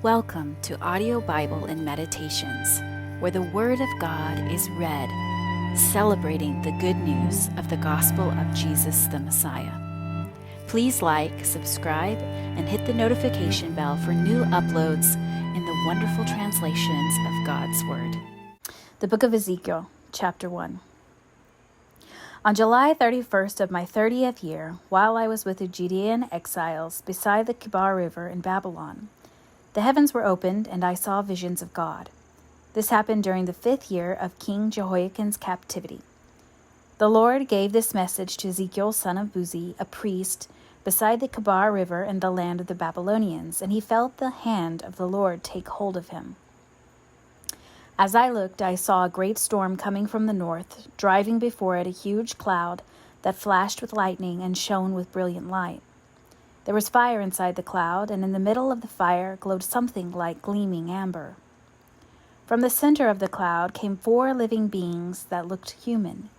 Welcome to Audio Bible and Meditations, where the Word of God is read, celebrating the good news of the gospel of Jesus the Messiah. Please like, subscribe, and hit the notification bell for new uploads in the wonderful translations of God's Word. The Book of Ezekiel, Chapter 1. On July 31st of my 30th year, while I was with the Judean exiles beside the Kibar River in Babylon, the heavens were opened, and I saw visions of God. This happened during the 5th year of King Jehoiakim's captivity. The Lord gave this message to Ezekiel son of Buzi, a priest, beside the Kibar River in the land of the Babylonians, and he felt the hand of the Lord take hold of him. As I looked, I saw a great storm coming from the north, driving before it a huge cloud that flashed with lightning and shone with brilliant light. There was fire inside the cloud, and in the middle of the fire glowed something like gleaming amber. From the center of the cloud came 4 living beings that looked human,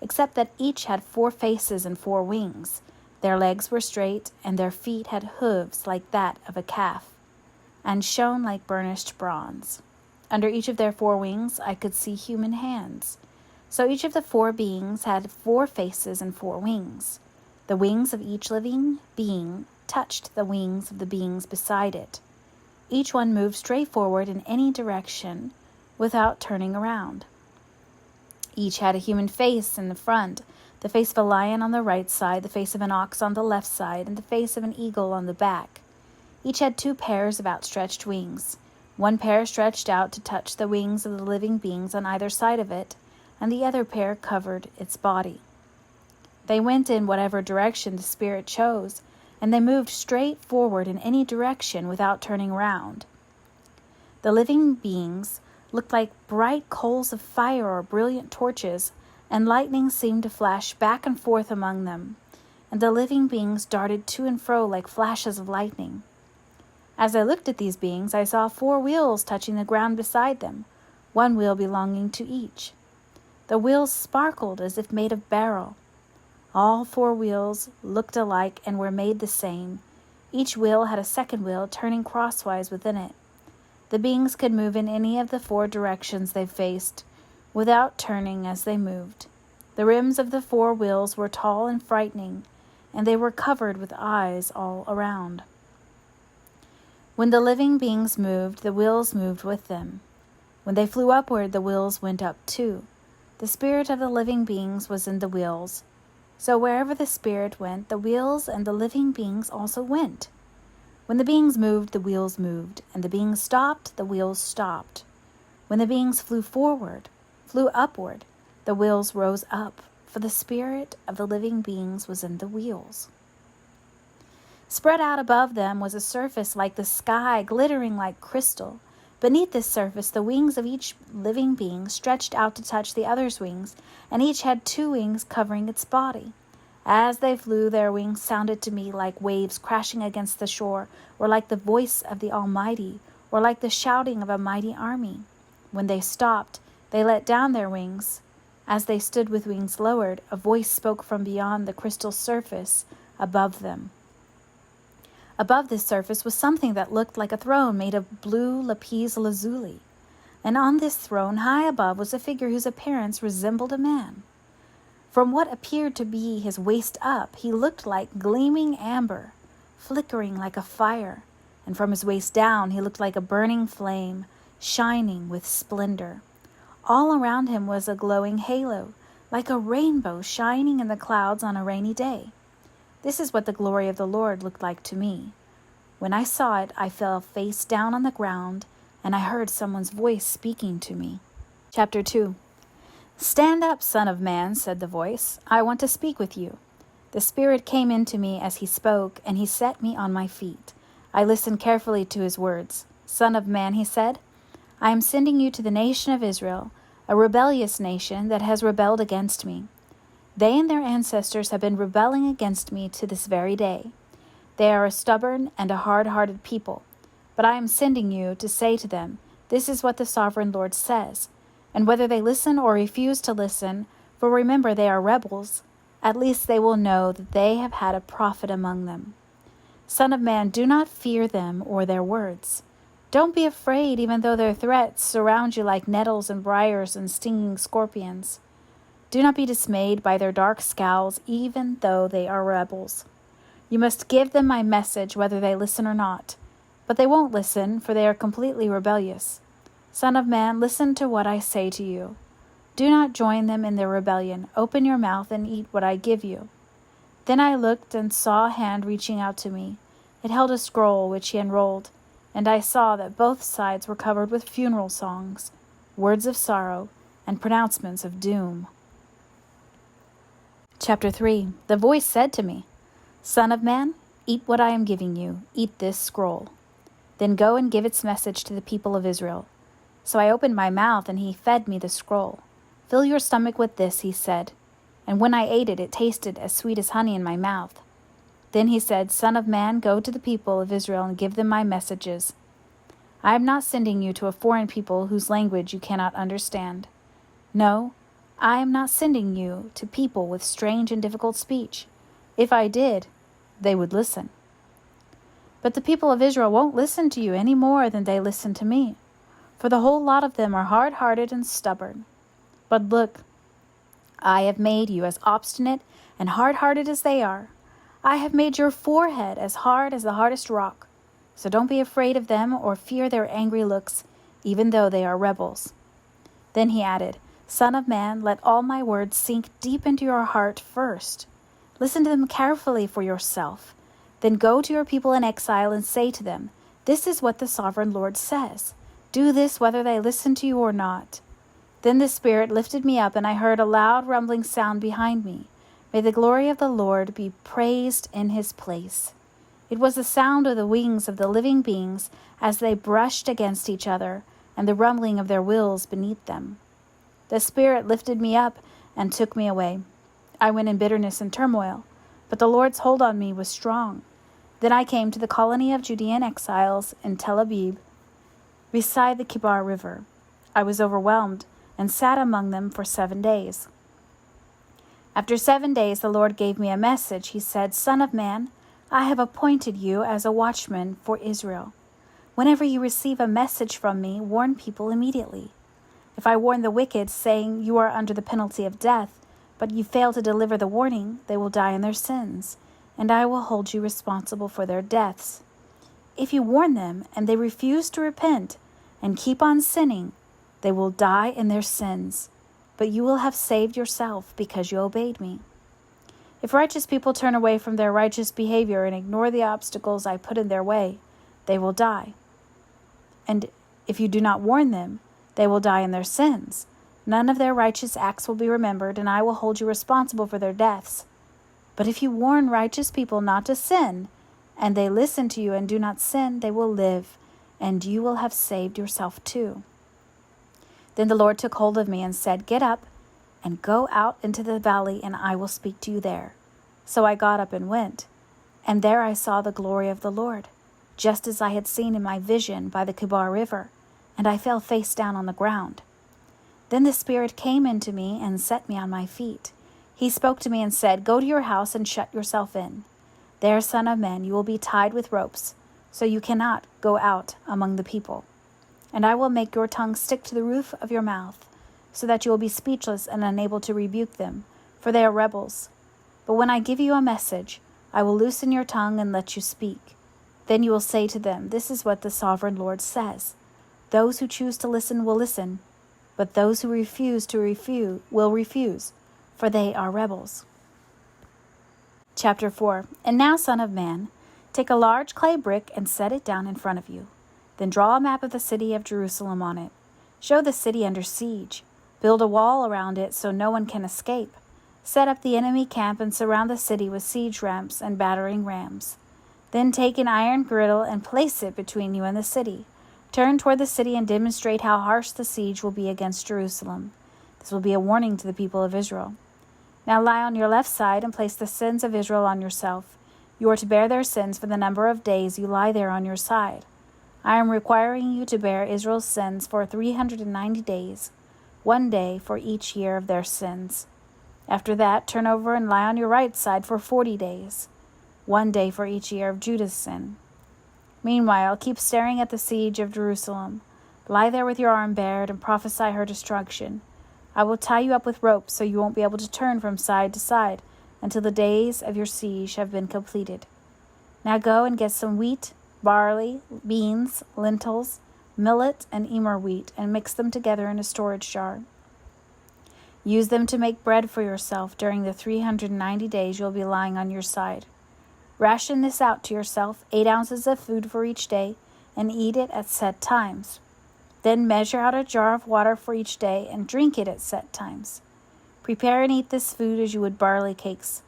except that each had 4 faces and 4 wings. Their legs were straight, and their feet had hooves like that of a calf, and shone like burnished bronze. Under each of their 4 wings I could see human hands. So each of the 4 beings had 4 faces and 4 wings. The wings of each living being touched the wings of the beings beside it. Each one moved straight forward in any direction without turning around. Each had a human face in the front, the face of a lion on the right side, the face of an ox on the left side, and the face of an eagle on the back. Each had 2 pairs of outstretched wings. One pair stretched out to touch the wings of the living beings on either side of it, and the other pair covered its body. They went in whatever direction the Spirit chose, and they moved straight forward in any direction without turning around. The living beings looked like bright coals of fire or brilliant torches, and lightning seemed to flash back and forth among them, and the living beings darted to and fro like flashes of lightning. As I looked at these beings, I saw 4 wheels touching the ground beside them, 1 wheel belonging to each. The wheels sparkled as if made of beryl. All 4 wheels looked alike and were made the same. Each wheel had a second wheel turning crosswise within it. The beings could move in any of the 4 directions they faced, without turning as they moved. The rims of the 4 wheels were tall and frightening, and they were covered with eyes all around. When the living beings moved, the wheels moved with them. When they flew upward, the wheels went up too. The spirit of the living beings was in the wheels. So wherever the Spirit went, the wheels and the living beings also went. When the beings moved, the wheels moved, and the beings stopped, the wheels stopped. When the beings flew upward, the wheels rose up, for the Spirit of the living beings was in the wheels. Spread out above them was a surface like the sky, glittering like crystal. Beneath this surface, the wings of each living being stretched out to touch the other's wings, and each had 2 wings covering its body. As they flew, their wings sounded to me like waves crashing against the shore, or like the voice of the Almighty, or like the shouting of a mighty army. When they stopped, they let down their wings. As they stood with wings lowered, a voice spoke from beyond the crystal surface above them. Above this surface was something that looked like a throne made of blue lapis lazuli, and on this throne high above was a figure whose appearance resembled a man. From what appeared to be his waist up, he looked like gleaming amber, flickering like a fire, and from his waist down he looked like a burning flame, shining with splendor. All around him was a glowing halo, like a rainbow shining in the clouds on a rainy day. This is what the glory of the Lord looked like to me. When I saw it, I fell face down on the ground, and I heard someone's voice speaking to me. Chapter 2. "Stand up, Son of Man," said the voice. "I want to speak with you." The Spirit came into me as he spoke, and he set me on my feet. I listened carefully to his words. "Son of man," he said, "I am sending you to the nation of Israel, a rebellious nation that has rebelled against me. They and their ancestors have been rebelling against me to this very day. They are a stubborn and a hard-hearted people. But I am sending you to say to them, 'This is what the sovereign Lord says.' And whether they listen or refuse to listen, for remember they are rebels, at least they will know that they have had a prophet among them. Son of man, do not fear them or their words. Don't be afraid, even though their threats surround you like nettles and briars and stinging scorpions. Do not be dismayed by their dark scowls, even though they are rebels. You must give them my message, whether they listen or not. But they won't listen, for they are completely rebellious. Son of man, listen to what I say to you. Do not join them in their rebellion. Open your mouth and eat what I give you. Then I looked and saw a hand reaching out to me. It held a scroll which he unrolled, and I saw that both sides were covered with funeral songs, words of sorrow, and pronouncements of doom. Chapter 3. The voice said to me, Son of man, eat what I am giving you. Eat this scroll. Then go and give its message to the people of Israel. So I opened my mouth, and he fed me the scroll. Fill your stomach with this, he said. And when I ate it, it tasted as sweet as honey in my mouth. Then he said, Son of man, go to the people of Israel and give them my messages. I am not sending you to a foreign people whose language you cannot understand. No, I am not sending you to people with strange and difficult speech. If I did, they would listen. But the people of Israel won't listen to you any more than they listen to me, for the whole lot of them are hard-hearted and stubborn. But look, I have made you as obstinate and hard-hearted as they are. I have made your forehead as hard as the hardest rock. So don't be afraid of them or fear their angry looks, even though they are rebels. Then he added, Son of man, let all my words sink deep into your heart first. Listen to them carefully for yourself. Then go to your people in exile and say to them, This is what the sovereign Lord says. Do this whether they listen to you or not. Then the Spirit lifted me up, and I heard a loud rumbling sound behind me. May the glory of the Lord be praised in his place. It was the sound of the wings of the living beings as they brushed against each other, and the rumbling of their wheels beneath them. The Spirit lifted me up and took me away. I went in bitterness and turmoil, but the Lord's hold on me was strong. Then I came to the colony of Judean exiles in Tel Aviv, beside the Kibar River. I was overwhelmed and sat among them for 7 days. After 7 days, the Lord gave me a message. He said, Son of man, I have appointed you as a watchman for Israel. Whenever you receive a message from me, warn people immediately. If I warn the wicked, saying you are under the penalty of death, but you fail to deliver the warning, they will die in their sins, and I will hold you responsible for their deaths. If you warn them, and they refuse to repent and keep on sinning, they will die in their sins. But you will have saved yourself because you obeyed me. If righteous people turn away from their righteous behavior and ignore the obstacles I put in their way, they will die. And if you do not warn them, they will die in their sins. None of their righteous acts will be remembered, and I will hold you responsible for their deaths. But if you warn righteous people not to sin, and they listen to you and do not sin, they will live, and you will have saved yourself too. Then the Lord took hold of me and said, Get up and go out into the valley, and I will speak to you there. So I got up and went, and there I saw the glory of the Lord, just as I had seen in my vision by the Kibar River, and I fell face down on the ground. Then the Spirit came into me and set me on my feet. He spoke to me and said, Go to your house and shut yourself in. There, son of man, you will be tied with ropes, so you cannot go out among the people. And I will make your tongue stick to the roof of your mouth, so that you will be speechless and unable to rebuke them, for they are rebels. But when I give you a message, I will loosen your tongue and let you speak. Then you will say to them, This is what the sovereign Lord says. Those who choose to listen will listen, but those who refuse will refuse, for they are rebels. Chapter 4. And now, son of man, take a large clay brick and set it down in front of you. Then draw a map of the city of Jerusalem on it. Show the city under siege. Build a wall around it so no one can escape. Set up the enemy camp and surround the city with siege ramps and battering rams. Then take an iron griddle and place it between you and the city. Turn toward the city and demonstrate how harsh the siege will be against Jerusalem. This will be a warning to the people of Israel. Now lie on your left side and place the sins of Israel on yourself. You are to bear their sins for the number of days you lie there on your side. I am requiring you to bear Israel's sins for 390 days, 1 day for each year of their sins. After that, turn over and lie on your right side for 40 days, 1 day for each year of Judah's sin. Meanwhile, keep staring at the siege of Jerusalem. Lie there with your arm bared and prophesy her destruction. I will tie you up with ropes so you won't be able to turn from side to side until the days of your siege have been completed. Now go and get some wheat, barley, beans, lentils, millet, and emmer wheat, and mix them together in a storage jar. Use them to make bread for yourself during the 390 days you'll be lying on your side. Ration this out to yourself, 8 ounces of food for each day, and eat it at set times. Then measure out a jar of water for each day and drink it at set times. Prepare and eat this food as you would barley cakes.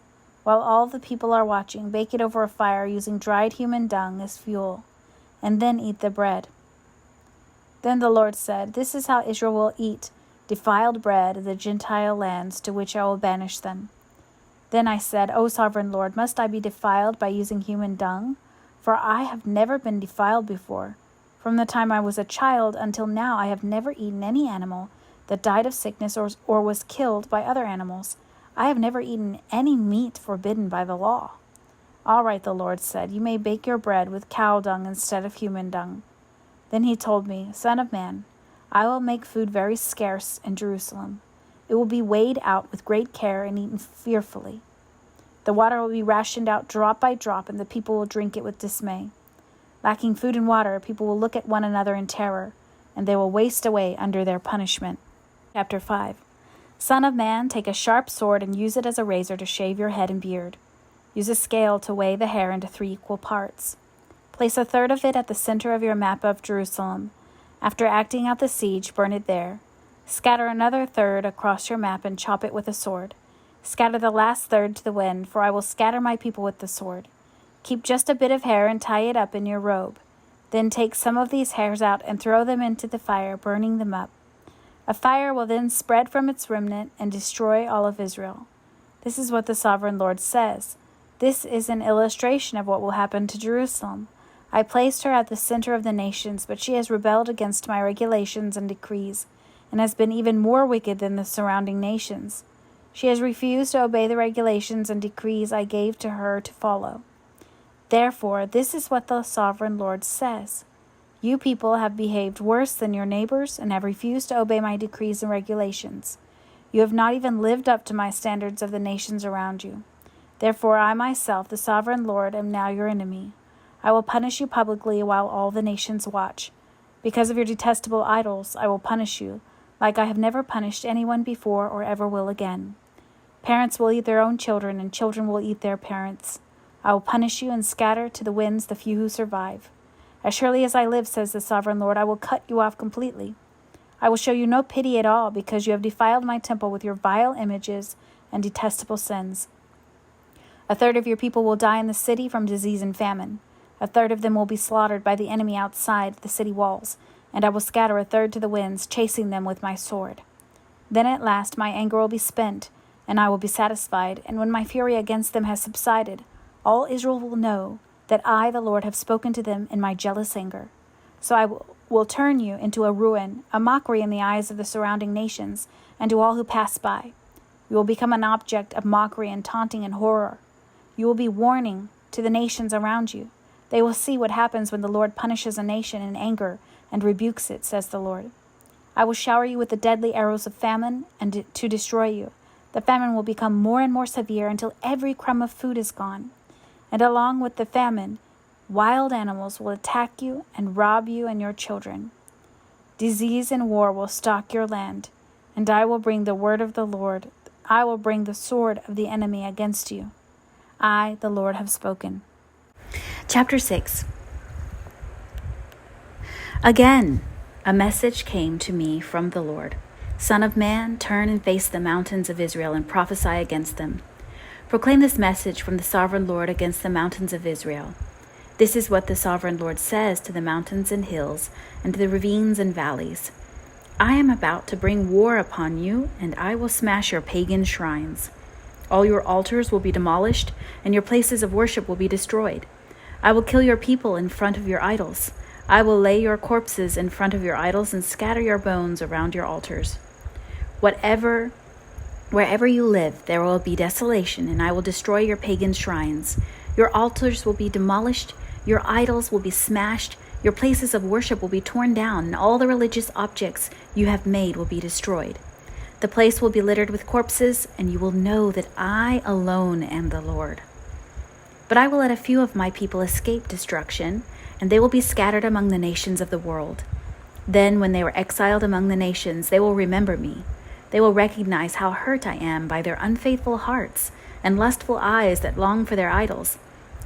While all the people are watching, bake it over a fire using dried human dung as fuel, and then eat the bread. Then the Lord said, "This is how Israel will eat defiled bread in the Gentile lands to which I will banish them." Then I said, "O sovereign Lord, must I be defiled by using human dung? For I have never been defiled before. From the time I was a child until now, I have never eaten any animal that died of sickness or was killed by other animals. I have never eaten any meat forbidden by the law." "All right," the Lord said, "you may bake your bread with cow dung instead of human dung." Then he told me, "Son of man, I will make food very scarce in Jerusalem. It will be weighed out with great care and eaten fearfully. The water will be rationed out drop by drop, and the people will drink it with dismay. Lacking food and water, people will look at one another in terror, and they will waste away under their punishment." Chapter 5. Son of man, take a sharp sword and use it as a razor to shave your head and beard. Use a scale to weigh the hair into 3 equal parts. Place a third of it at the center of your map of Jerusalem. After acting out the siege, burn it there. Scatter another third across your map and chop it with a sword. Scatter the last third to the wind, for I will scatter my people with the sword. Keep just a bit of hair and tie it up in your robe. Then take some of these hairs out and throw them into the fire, burning them up. A fire will then spread from its remnant and destroy all of Israel. This is what the sovereign Lord says. This is an illustration of what will happen to Jerusalem. I placed her at the center of the nations, but she has rebelled against my regulations and decrees, and has been even more wicked than the surrounding nations. She has refused to obey the regulations and decrees I gave to her to follow. Therefore, this is what the sovereign Lord says. You people have behaved worse than your neighbors and have refused to obey my decrees and regulations. You have not even lived up to my standards of the nations around you. Therefore, I myself, the sovereign Lord, am now your enemy. I will punish you publicly while all the nations watch. Because of your detestable idols, I will punish you, like I have never punished anyone before or ever will again. Parents will eat their own children, and children will eat their parents. I will punish you and scatter to the winds the few who survive. As surely as I live, says the sovereign Lord, I will cut you off completely. I will show you no pity at all, because you have defiled my temple with your vile images and detestable sins. A third of your people will die in the city from disease and famine. A third of them will be slaughtered by the enemy outside the city walls, and I will scatter a third to the winds, chasing them with my sword. Then at last my anger will be spent, and I will be satisfied, and when my fury against them has subsided, all Israel will know that I, the Lord, have spoken to them in my jealous anger. So I will turn you into a ruin, a mockery in the eyes of the surrounding nations, and to all who pass by. You will become an object of mockery and taunting and horror. You will be warning to the nations around you. They will see what happens when the Lord punishes a nation in anger and rebukes it, says the Lord. I will shower you with the deadly arrows of famine and to destroy you. The famine will become more and more severe until every crumb of food is gone. And along with the famine, wild animals will attack you and rob you and your children. Disease and war will stalk your land, and I will bring the word of the Lord. I will bring the sword of the enemy against you. I, the Lord, have spoken. Chapter 6. Again, a message came to me from the Lord. Son of man, turn and face the mountains of Israel and prophesy against them. Proclaim this message from the sovereign Lord against the mountains of Israel. This is what the sovereign Lord says to the mountains and hills and to the ravines and valleys. I am about to bring war upon you, and I will smash your pagan shrines. All your altars will be demolished, and your places of worship will be destroyed. I will kill your people in front of your idols. I will lay your corpses in front of your idols and scatter your bones around your altars. Wherever you live, there will be desolation, and I will destroy your pagan shrines. Your altars will be demolished, Your idols will be smashed, your places of worship will be torn down, and all the religious objects you have made will be destroyed. The place will be littered with corpses, and you will know that I alone am the Lord. But I will let a few of my people escape destruction, and they will be scattered among the nations of the world. Then, when they were exiled among the nations, they will remember me. They will recognize how hurt I am by their unfaithful hearts and lustful eyes that long for their idols.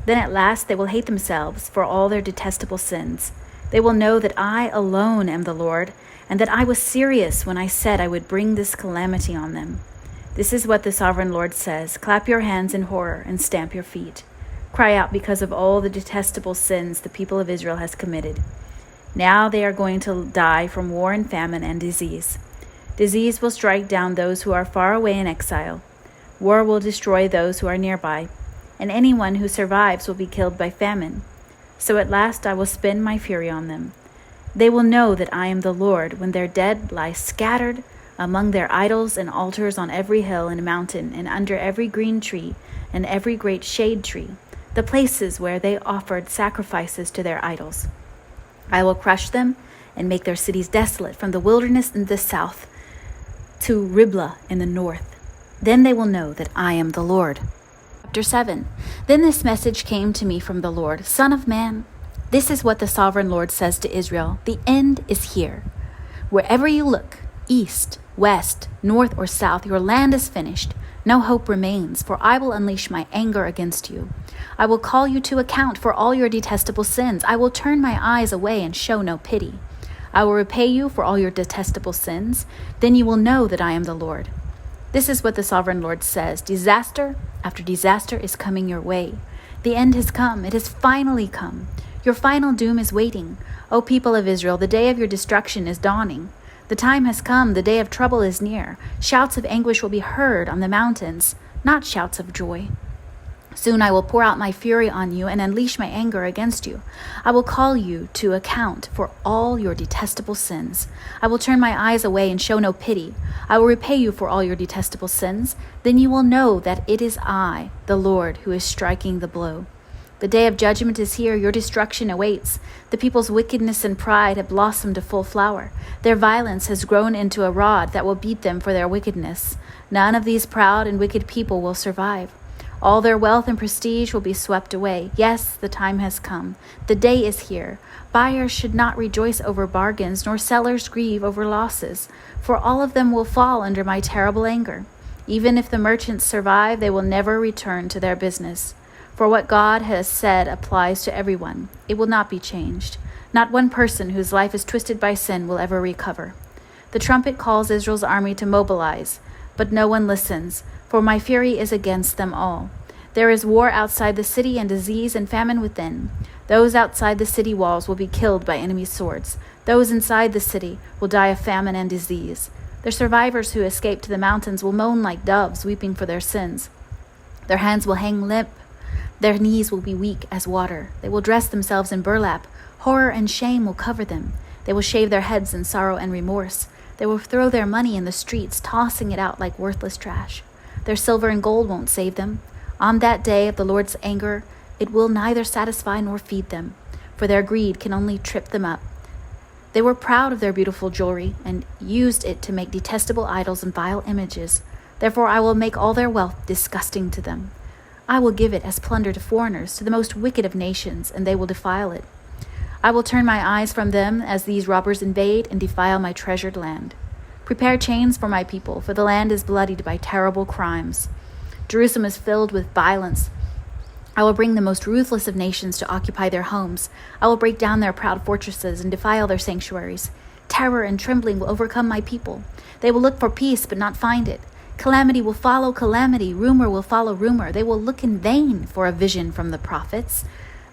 Then at last they will hate themselves for all their detestable sins. They will know that I alone am the Lord, and that I was serious when I said I would bring this calamity on them. This is what the sovereign Lord says: clap your hands in horror and stamp your feet. Cry out because of all the detestable sins the people of Israel has committed. Now they are going to die from war and famine and disease. Disease will strike down those who are far away in exile. War will destroy those who are nearby, and anyone who survives will be killed by famine. So at last I will spend my fury on them. They will know that I am the Lord when their dead lie scattered among their idols and altars on every hill and mountain and under every green tree and every great shade tree, the places where they offered sacrifices to their idols. I will crush them and make their cities desolate from the wilderness in the south to Riblah in the north. Then they will know that I am the Lord. Chapter 7. Then this message came to me from the Lord: Son of man, this is what the sovereign Lord says to Israel: the end is here. Wherever you look, east, west, north, or south, your land is finished. No hope remains, for I will unleash my anger against you. I will call you to account for all your detestable sins. I will turn my eyes away and show no pity. I will repay you for all your detestable sins. Then you will know that I am the Lord. This is what the sovereign Lord says: disaster after disaster is coming your way. The end has come. It has finally come. Your final doom is waiting. O people of Israel, the day of your destruction is dawning. The time has come. The day of trouble is near. Shouts of anguish will be heard on the mountains, not shouts of joy. Soon I will pour out my fury on you and unleash my anger against you. I will call you to account for all your detestable sins. I will turn my eyes away and show no pity. I will repay you for all your detestable sins. Then you will know that it is I, the Lord, who is striking the blow. The day of judgment is here. Your destruction awaits. The people's wickedness and pride have blossomed to full flower. Their violence has grown into a rod that will beat them for their wickedness. None of these proud and wicked people will survive. All their wealth and prestige will be swept away. Yes, the time has come. The day is here. Buyers should not rejoice over bargains, nor sellers grieve over losses, for all of them will fall under my terrible anger. Even if the merchants survive, they will never return to their business. For what God has said applies to everyone. It will not be changed. Not one person whose life is twisted by sin will ever recover. The trumpet calls Israel's army to mobilize, but no one listens, for my fury is against them all. There is war outside the city and disease and famine within. Those outside the city walls will be killed by enemy swords. Those inside the city will die of famine and disease. The survivors who escape to the mountains will moan like doves, weeping for their sins. Their hands will hang limp. Their knees will be weak as water. They will dress themselves in burlap. Horror and shame will cover them. They will shave their heads in sorrow and remorse. They will throw their money in the streets, tossing it out like worthless trash. Their silver and gold won't save them. On that day of the Lord's anger, it will neither satisfy nor feed them, for their greed can only trip them up. They were proud of their beautiful jewelry and used it to make detestable idols and vile images. Therefore I will make all their wealth disgusting to them. I will give it as plunder to foreigners, to the most wicked of nations, and they will defile it. I will turn my eyes from them as these robbers invade and defile my treasured land. Prepare chains for my people, for the land is bloodied by terrible crimes. Jerusalem is filled with violence. I will bring the most ruthless of nations to occupy their homes. I will break down their proud fortresses and defile their sanctuaries. Terror and trembling will overcome my people. They will look for peace but not find it. Calamity will follow calamity. Rumor will follow rumor. They will look in vain for a vision from the prophets.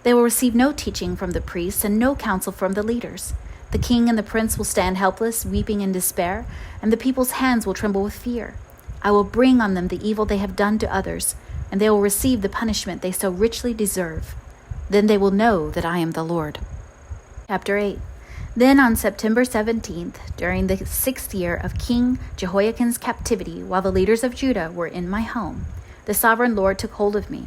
They will receive no teaching from the priests and no counsel from the leaders. The king and the prince will stand helpless, weeping in despair, and the people's hands will tremble with fear. I will bring on them the evil they have done to others, and they will receive the punishment they so richly deserve. Then they will know that I am the Lord. Chapter 8. Then on September 17th, during the 6th year of King Jehoiakim's captivity, while the leaders of Judah were in my home, the sovereign Lord took hold of me.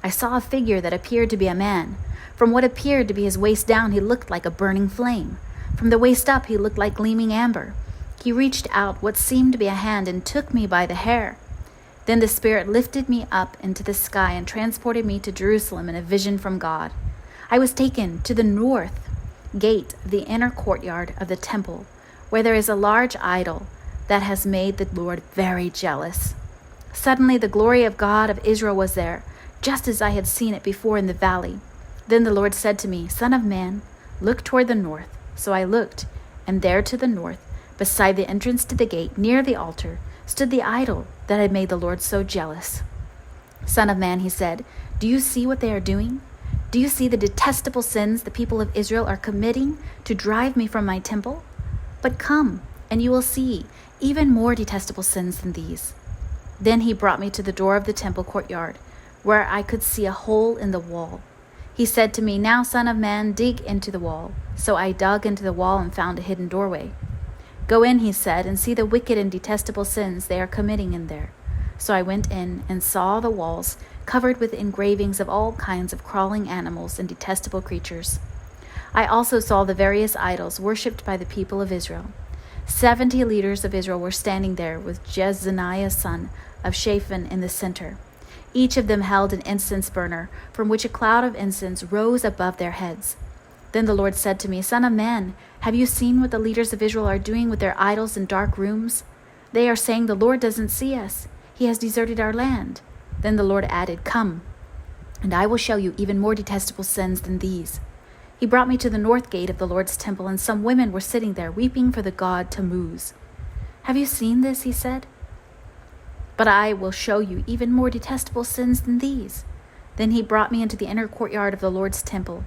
I saw a figure that appeared to be a man. From what appeared to be his waist down, he looked like a burning flame. From the waist up, he looked like gleaming amber. He reached out what seemed to be a hand and took me by the hair. Then the Spirit lifted me up into the sky and transported me to Jerusalem in a vision from God. I was taken to the north gate of the inner courtyard of the temple, where there is a large idol that has made the Lord very jealous. Suddenly the glory of God of Israel was there, just as I had seen it before in the valley. Then the Lord said to me, "Son of man, look toward the north." So I looked, and there to the north, beside the entrance to the gate, near the altar, stood the idol that had made the Lord so jealous. "Son of man," he said, "do you see what they are doing? Do you see the detestable sins the people of Israel are committing to drive me from my temple? But come, and you will see even more detestable sins than these." Then he brought me to the door of the temple courtyard, where I could see a hole in the wall. He said to me, "Now, son of man, dig into the wall." So I dug into the wall and found a hidden doorway. "Go in," he said, "and see the wicked and detestable sins they are committing in there." So I went in and saw the walls covered with engravings of all kinds of crawling animals and detestable creatures. I also saw the various idols worshipped by the people of Israel. 70 leaders of Israel were standing there with Jezaniah son of Shaphan in the center. Each of them held an incense burner, from which a cloud of incense rose above their heads. Then the Lord said to me, "Son of man, have you seen what the leaders of Israel are doing with their idols in dark rooms? They are saying, 'The Lord doesn't see us. He has deserted our land.'" Then the Lord added, "Come, and I will show you even more detestable sins than these." He brought me to the north gate of the Lord's temple, and some women were sitting there, weeping for the god Tammuz. "Have you seen this?" he said. "But I will show you even more detestable sins than these." Then he brought me into the inner courtyard of the Lord's temple.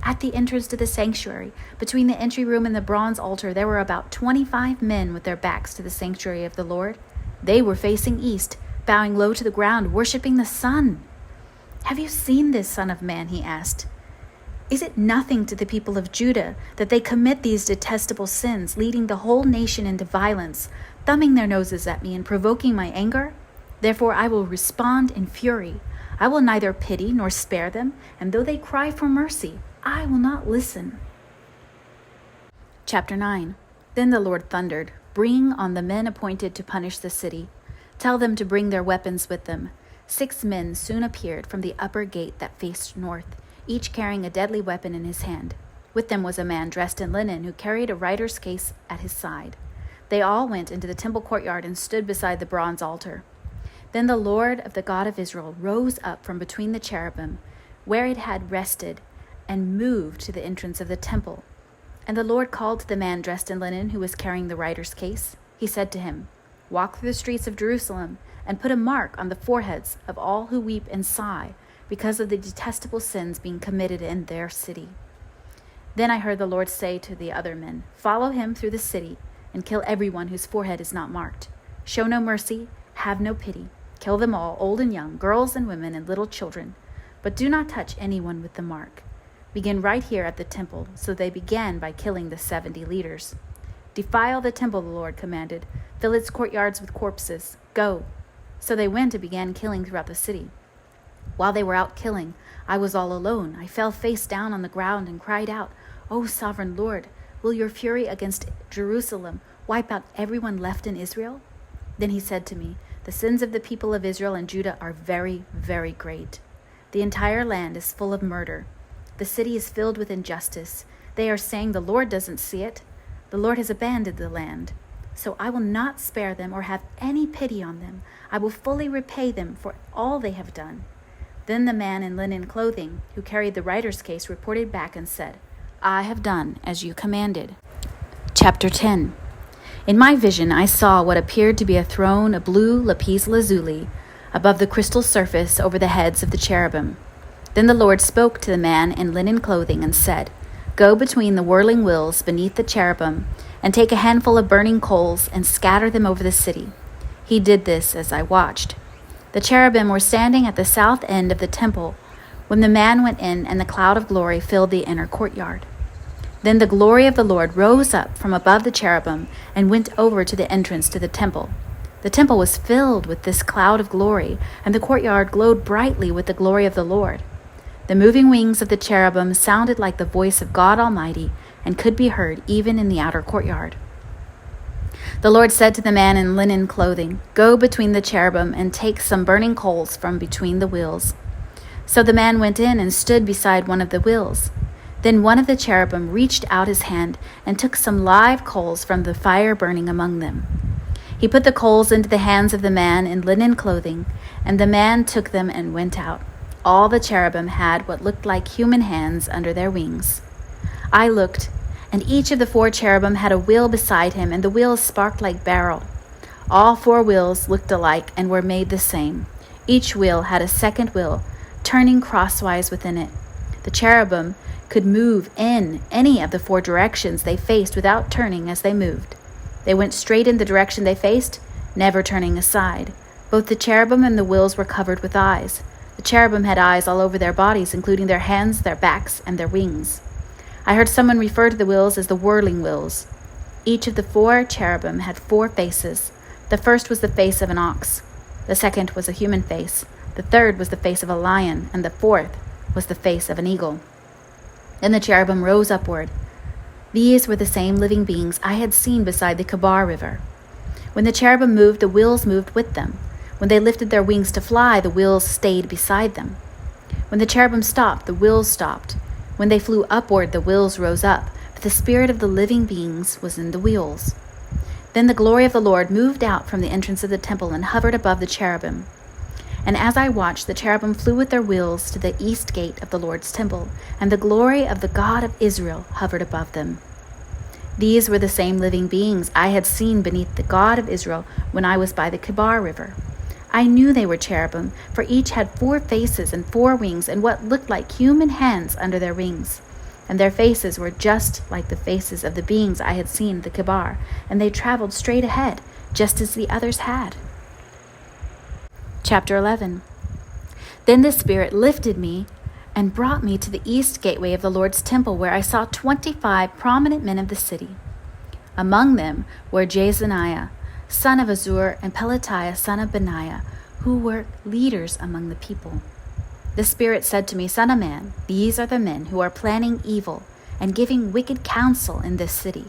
At the entrance to the sanctuary, between the entry room and the bronze altar, there were about 25 men with their backs to the sanctuary of the Lord. They were facing east, bowing low to the ground, worshiping the sun. "Have you seen this, son of man?" he asked. "Is it nothing to the people of Judah that they commit these detestable sins, leading the whole nation into violence, thumbing their noses at me and provoking my anger? Therefore I will respond in fury. I will neither pity nor spare them, and though they cry for mercy, I will not listen." Chapter 9. Then the Lord thundered, "Bring on the men appointed to punish the city. Tell them to bring their weapons with them." 6 men soon appeared from the upper gate that faced north, each carrying a deadly weapon in his hand. With them was a man dressed in linen who carried a writer's case at his side. They all went into the temple courtyard and stood beside the bronze altar. Then the Lord of the God of Israel rose up from between the cherubim, where it had rested, and moved to the entrance of the temple. And the Lord called to the man dressed in linen who was carrying the writer's case. He said to him, "Walk through the streets of Jerusalem and put a mark on the foreheads of all who weep and sigh because of the detestable sins being committed in their city." Then I heard the Lord say to the other men, "Follow him through the city and kill everyone whose forehead is not marked. Show no mercy, have no pity. Kill them all, old and young, girls and women and little children, but do not touch anyone with the mark. Begin right here at the temple." So they began by killing the 70 leaders. "Defile the temple," the Lord commanded. "Fill its courtyards with corpses. Go." So they went and began killing throughout the city. While they were out killing, I was all alone. I fell face down on the ground and cried out, "O sovereign Lord, will your fury against Jerusalem wipe out everyone left in Israel?" Then he said to me, "The sins of the people of Israel and Judah are very, very great. The entire land is full of murder. The city is filled with injustice. They are saying, 'The Lord doesn't see it. The Lord has abandoned the land.' So I will not spare them or have any pity on them. I will fully repay them for all they have done." Then the man in linen clothing, who carried the writer's case, reported back and said, "I have done as you commanded." Chapter 10. In my vision I saw what appeared to be a throne of blue lapis lazuli above the crystal surface over the heads of the cherubim. Then the Lord spoke to the man in linen clothing and said, "Go between the whirling wheels beneath the cherubim and take a handful of burning coals and scatter them over the city." He did this as I watched. The cherubim were standing at the south end of the temple when the man went in, and the cloud of glory filled the inner courtyard. Then the glory of the Lord rose up from above the cherubim and went over to the entrance to the temple. The temple was filled with this cloud of glory, and the courtyard glowed brightly with the glory of the Lord. The moving wings of the cherubim sounded like the voice of God Almighty and could be heard even in the outer courtyard. The Lord said to the man in linen clothing, "Go between the cherubim and take some burning coals from between the wheels." So the man went in and stood beside one of the wheels. Then one of the cherubim reached out his hand and took some live coals from the fire burning among them. He put the coals into the hands of the man in linen clothing, and the man took them and went out. All the cherubim had what looked like human hands under their wings. I looked, and each of the 4 cherubim had a wheel beside him, and the wheels sparkled like beryl. All 4 wheels looked alike and were made the same. Each wheel had a second wheel, turning crosswise within it. The cherubim could move in any of the 4 directions they faced without turning as they moved. They went straight in the direction they faced, never turning aside. Both the cherubim and the wheels were covered with eyes. The cherubim had eyes all over their bodies, including their hands, their backs, and their wings. I heard someone refer to the wheels as the whirling wheels. Each of the 4 cherubim had 4 faces. The first was the face of an ox. The second was a human face. The third was the face of a lion, and the fourth was the face of an eagle. Then the cherubim rose upward. These were the same living beings I had seen beside the Kebar River. When the cherubim moved, the wheels moved with them. When they lifted their wings to fly, the wheels stayed beside them. When the cherubim stopped, the wheels stopped. When they flew upward, the wheels rose up, but the spirit of the living beings was in the wheels. Then the glory of the Lord moved out from the entrance of the temple and hovered above the cherubim. And as I watched, the cherubim flew with their wheels to the east gate of the Lord's temple, and the glory of the God of Israel hovered above them. These were the same living beings I had seen beneath the God of Israel when I was by the Kebar River. I knew they were cherubim, for each had 4 faces and 4 wings and what looked like human hands under their wings. And their faces were just like the faces of the beings I had seen at the Kebar, and they traveled straight ahead, just as the others had. Chapter 11. Then the Spirit lifted me and brought me to the east gateway of the Lord's temple, where I saw 25 prominent men of the city. Among them were Jezaniah, son of Azur, and Pelatiah, son of Benaiah, who were leaders among the people. The Spirit said to me, "Son of man, these are the men who are planning evil and giving wicked counsel in this city.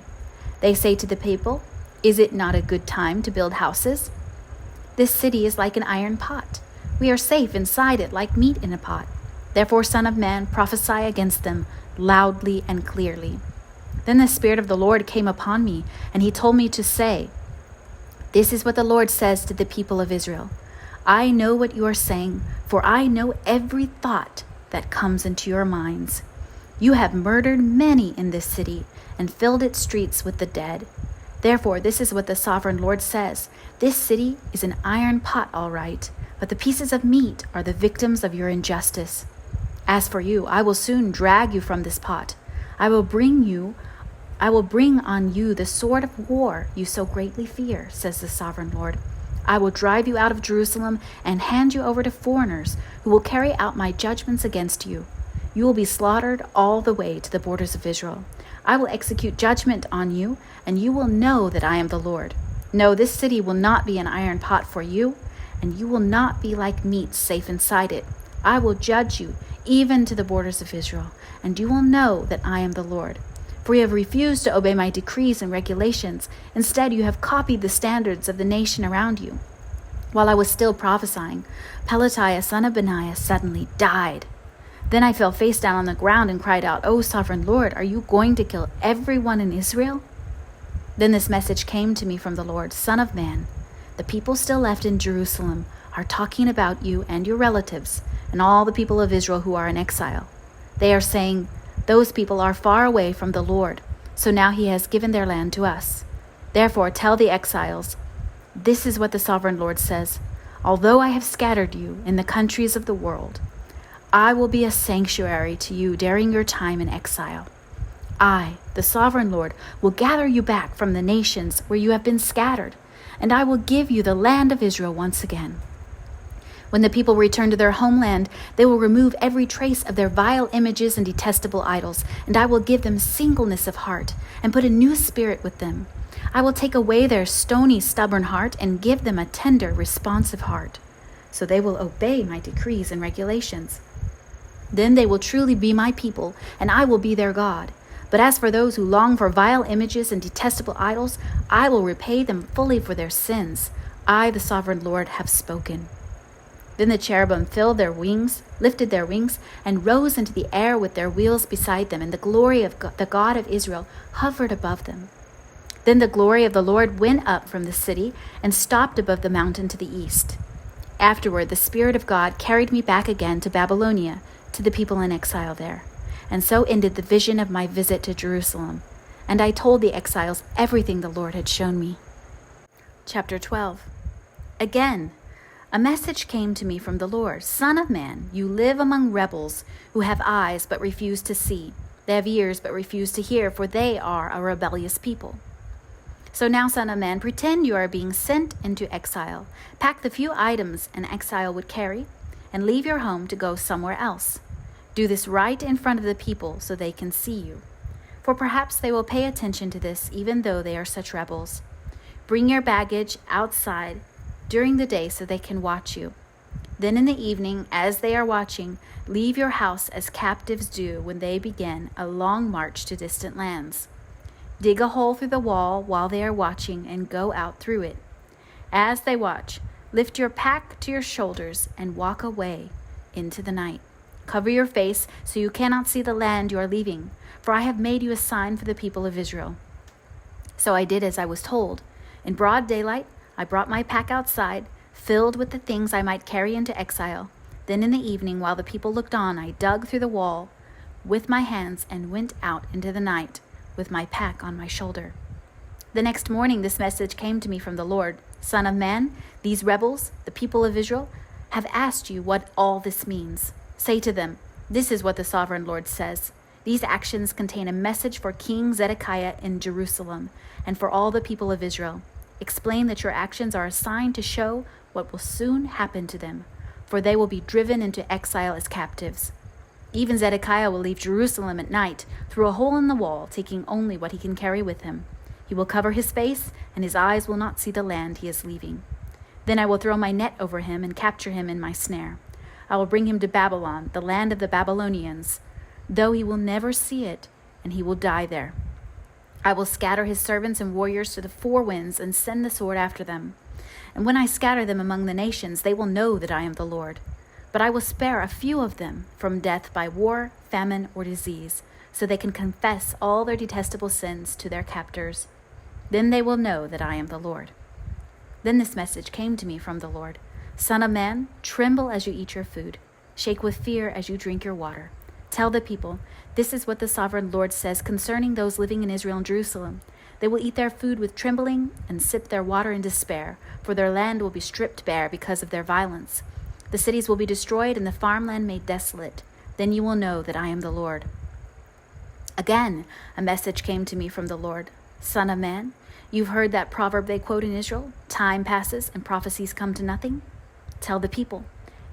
They say to the people, 'Is it not a good time to build houses?' This city is like an iron pot. We are safe inside it like meat in a pot. Therefore, Son of man, prophesy against them loudly and clearly." Then the Spirit of the Lord came upon me, and he told me to say, "This is what the Lord says to the people of Israel. I know what you are saying, for I know every thought that comes into your minds. You have murdered many in this city and filled its streets with the dead. Therefore, this is what the sovereign Lord says. This city is an iron pot, all right, but the pieces of meat are the victims of your injustice. As for you, I will soon drag you from this pot. I will bring on you the sword of war you so greatly fear, says the sovereign Lord. I will drive you out of Jerusalem and hand you over to foreigners who will carry out my judgments against you. You will be slaughtered all the way to the borders of Israel. I will execute judgment on you, and you will know that I am the Lord. No, this city will not be an iron pot for you, and you will not be like meat safe inside it. I will judge you, even to the borders of Israel, and you will know that I am the Lord. For you have refused to obey my decrees and regulations. Instead, you have copied the standards of the nation around you." While I was still prophesying, Pelatiah, son of Benaiah, suddenly died. Then I fell face down on the ground and cried out, "O sovereign Lord, are you going to kill everyone in Israel?" Then this message came to me from the Lord, "Son of man, the people still left in Jerusalem are talking about you and your relatives and all the people of Israel who are in exile. They are saying, 'Those people are far away from the Lord, so now he has given their land to us.' Therefore tell the exiles, this is what the sovereign Lord says, 'Although I have scattered you in the countries of the world, I will be a sanctuary to you during your time in exile. I, the sovereign Lord, will gather you back from the nations where you have been scattered, and I will give you the land of Israel once again. When the people return to their homeland, they will remove every trace of their vile images and detestable idols, and I will give them singleness of heart and put a new spirit with them. I will take away their stony, stubborn heart and give them a tender, responsive heart, so they will obey my decrees and regulations. Then they will truly be my people, and I will be their God. But as for those who long for vile images and detestable idols, I will repay them fully for their sins. I, the sovereign Lord, have spoken." Then the cherubim lifted their wings, and rose into the air with their wheels beside them, and the glory of the God of Israel hovered above them. Then the glory of the Lord went up from the city and stopped above the mountain to the east. Afterward, the Spirit of God carried me back again to Babylonia, to the people in exile there. And so ended the vision of my visit to Jerusalem. And I told the exiles everything the Lord had shown me. Chapter 12. Again, a message came to me from the Lord. "Son of man, you live among rebels who have eyes but refuse to see. They have ears but refuse to hear, for they are a rebellious people. So now, son of man, pretend you are being sent into exile. Pack the few items an exile would carry, and leave your home to go somewhere else. Do this right in front of the people so they can see you. For perhaps they will pay attention to this, even though they are such rebels. Bring your baggage outside during the day so they can watch you. Then in the evening, as they are watching, leave your house as captives do when they begin a long march to distant lands. Dig a hole through the wall while they are watching and go out through it. As they watch, lift your pack to your shoulders and walk away into the night. Cover your face so you cannot see the land you are leaving, for I have made you a sign for the people of Israel." So I did as I was told. In broad daylight, I brought my pack outside, filled with the things I might carry into exile. Then in the evening, while the people looked on, I dug through the wall with my hands and went out into the night with my pack on my shoulder. The next morning, this message came to me from the Lord. "Son of man, these rebels, the people of Israel, have asked you what all this means. Say to them, this is what the sovereign Lord says. These actions contain a message for King Zedekiah in Jerusalem and for all the people of Israel. Explain that your actions are a sign to show what will soon happen to them, for they will be driven into exile as captives. Even Zedekiah will leave Jerusalem at night through a hole in the wall, taking only what he can carry with him. He will cover his face, and his eyes will not see the land he is leaving. Then I will throw my net over him and capture him in my snare. I will bring him to Babylon, the land of the Babylonians, though he will never see it, and he will die there. I will scatter his servants and warriors to the four winds and send the sword after them. And when I scatter them among the nations, they will know that I am the Lord. But I will spare a few of them from death by war, famine, or disease, so they can confess all their detestable sins to their captors. Then they will know that I am the Lord." Then this message came to me from the Lord. "Son of man, tremble as you eat your food. Shake with fear as you drink your water. Tell the people, this is what the sovereign Lord says concerning those living in Israel and Jerusalem. They will eat their food with trembling and sip their water in despair, for their land will be stripped bare because of their violence. The cities will be destroyed and the farmland made desolate. Then you will know that I am the Lord." Again, a message came to me from the Lord. "Son of man, you've heard that proverb they quote in Israel, time passes and prophecies come to nothing? Tell the people,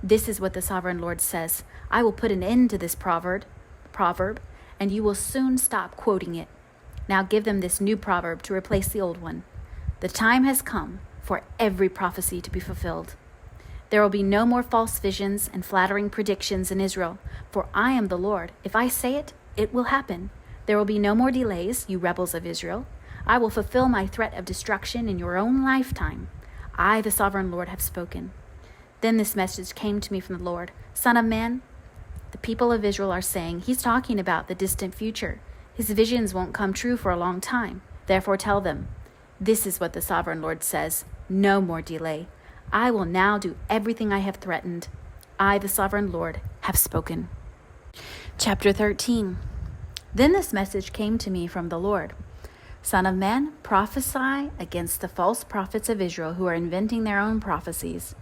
this is what the sovereign Lord says. I will put an end to this proverb, and you will soon stop quoting it. Now give them this new proverb to replace the old one. The time has come for every prophecy to be fulfilled. There will be no more false visions and flattering predictions in Israel, for I am the Lord. If I say it, it will happen. There will be no more delays, you rebels of Israel. I will fulfill my threat of destruction in your own lifetime. I, the sovereign Lord, have spoken." Then this message came to me from the Lord. "Son of man, the people of Israel are saying, he's talking about the distant future. His visions won't come true for a long time. Therefore tell them, this is what the sovereign Lord says. No more delay. I will now do everything I have threatened. I, the sovereign Lord, have spoken." Chapter 13. Then this message came to me from the Lord. "Son of man, prophesy against the false prophets of Israel who are inventing their own prophecies.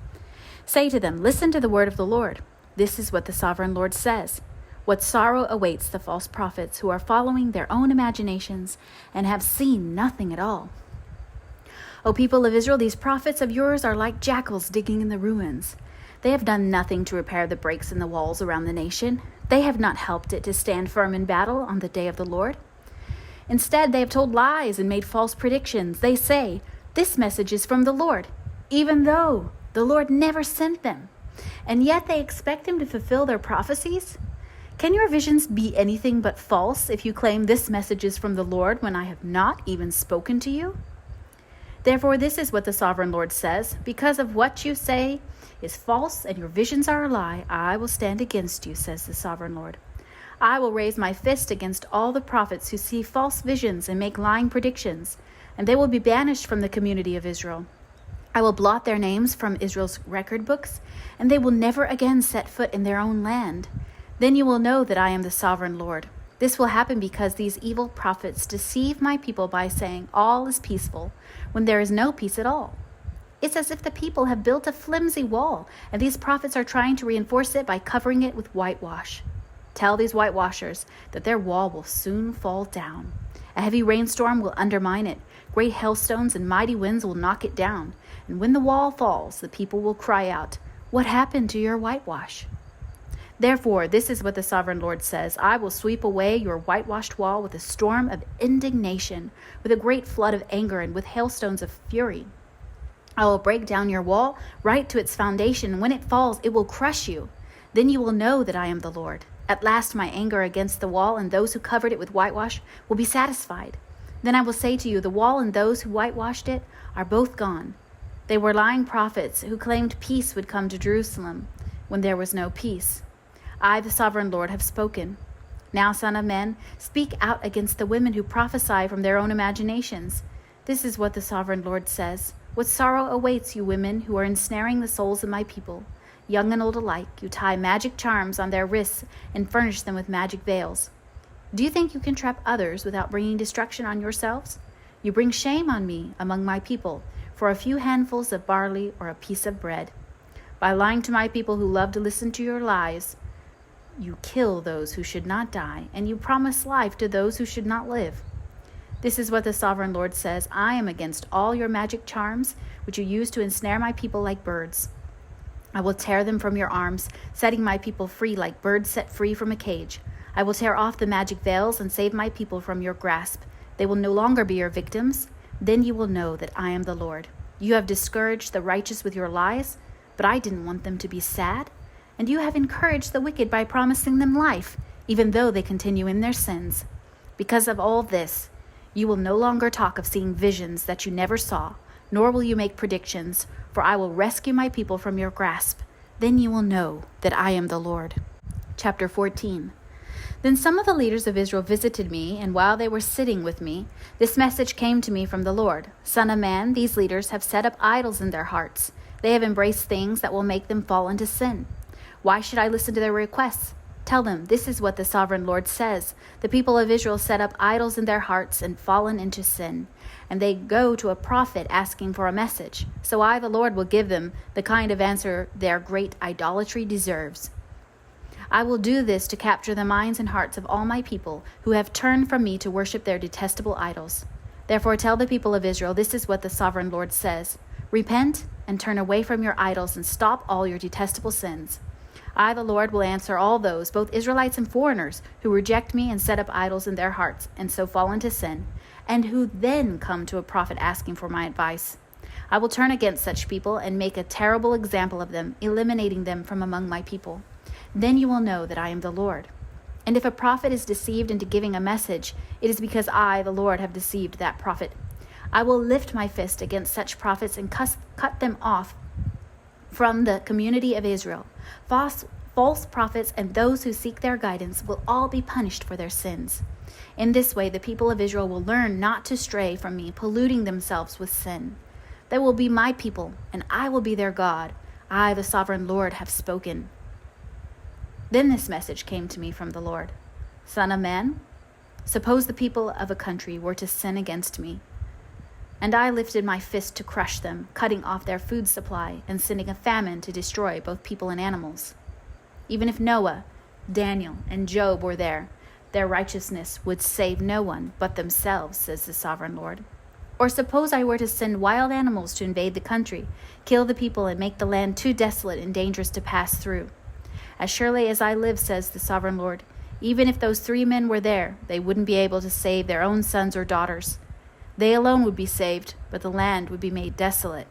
Say to them, listen to the word of the Lord. This is what the sovereign Lord says. What sorrow awaits the false prophets who are following their own imaginations and have seen nothing at all. O people of Israel, these prophets of yours are like jackals digging in the ruins. They have done nothing to repair the breaks in the walls around the nation. They have not helped it to stand firm in battle on the day of the Lord. Instead, they have told lies and made false predictions. They say, this message is from the Lord, even though the Lord never sent them. And yet they expect him to fulfill their prophecies? Can your visions be anything but false if you claim this message is from the Lord when I have not even spoken to you? Therefore, this is what the sovereign Lord says: because of what you say is false and your visions are a lie, I will stand against you, says the sovereign Lord. I will raise my fist against all the prophets who see false visions and make lying predictions, and they will be banished from the community of Israel. I will blot their names from Israel's record books, and they will never again set foot in their own land. Then you will know that I am the sovereign Lord. This will happen because these evil prophets deceive my people by saying all is peaceful, when there is no peace at all. It's as if the people have built a flimsy wall, and these prophets are trying to reinforce it by covering it with whitewash. Tell these whitewashers that their wall will soon fall down. A heavy rainstorm will undermine it. Great hailstones and mighty winds will knock it down. And when the wall falls, the people will cry out, "What happened to your whitewash?" Therefore, this is what the sovereign Lord says: I will sweep away your whitewashed wall with a storm of indignation, with a great flood of anger, and with hailstones of fury. I will break down your wall right to its foundation, and when it falls, it will crush you. Then you will know that I am the Lord. At last my anger against the wall and those who covered it with whitewash will be satisfied. Then I will say to you, the wall and those who whitewashed it are both gone. They were lying prophets who claimed peace would come to Jerusalem when there was no peace. I, the sovereign Lord, have spoken. Now, son of man, speak out against the women who prophesy from their own imaginations. This is what the sovereign Lord says: what sorrow awaits you women who are ensnaring the souls of my people. Young and old alike, you tie magic charms on their wrists and furnish them with magic veils. Do you think you can trap others without bringing destruction on yourselves? You bring shame on me among my people for a few handfuls of barley or a piece of bread. By lying to my people who love to listen to your lies, you kill those who should not die, and you promise life to those who should not live. This is what the sovereign Lord says: I am against all your magic charms, which you use to ensnare my people like birds. I will tear them from your arms, setting my people free like birds set free from a cage. I will tear off the magic veils and save my people from your grasp. They will no longer be your victims. Then you will know that I am the Lord. You have discouraged the righteous with your lies, but I didn't want them to be sad. And you have encouraged the wicked by promising them life, even though they continue in their sins. Because of all this, you will no longer talk of seeing visions that you never saw, nor will you make predictions, for I will rescue my people from your grasp. Then you will know that I am the Lord. Chapter 14. Then some of the leaders of Israel visited me, and while they were sitting with me, this message came to me from the Lord: Son of man, these leaders have set up idols in their hearts. They have embraced things that will make them fall into sin. Why should I listen to their requests? Tell them, this is what the sovereign Lord says: the people of Israel set up idols in their hearts and fallen into sin. And they go to a prophet asking for a message. So I, the Lord, will give them the kind of answer their great idolatry deserves. I will do this to capture the minds and hearts of all my people who have turned from me to worship their detestable idols. Therefore tell the people of Israel, this is what the sovereign Lord says: repent and turn away from your idols and stop all your detestable sins. I, the Lord, will answer all those, both Israelites and foreigners, who reject me and set up idols in their hearts and so fall into sin, and who then come to a prophet asking for my advice. I will turn against such people and make a terrible example of them, eliminating them from among my people. Then you will know that I am the Lord. And if a prophet is deceived into giving a message, it is because I, the Lord, have deceived that prophet. I will lift my fist against such prophets and cut them off from the community of Israel. False prophets and those who seek their guidance will all be punished for their sins. In this way, the people of Israel will learn not to stray from me, polluting themselves with sin. They will be my people, and I will be their God. I, the sovereign Lord, have spoken. Then this message came to me from the Lord: Son of man, suppose the people of a country were to sin against me, and I lifted my fist to crush them, cutting off their food supply and sending a famine to destroy both people and animals. Even if Noah, Daniel, and Job were there, their righteousness would save no one but themselves, says the sovereign Lord. Or suppose I were to send wild animals to invade the country, kill the people, and make the land too desolate and dangerous to pass through. As surely as I live, says the sovereign Lord, even if those 3 men were there, they wouldn't be able to save their own sons or daughters. They alone would be saved, but the land would be made desolate.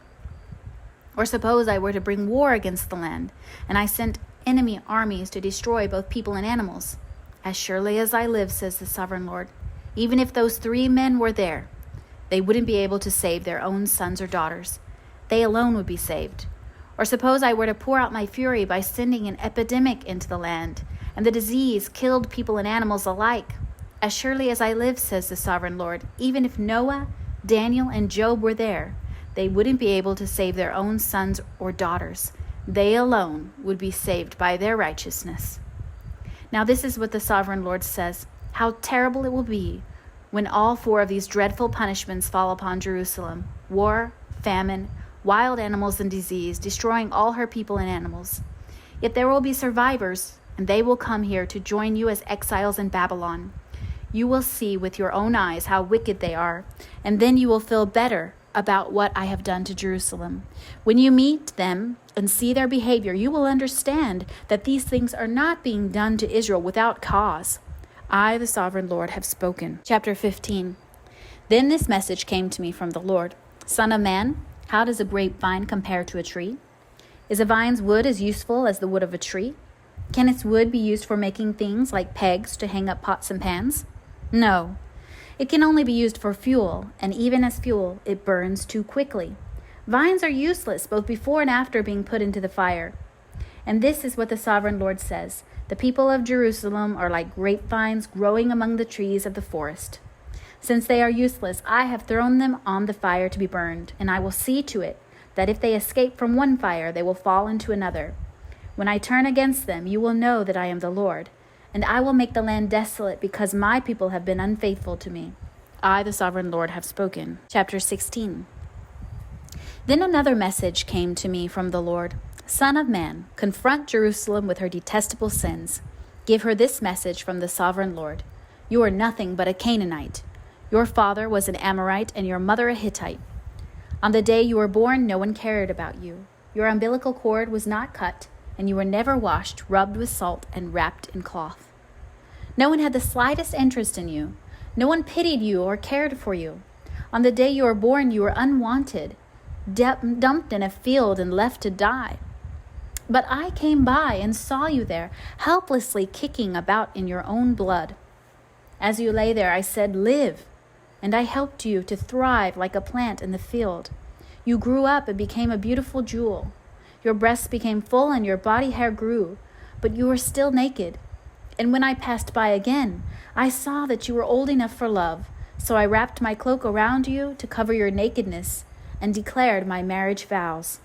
Or suppose I were to bring war against the land, and I sent enemy armies to destroy both people and animals. As surely as I live, says the sovereign Lord, even if those 3 men were there, they wouldn't be able to save their own sons or daughters. They alone would be saved. Or suppose I were to pour out my fury by sending an epidemic into the land, and the disease killed people and animals alike. As surely as I live, says the sovereign Lord, even if Noah, Daniel, and Job were there, they wouldn't be able to save their own sons or daughters. They alone would be saved by their righteousness. Now this is what the sovereign Lord says: how terrible it will be when all 4 of these dreadful punishments fall upon Jerusalem: war, famine, wild animals, and disease, destroying all her people and animals. Yet there will be survivors, and they will come here to join you as exiles in Babylon. You will see with your own eyes how wicked they are, and then you will feel better about what I have done to Jerusalem. When you meet them and see their behavior, you will understand that these things are not being done to Israel without cause. I, the sovereign Lord, have spoken. Chapter 15. Then this message came to me from the Lord: Son of man, how does a grapevine compare to a tree? Is a vine's wood as useful as the wood of a tree? Can its wood be used for making things like pegs to hang up pots and pans? No. It can only be used for fuel, and even as fuel, it burns too quickly. Vines are useless both before and after being put into the fire. And this is what the sovereign Lord says: the people of Jerusalem are like grapevines growing among the trees of the forest. Since they are useless, I have thrown them on the fire to be burned, and I will see to it that if they escape from one fire, they will fall into another. When I turn against them, you will know that I am the Lord, and I will make the land desolate because my people have been unfaithful to me. I, the sovereign Lord, have spoken. Chapter 16. Then another message came to me from the Lord: Son of man, confront Jerusalem with her detestable sins. Give her this message from the sovereign Lord: You are nothing but a Canaanite. Your father was an Amorite and your mother a Hittite. On the day you were born, no one cared about you. Your umbilical cord was not cut, and you were never washed, rubbed with salt, and wrapped in cloth. No one had the slightest interest in you. No one pitied you or cared for you. On the day you were born, you were unwanted, dumped in a field and left to die. But I came by and saw you there, helplessly kicking about in your own blood. As you lay there, I said, Live, and I helped you to thrive like a plant in the field. You grew up and became a beautiful jewel. Your breasts became full and your body hair grew, but you were still naked. And when I passed by again, I saw that you were old enough for love, so I wrapped my cloak around you to cover your nakedness and declared my marriage vows.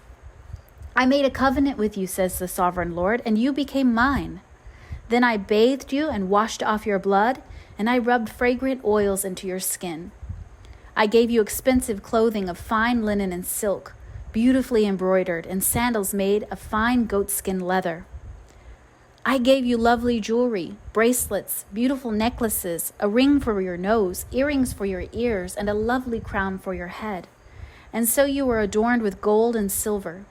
I made a covenant with you, says the sovereign Lord, and you became mine. Then I bathed you and washed off your blood, and I rubbed fragrant oils into your skin. I gave you expensive clothing of fine linen and silk, beautifully embroidered, and sandals made of fine goatskin leather. I gave you lovely jewelry, bracelets, beautiful necklaces, a ring for your nose, earrings for your ears, and a lovely crown for your head. And so you were adorned with gold and silver.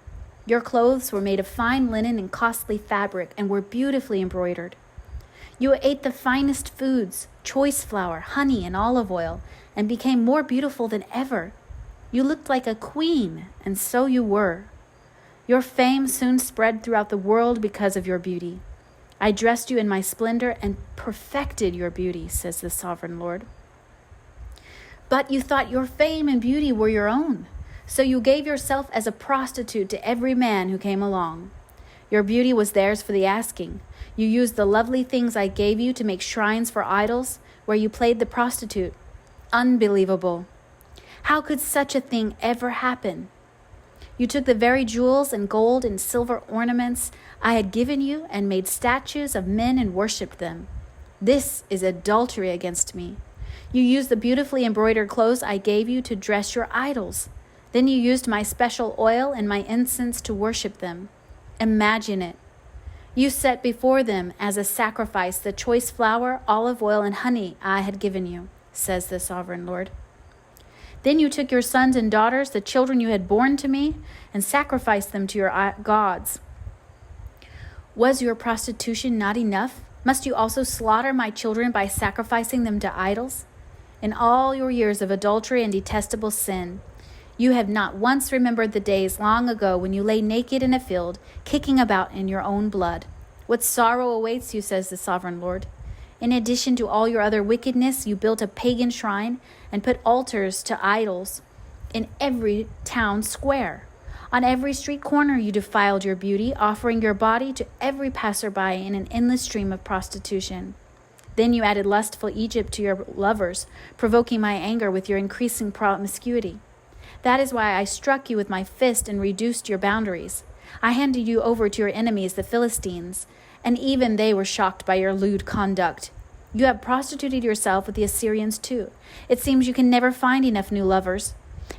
Your clothes were made of fine linen and costly fabric and were beautifully embroidered. You ate the finest foods, choice flour, honey, and olive oil, and became more beautiful than ever. You looked like a queen, and so you were. Your fame soon spread throughout the world because of your beauty. I dressed you in my splendor and perfected your beauty, says the sovereign Lord. But you thought your fame and beauty were your own, so you gave yourself as a prostitute to every man who came along. Your beauty was theirs for the asking. You used the lovely things I gave you to make shrines for idols, where you played the prostitute. Unbelievable. How could such a thing ever happen? You took the very jewels and gold and silver ornaments I had given you and made statues of men and worshipped them. This is adultery against me. You used the beautifully embroidered clothes I gave you to dress your idols. Then you used my special oil and my incense to worship them. Imagine it. You set before them as a sacrifice the choice flour, olive oil, and honey I had given you, says the sovereign Lord. Then you took your sons and daughters, the children you had borne to me, and sacrificed them to your gods. Was your prostitution not enough? Must you also slaughter my children by sacrificing them to idols? In all your years of adultery and detestable sin, you have not once remembered the days long ago when you lay naked in a field, kicking about in your own blood. What sorrow awaits you, says the sovereign Lord. In addition to all your other wickedness, you built a pagan shrine and put altars to idols in every town square. On every street corner you defiled your beauty, offering your body to every passerby in an endless stream of prostitution. Then you added lustful Egypt to your lovers, provoking my anger with your increasing promiscuity. That is why I struck you with my fist and reduced your boundaries. I handed you over to your enemies, the Philistines, and even they were shocked by your lewd conduct. You have prostituted yourself with the Assyrians too. It seems you can never find enough new lovers.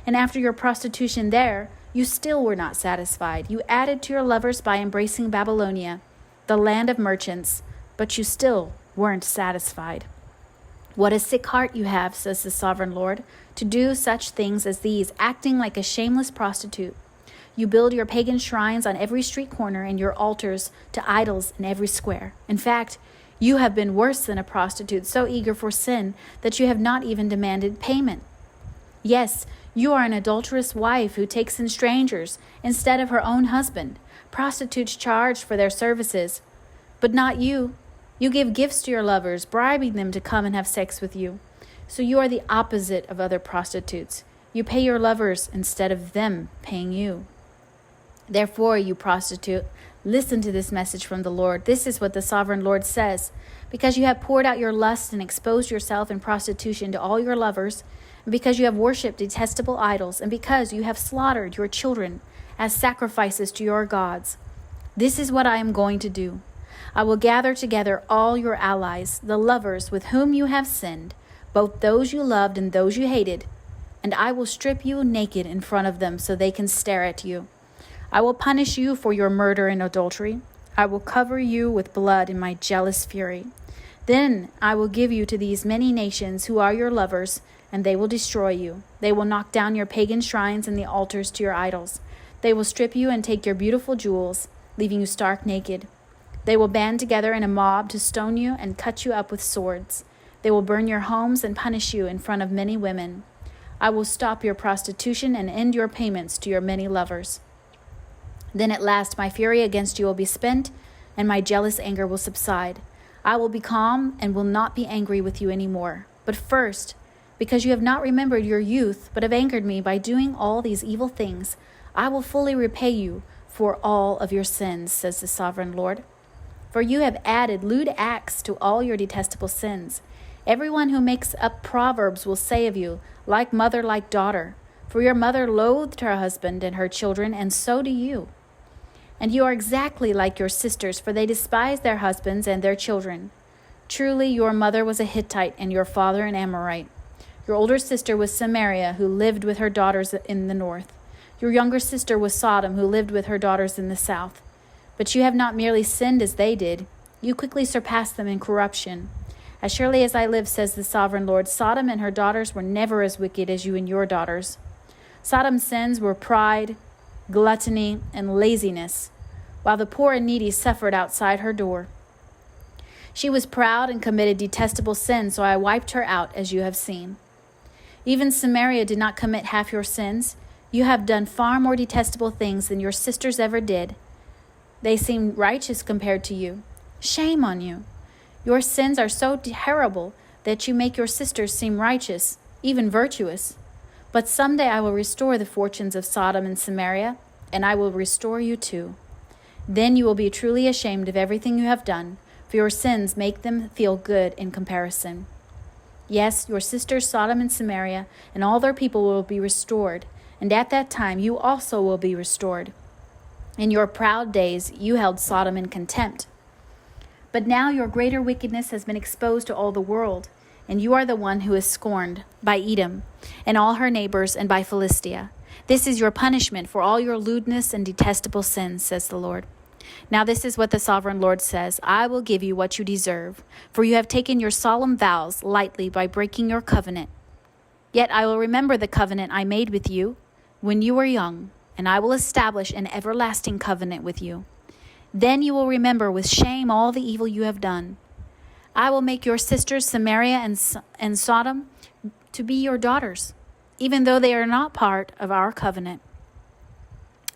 And after your prostitution there, you still were not satisfied. You added to your lovers by embracing Babylonia, the land of merchants, but you still weren't satisfied. What a sick heart you have, says the sovereign Lord, to do such things as these, acting like a shameless prostitute. You build your pagan shrines on every street corner and your altars to idols in every square. In fact, you have been worse than a prostitute, so eager for sin that you have not even demanded payment. Yes, you are an adulterous wife who takes in strangers instead of her own husband. Prostitutes charge for their services, but not you. You give gifts to your lovers, bribing them to come and have sex with you. So you are the opposite of other prostitutes. You pay your lovers instead of them paying you. Therefore, you prostitute, listen to this message from the Lord. This is what the sovereign Lord says. Because you have poured out your lust and exposed yourself in prostitution to all your lovers, and because you have worshipped detestable idols, and because you have slaughtered your children as sacrifices to your gods, this is what I am going to do. I will gather together all your allies, the lovers with whom you have sinned, both those you loved and those you hated, and I will strip you naked in front of them so they can stare at you. I will punish you for your murder and adultery. I will cover you with blood in my jealous fury. Then I will give you to these many nations who are your lovers, and they will destroy you. They will knock down your pagan shrines and the altars to your idols. They will strip you and take your beautiful jewels, leaving you stark naked. They will band together in a mob to stone you and cut you up with swords. They will burn your homes and punish you in front of many women. I will stop your prostitution and end your payments to your many lovers. Then at last my fury against you will be spent, and my jealous anger will subside. I will be calm and will not be angry with you anymore. But first, because you have not remembered your youth, but have angered me by doing all these evil things, I will fully repay you for all of your sins, says the sovereign Lord. For you have added lewd acts to all your detestable sins. Everyone who makes up proverbs will say of you, like mother, like daughter. For your mother loathed her husband and her children, and so do you. And you are exactly like your sisters, for they despise their husbands and their children. Truly, your mother was a Hittite and your father an Amorite. Your older sister was Samaria, who lived with her daughters in the north. Your younger sister was Sodom, who lived with her daughters in the south. But you have not merely sinned as they did. You quickly surpassed them in corruption. As surely as I live, says the sovereign Lord, Sodom and her daughters were never as wicked as you and your daughters. Sodom's sins were pride, gluttony, and laziness, while the poor and needy suffered outside her door. She was proud and committed detestable sins, so I wiped her out, as you have seen. Even Samaria did not commit half your sins. You have done far more detestable things than your sisters ever did. They seem righteous compared to you. Shame on you. Your sins are so terrible that you make your sisters seem righteous, even virtuous. But someday I will restore the fortunes of Sodom and Samaria, and I will restore you too. Then you will be truly ashamed of everything you have done, for your sins make them feel good in comparison. Yes, your sisters Sodom and Samaria and all their people will be restored, and at that time you also will be restored. In your proud days you held Sodom in contempt. But now your greater wickedness has been exposed to all the world, and you are the one who is scorned by Edom and all her neighbors and by Philistia. This is your punishment for all your lewdness and detestable sins, says the Lord. Now this is what the sovereign Lord says, I will give you what you deserve, for you have taken your solemn vows lightly by breaking your covenant. Yet I will remember the covenant I made with you when you were young, and I will establish an everlasting covenant with you. Then you will remember with shame all the evil you have done. I will make your sisters Samaria and Sodom to be your daughters, even though they are not part of our covenant.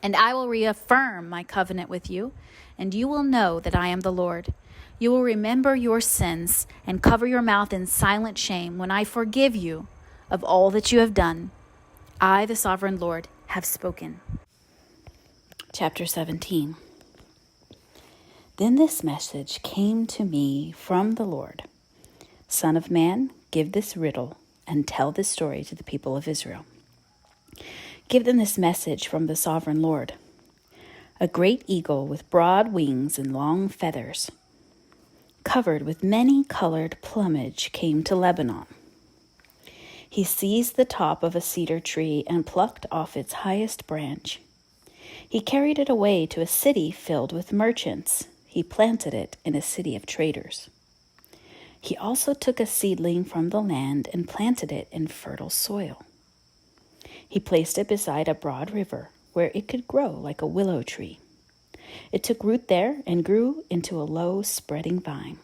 And I will reaffirm my covenant with you, and you will know that I am the Lord. You will remember your sins and cover your mouth in silent shame when I forgive you of all that you have done. I, the sovereign Lord, have spoken. Chapter 17. Then this message came to me from the Lord. Son of man, give this riddle and tell this story to the people of Israel. Give them this message from the sovereign Lord. A great eagle with broad wings and long feathers, covered with many colored plumage, came to Lebanon. He seized the top of a cedar tree and plucked off its highest branch. He carried it away to a city filled with merchants. He planted it in a city of traders. He also took a seedling from the land and planted it in fertile soil. He placed it beside a broad river where it could grow like a willow tree. It took root there and grew into a low, spreading vine.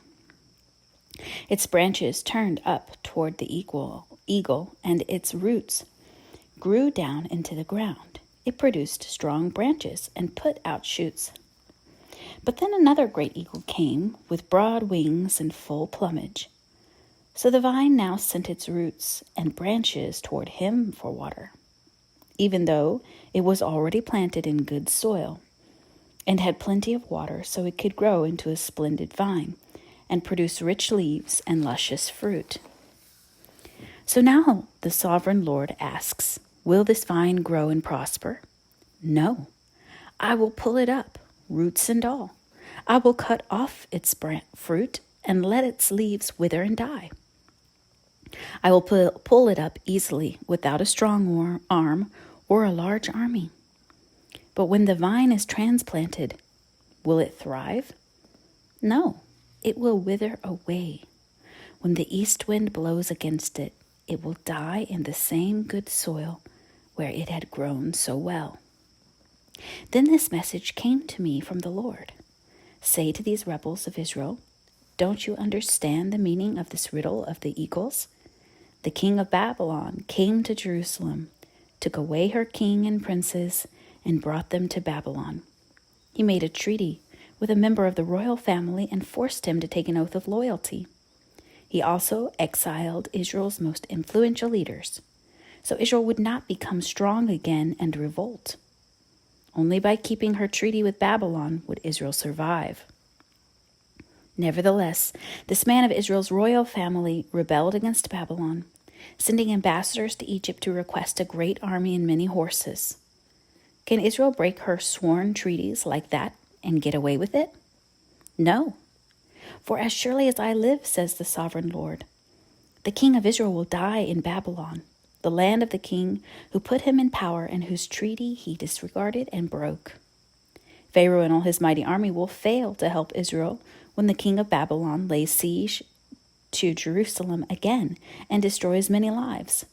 Its branches turned up toward the eagle, and its roots grew down into the ground. It produced strong branches and put out shoots. But then another great eagle came with broad wings and full plumage. So the vine now sent its roots and branches toward him for water, even though it was already planted in good soil and had plenty of water, so it could grow into a splendid vine and produce rich leaves and luscious fruit. So now the sovereign Lord asks, will this vine grow and prosper? No, I will pull it up, roots and all. I will cut off its fruit and let its leaves wither and die. I will pull it up easily without a strong arm or a large army. But when the vine is transplanted, will it thrive? No, it will wither away. When the east wind blows against it, it will die in the same good soil where it had grown so well. Then this message came to me from the Lord. Say to these rebels of Israel, don't you understand the meaning of this riddle of the eagles? The king of Babylon came to Jerusalem, took away her king and princes, and brought them to Babylon. He made a treaty with a member of the royal family and forced him to take an oath of loyalty. He also exiled Israel's most influential leaders, so Israel would not become strong again and revolt. Only by keeping her treaty with Babylon would Israel survive. Nevertheless, this man of Israel's royal family rebelled against Babylon, sending ambassadors to Egypt to request a great army and many horses. Can Israel break her sworn treaties like that and get away with it? No. For as surely as I live, says the sovereign Lord, the king of Israel will die in Babylon, the land of the king who put him in power and whose treaty he disregarded and broke. Pharaoh and all his mighty army will fail to help Israel when the king of Babylon lays siege to Jerusalem again and destroys many lives.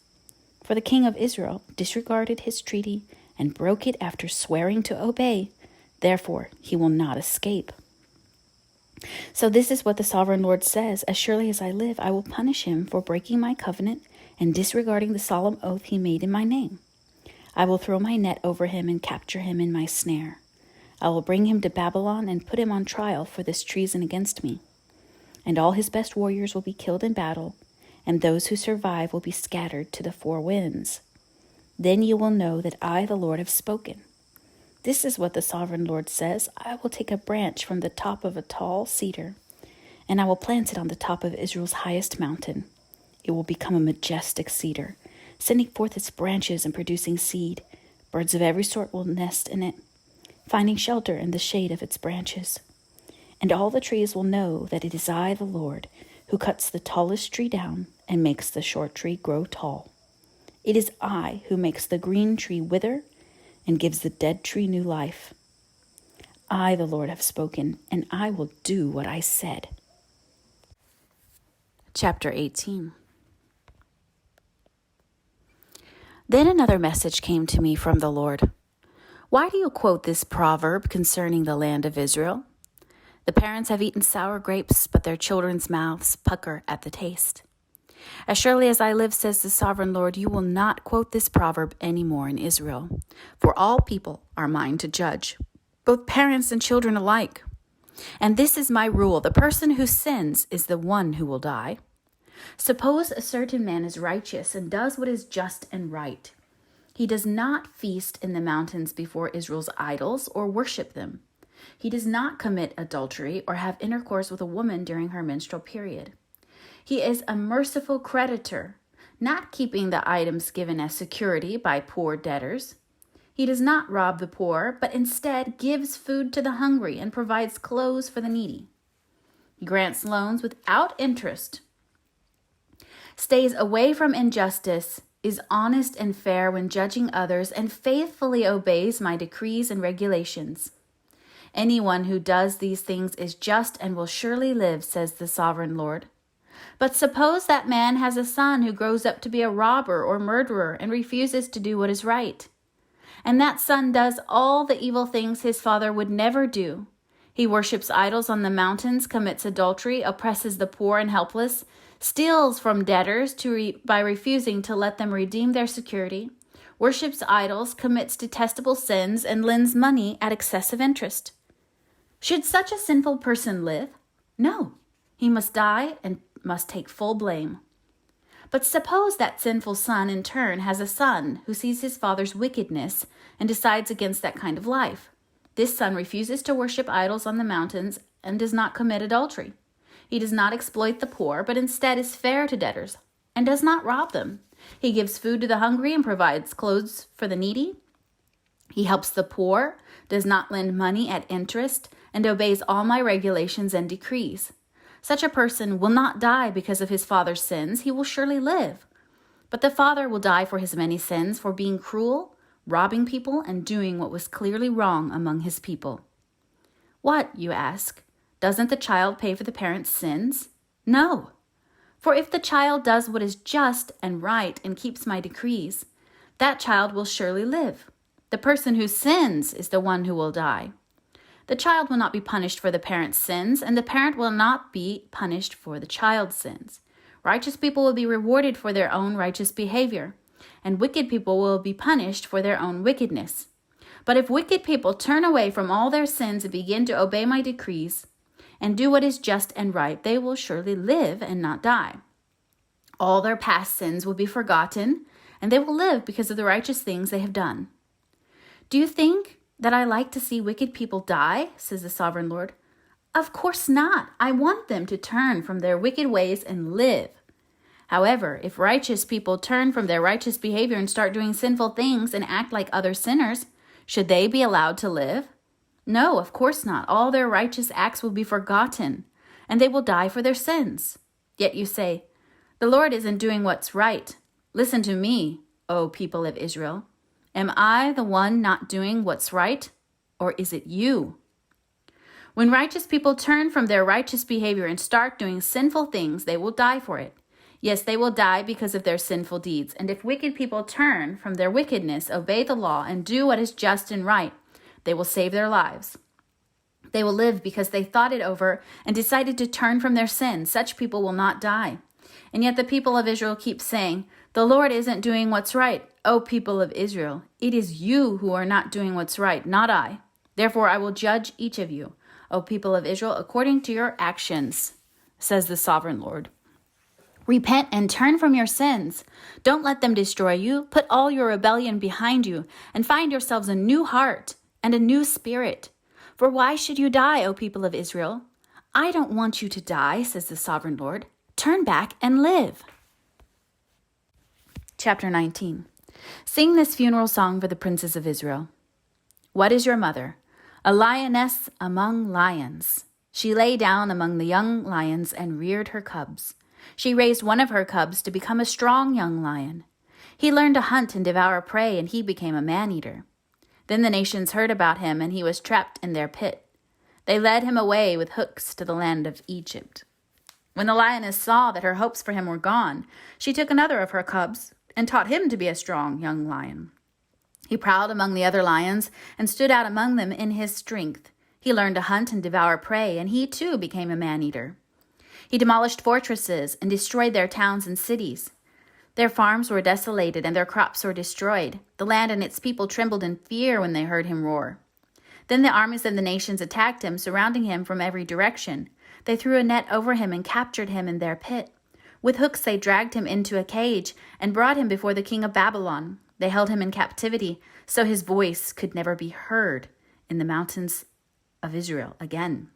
For the king of Israel disregarded his treaty and broke it after swearing to obey. Therefore, he will not escape. So this is what the sovereign Lord says, as surely as I live, I will punish him for breaking my covenant and disregarding the solemn oath he made in my name. I will throw my net over him and capture him in my snare. I will bring him to Babylon and put him on trial for this treason against me. And all his best warriors will be killed in battle, and those who survive will be scattered to the four winds. Then you will know that I, the Lord, have spoken. This is what the sovereign Lord says. I will take a branch from the top of a tall cedar, and I will plant it on the top of Israel's highest mountain. It will become a majestic cedar, sending forth its branches and producing seed. Birds of every sort will nest in it, finding shelter in the shade of its branches. And all the trees will know that it is I, the Lord, who cuts the tallest tree down and makes the short tree grow tall. It is I who makes the green tree wither and gives the dead tree new life. I, the Lord, have spoken, and I will do what I said. Chapter 18. Then another message came to me from the Lord. Why do you quote this proverb concerning the land of Israel? The parents have eaten sour grapes, but their children's mouths pucker at the taste. As surely as I live, says the sovereign Lord, you will not quote this proverb anymore in Israel. For all people are mine to judge, both parents and children alike. And this is my rule: the person who sins is the one who will die. Suppose a certain man is righteous and does what is just and right. He does not feast in the mountains before Israel's idols or worship them. He does not commit adultery or have intercourse with a woman during her menstrual period. He is a merciful creditor, not keeping the items given as security by poor debtors. He does not rob the poor, but instead gives food to the hungry and provides clothes for the needy. He grants loans without interest, stays away from injustice, is honest and fair when judging others, and faithfully obeys my decrees and regulations. Anyone who does these things is just and will surely live, says the sovereign Lord. But suppose that man has a son who grows up to be a robber or murderer and refuses to do what is right. And that son does all the evil things his father would never do. He worships idols on the mountains, commits adultery, oppresses the poor and helpless, steals from debtors by refusing to let them redeem their security, worships idols, commits detestable sins, and lends money at excessive interest. Should such a sinful person live? No, he must die and must take full blame. But suppose that sinful son in turn has a son who sees his father's wickedness and decides against that kind of life. This son refuses to worship idols on the mountains and does not commit adultery. He does not exploit the poor, but instead is fair to debtors and does not rob them. He gives food to the hungry and provides clothes for the needy. He helps the poor, does not lend money at interest, and obeys all my regulations and decrees. Such a person will not die because of his father's sins. He will surely live. But the father will die for his many sins, for being cruel, robbing people, and doing what was clearly wrong among his people. What, you ask? Doesn't the child pay for the parent's sins? No. For if the child does what is just and right and keeps my decrees, that child will surely live. The person who sins is the one who will die. The child will not be punished for the parent's sins, and the parent will not be punished for the child's sins. Righteous people will be rewarded for their own righteous behavior, and wicked people will be punished for their own wickedness. But if wicked people turn away from all their sins and begin to obey my decrees and do what is just and right, they will surely live and not die. All their past sins will be forgotten, and they will live because of the righteous things they have done. Do you think that I like to see wicked people die, says the sovereign Lord? Of course not. I want them to turn from their wicked ways and live. However, if righteous people turn from their righteous behavior and start doing sinful things and act like other sinners, should they be allowed to live? No, of course not. All their righteous acts will be forgotten, and they will die for their sins. Yet you say, the Lord isn't doing what's right. Listen to me, O people of Israel. Am I the one not doing what's right, or is it you? When righteous people turn from their righteous behavior and start doing sinful things, they will die for it. Yes, they will die because of their sinful deeds. And if wicked people turn from their wickedness, obey the law, and do what is just and right, they will save their lives. They will live because they thought it over and decided to turn from their sins. Such people will not die. And yet the people of Israel keep saying, the Lord isn't doing what's right. O people of Israel, it is you who are not doing what's right, not I. Therefore I will judge each of you, O people of Israel, according to your actions, says the sovereign Lord. Repent and turn from your sins. Don't let them destroy you. Put all your rebellion behind you and find yourselves a new heart and a new spirit. For why should you die, O people of Israel? I don't want you to die, says the sovereign Lord. Turn back and live. Chapter 19. Sing this funeral song for the princes of Israel. What is your mother? A lioness among lions. She lay down among the young lions and reared her cubs. She raised one of her cubs to become a strong young lion. He learned to hunt and devour prey, and he became a man-eater. Then the nations heard about him, and he was trapped in their pit. They led him away with hooks to the land of Egypt. When the lioness saw that her hopes for him were gone, she took another of her cubs and taught him to be a strong young lion. He prowled among the other lions and stood out among them in his strength. He learned to hunt and devour prey, and he too became a man-eater. He demolished fortresses and destroyed their towns and cities. Their farms were desolated and their crops were destroyed. The land and its people trembled in fear when they heard him roar. Then the armies of the nations attacked him, surrounding him from every direction. They threw a net over him and captured him in their pit. With hooks they dragged him into a cage and brought him before the king of Babylon. They held him in captivity, so his voice could never be heard in the mountains of Israel again.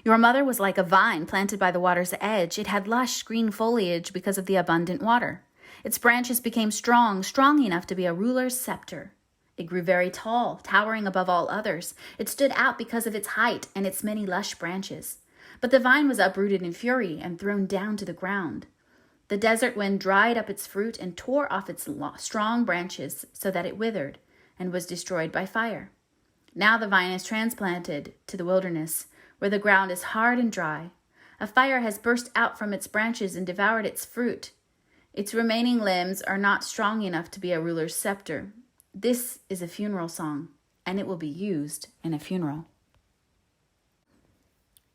Your mother was like a vine planted by the water's edge. It had lush green foliage because of the abundant water. Its branches became strong enough to be a ruler's scepter. It grew very tall, towering above all others. It stood out because of its height and its many lush branches. But the vine was uprooted in fury and thrown down to the ground. The desert wind dried up its fruit and tore off its strong branches so that it withered and was destroyed by fire. Now the vine is transplanted to the wilderness, where the ground is hard and dry. A fire has burst out from its branches and devoured its fruit. Its remaining limbs are not strong enough to be a ruler's scepter. This is a funeral song, and it will be used in a funeral.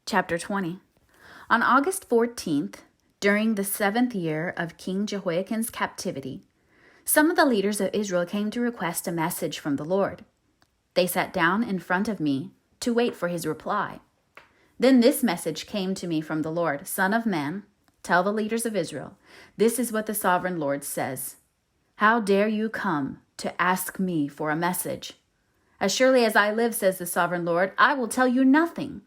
Chapter 20. On August 14th, during the 7th year of King Jehoiakim's captivity, some of the leaders of Israel came to request a message from the Lord. They sat down in front of me to wait for his reply. Then this message came to me from the Lord: Son of man, tell the leaders of Israel, this is what the sovereign Lord says. How dare you come to ask me for a message? As surely as I live, says the sovereign Lord, I will tell you nothing.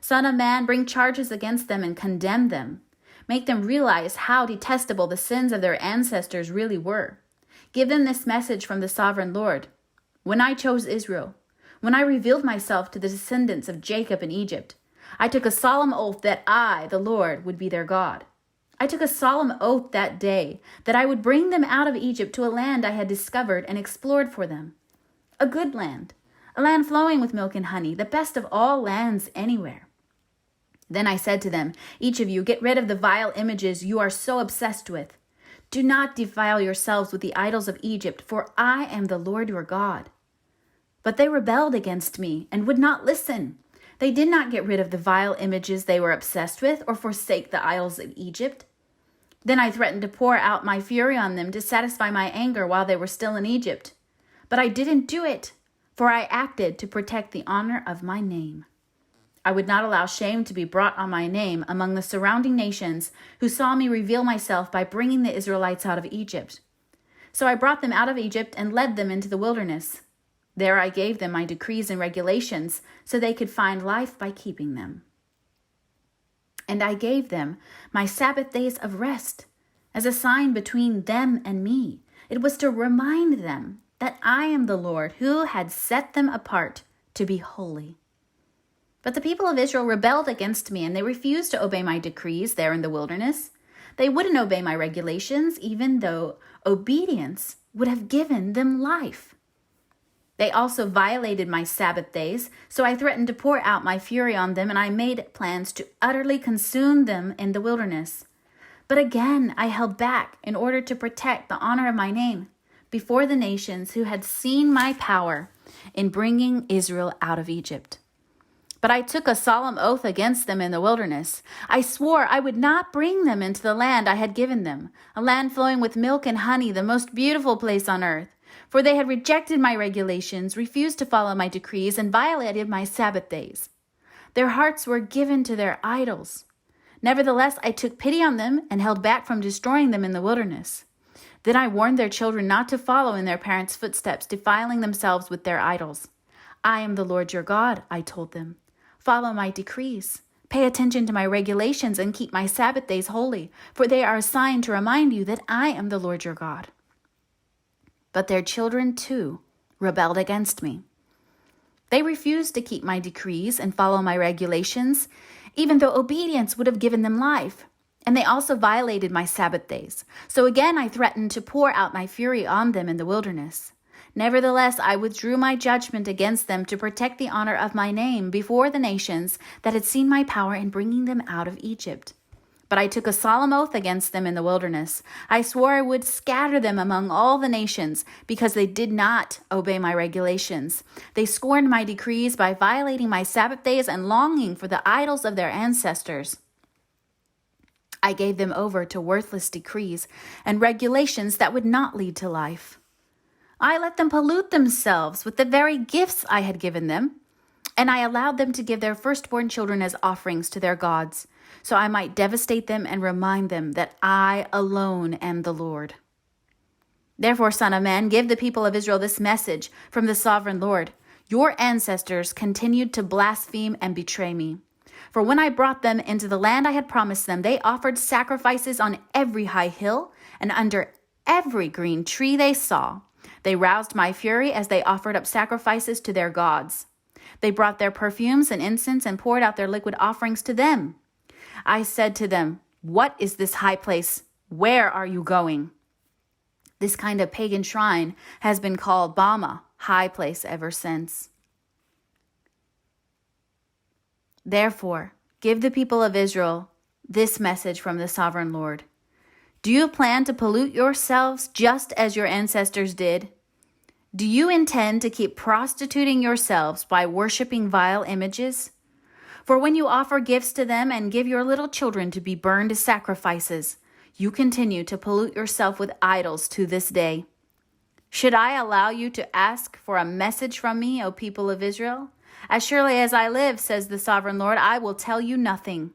Son of man, bring charges against them and condemn them. Make them realize how detestable the sins of their ancestors really were. Give them this message from the sovereign Lord. When I chose Israel, when I revealed myself to the descendants of Jacob in Egypt, I took a solemn oath that I, the Lord, would be their God. I took a solemn oath that day that I would bring them out of Egypt to a land I had discovered and explored for them. A good land, a land flowing with milk and honey, the best of all lands anywhere. Then I said to them, each of you, get rid of the vile images you are so obsessed with. Do not defile yourselves with the idols of Egypt, for I am the Lord your God. But they rebelled against me and would not listen. They did not get rid of the vile images they were obsessed with or forsake the idols of Egypt. Then I threatened to pour out my fury on them to satisfy my anger while they were still in Egypt. But I didn't do it, for I acted to protect the honor of my name. I would not allow shame to be brought on my name among the surrounding nations who saw me reveal myself by bringing the Israelites out of Egypt. So I brought them out of Egypt and led them into the wilderness. There I gave them my decrees and regulations so they could find life by keeping them. And I gave them my Sabbath days of rest as a sign between them and me. It was to remind them that I am the Lord who had set them apart to be holy. But the people of Israel rebelled against me, and they refused to obey my decrees there in the wilderness. They wouldn't obey my regulations, even though obedience would have given them life. They also violated my Sabbath days, so I threatened to pour out my fury on them, and I made plans to utterly consume them in the wilderness. But again, I held back in order to protect the honor of my name before the nations who had seen my power in bringing Israel out of Egypt. But I took a solemn oath against them in the wilderness. I swore I would not bring them into the land I had given them, a land flowing with milk and honey, the most beautiful place on earth. For they had rejected my regulations, refused to follow my decrees, and violated my Sabbath days. Their hearts were given to their idols. Nevertheless, I took pity on them and held back from destroying them in the wilderness. Then I warned their children not to follow in their parents' footsteps, defiling themselves with their idols. I am the Lord your God, I told them. Follow my decrees. Pay attention to my regulations and keep my Sabbath days holy, for they are a sign to remind you that I am the Lord your God. But their children, too, rebelled against me. They refused to keep my decrees and follow my regulations, even though obedience would have given them life. And they also violated my Sabbath days. So again, I threatened to pour out my fury on them in the wilderness. Nevertheless, I withdrew my judgment against them to protect the honor of my name before the nations that had seen my power in bringing them out of Egypt. But I took a solemn oath against them in the wilderness. I swore I would scatter them among all the nations because they did not obey my regulations. They scorned my decrees by violating my Sabbath days and longing for the idols of their ancestors. I gave them over to worthless decrees and regulations that would not lead to life. I let them pollute themselves with the very gifts I had given them, and I allowed them to give their firstborn children as offerings to their gods, so I might devastate them and remind them that I alone am the Lord. Therefore, Son of Man, give the people of Israel this message from the sovereign Lord. Your ancestors continued to blaspheme and betray me. For when I brought them into the land I had promised them, they offered sacrifices on every high hill and under every green tree they saw. They roused my fury as they offered up sacrifices to their gods. They brought their perfumes and incense and poured out their liquid offerings to them. I said to them, "What is this high place? Where are you going?" This kind of pagan shrine has been called Bama, high place, ever since. Therefore, give the people of Israel this message from the sovereign Lord. Do you plan to pollute yourselves just as your ancestors did? Do you intend to keep prostituting yourselves by worshiping vile images? For when you offer gifts to them and give your little children to be burned as sacrifices, you continue to pollute yourself with idols to this day. Should I allow you to ask for a message from me, O people of Israel? As surely as I live, says the sovereign Lord, I will tell you nothing.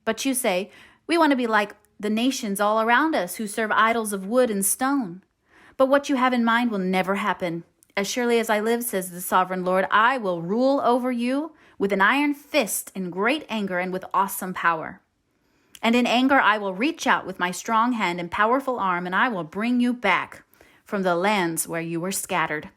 But you say, we want to be like the nations all around us who serve idols of wood and stone. But what you have in mind will never happen. As surely as I live, says the sovereign Lord, I will rule over you with an iron fist in great anger and with awesome power. And in anger I will reach out with my strong hand and powerful arm, and I will bring you back from the lands where you were scattered.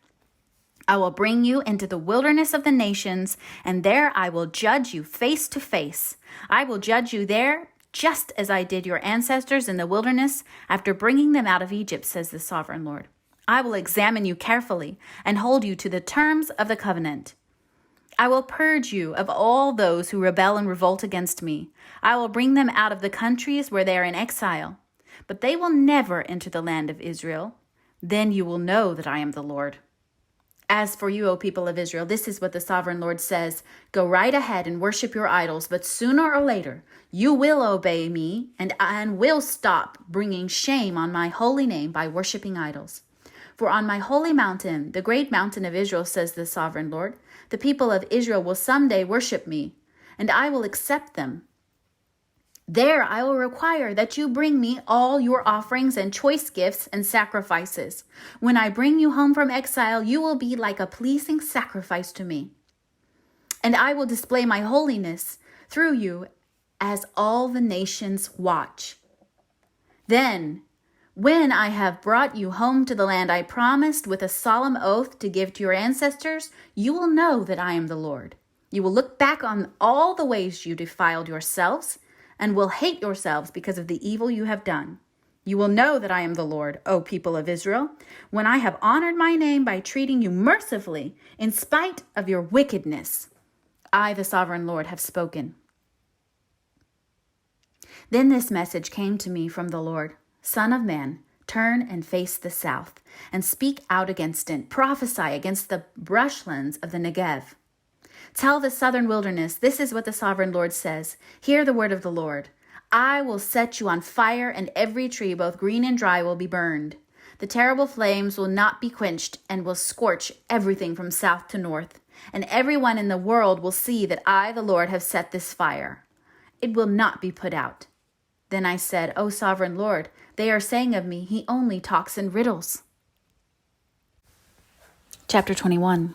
I will bring you into the wilderness of the nations, and there I will judge you face to face. I will judge you there just as I did your ancestors in the wilderness after bringing them out of Egypt, says the sovereign Lord. I will examine you carefully and hold you to the terms of the covenant. I will purge you of all those who rebel and revolt against me. I will bring them out of the countries where they are in exile, but they will never enter the land of Israel. Then you will know that I am the Lord. As for you, O people of Israel, this is what the sovereign Lord says. Go right ahead and worship your idols, but sooner or later you will obey me and will stop bringing shame on my holy name by worshiping idols. For on my holy mountain, the great mountain of Israel, says the sovereign Lord, the people of Israel will someday worship me, and I will accept them. There I will require that you bring me all your offerings and choice gifts and sacrifices. When I bring you home from exile, you will be like a pleasing sacrifice to me. And I will display my holiness through you as all the nations watch. Then, when I have brought you home to the land I promised with a solemn oath to give to your ancestors, you will know that I am the Lord. You will look back on all the ways you defiled yourselves and will hate yourselves because of the evil you have done. You will know that I am the Lord, O people of Israel, when I have honored my name by treating you mercifully in spite of your wickedness. I, the sovereign Lord, have spoken. Then this message came to me from the Lord. Son of man, turn and face the south, and speak out against it. Prophesy against the brushlands of the Negev. Tell the southern wilderness, this is what the sovereign Lord says. Hear the word of the Lord. I will set you on fire, and every tree, both green and dry, will be burned. The terrible flames will not be quenched and will scorch everything from south to north. And everyone in the world will see that I, the Lord, have set this fire. It will not be put out. Then I said, O sovereign Lord, they are saying of me, he only talks in riddles. Chapter 21.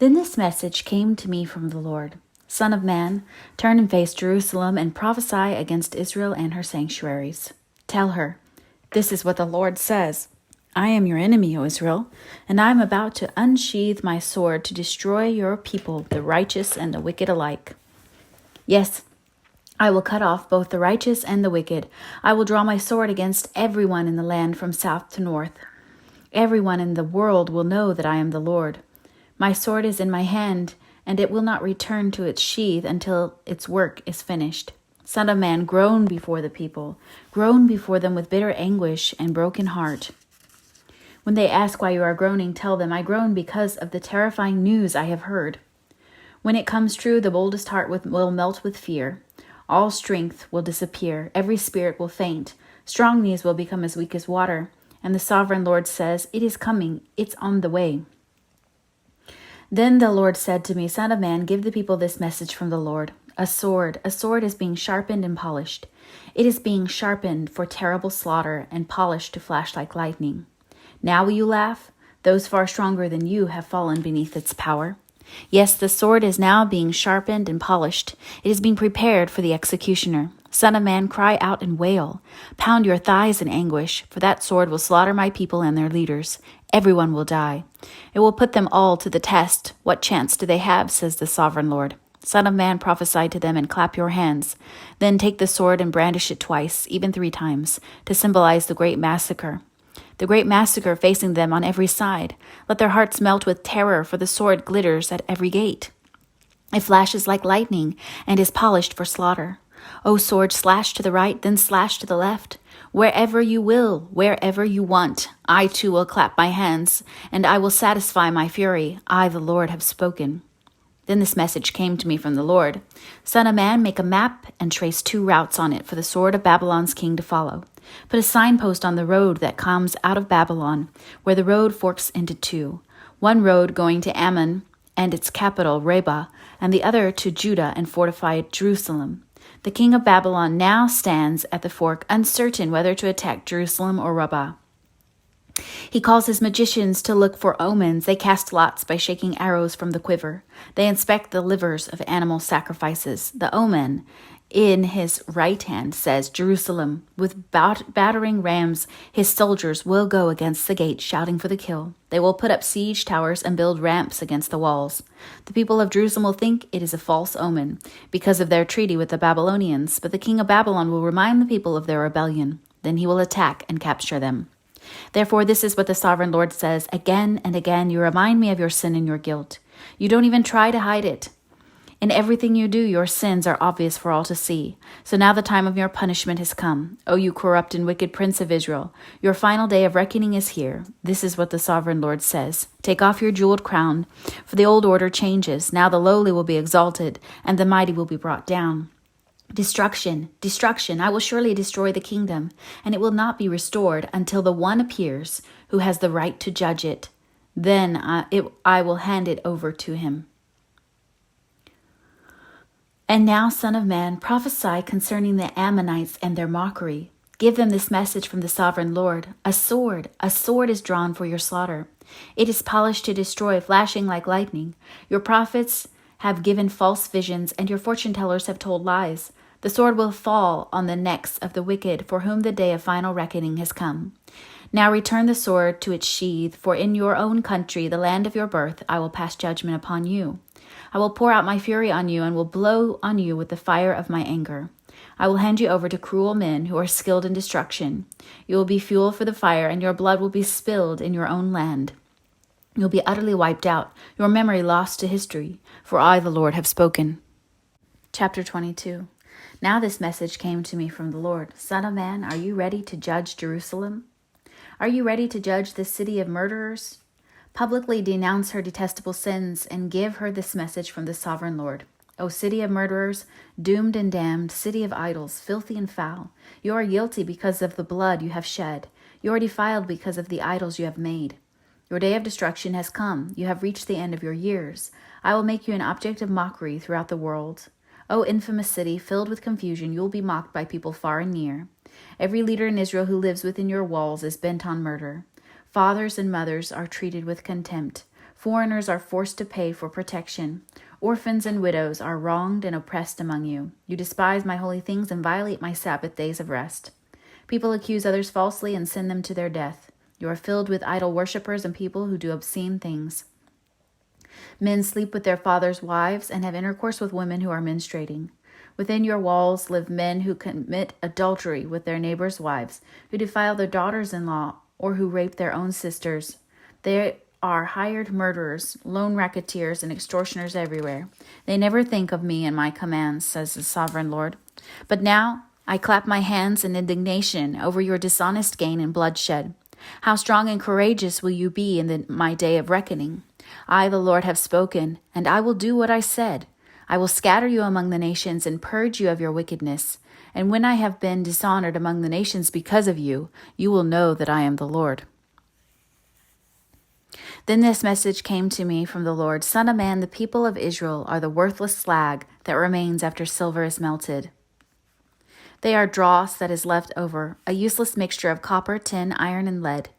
Then this message came to me from the Lord. Son of man, turn and face Jerusalem and prophesy against Israel and her sanctuaries. Tell her, this is what the Lord says. I am your enemy, O Israel, and I am about to unsheathe my sword to destroy your people, the righteous and the wicked alike. Yes, I will cut off both the righteous and the wicked. I will draw my sword against everyone in the land from south to north. Everyone in the world will know that I am the Lord. My sword is in my hand, and it will not return to its sheath until its work is finished, Son of man, groan before the people. Groan before them with bitter anguish and broken heart. When they ask why you are groaning, tell them, I groan because of the terrifying news I have heard. When it comes true, the boldest heart will melt with fear. All strength will disappear. Every spirit will faint. Strong knees will become as weak as water. And the sovereign Lord says, it is coming. It's on the way. Then the Lord said to me, Son of man, give the people this message from the Lord. A sword is being sharpened and polished. It is being sharpened for terrible slaughter and polished to flash like lightning. Now will you laugh? Those far stronger than you have fallen beneath its power. Yes, the sword is now being sharpened and polished. It is being prepared for the executioner. Son of man, cry out and wail. Pound your thighs in anguish, for that sword will slaughter my people and their leaders. Everyone will die. It will put them all to the test. What chance do they have, says the sovereign Lord? Son of man, prophesy to them and clap your hands. Then take the sword and brandish it twice, even 3 times, to symbolize the great massacre. The great massacre facing them on every side. Let their hearts melt with terror, for the sword glitters at every gate. It flashes like lightning and is polished for slaughter. O sword, slash to the right, then slash to the left. Wherever you will, wherever you want, I too will clap my hands, and I will satisfy my fury. I, the Lord, have spoken. Then this message came to me from the Lord. Son of man, make a map and trace 2 routes on it for the sword of Babylon's king to follow. Put a signpost on the road that comes out of Babylon, where the road forks into 2. One road going to Ammon and its capital, Rabbah, and the other to Judah and fortified Jerusalem. The king of Babylon now stands at the fork, uncertain whether to attack Jerusalem or Rabbah. He calls his magicians to look for omens. They cast lots by shaking arrows from the quiver. They inspect the livers of animal sacrifices. The omen in his right hand says, Jerusalem. With battering rams, his soldiers will go against the gate, shouting for the kill. They will put up siege towers and build ramps against the walls. The people of Jerusalem will think it is a false omen because of their treaty with the Babylonians, but the king of Babylon will remind the people of their rebellion. Then he will attack and capture them. Therefore, this is what the sovereign Lord says. Again and again, you remind me of your sin and your guilt. You don't even try to hide it. In everything you do, your sins are obvious for all to see. So now the time of your punishment has come. O you corrupt and wicked prince of Israel, your final day of reckoning is here. This is what the sovereign Lord says. Take off your jeweled crown, for the old order changes. Now the lowly will be exalted, and the mighty will be brought down. Destruction, destruction, I will surely destroy the kingdom, and it will not be restored until the one appears who has the right to judge it. Then I will hand it over to him. And now, Son of man, prophesy concerning the Ammonites and their mockery. Give them this message from the sovereign Lord. A sword is drawn for your slaughter. It is polished to destroy, flashing like lightning. Your prophets have given false visions, and your fortune tellers have told lies. The sword will fall on the necks of the wicked, for whom the day of final reckoning has come. Now return the sword to its sheath, for in your own country, the land of your birth, I will pass judgment upon you. I will pour out my fury on you and will blow on you with the fire of my anger. I will hand you over to cruel men who are skilled in destruction. You will be fuel for the fire, and your blood will be spilled in your own land. You will be utterly wiped out, your memory lost to history, for I, the Lord, have spoken. Chapter 22. Now this message came to me from the Lord. Son of man, are you ready to judge Jerusalem? Are you ready to judge this city of murderers? Publicly denounce her detestable sins and give her this message from the sovereign Lord. O city of murderers, doomed and damned, city of idols, filthy and foul, you are guilty because of the blood you have shed. You are defiled because of the idols you have made. Your day of destruction has come. You have reached the end of your years. I will make you an object of mockery throughout the world. O infamous city, filled with confusion, you will be mocked by people far and near. Every leader in Israel who lives within your walls is bent on murder. Fathers and mothers are treated with contempt. Foreigners are forced to pay for protection. Orphans and widows are wronged and oppressed among you. You despise my holy things and violate my Sabbath days of rest. People accuse others falsely and send them to their death. You are filled with idol worshippers and people who do obscene things. Men sleep with their fathers' wives and have intercourse with women who are menstruating. Within your walls live men who commit adultery with their neighbors' wives, who defile their daughters-in-law, or who rape their own sisters. They are hired murderers, lone racketeers, and extortioners everywhere. They never think of me and my commands, says the sovereign Lord. But now I clap my hands in indignation over your dishonest gain and bloodshed. How strong and courageous will you be in my day of reckoning? I, the Lord, have spoken, and I will do what I said. I will scatter you among the nations and purge you of your wickedness. And when I have been dishonored among the nations because of you, you will know that I am the Lord. Then this message came to me from the Lord: Son of man, the people of Israel are the worthless slag that remains after silver is melted. They are dross that is left over, a useless mixture of copper, tin, iron, and lead.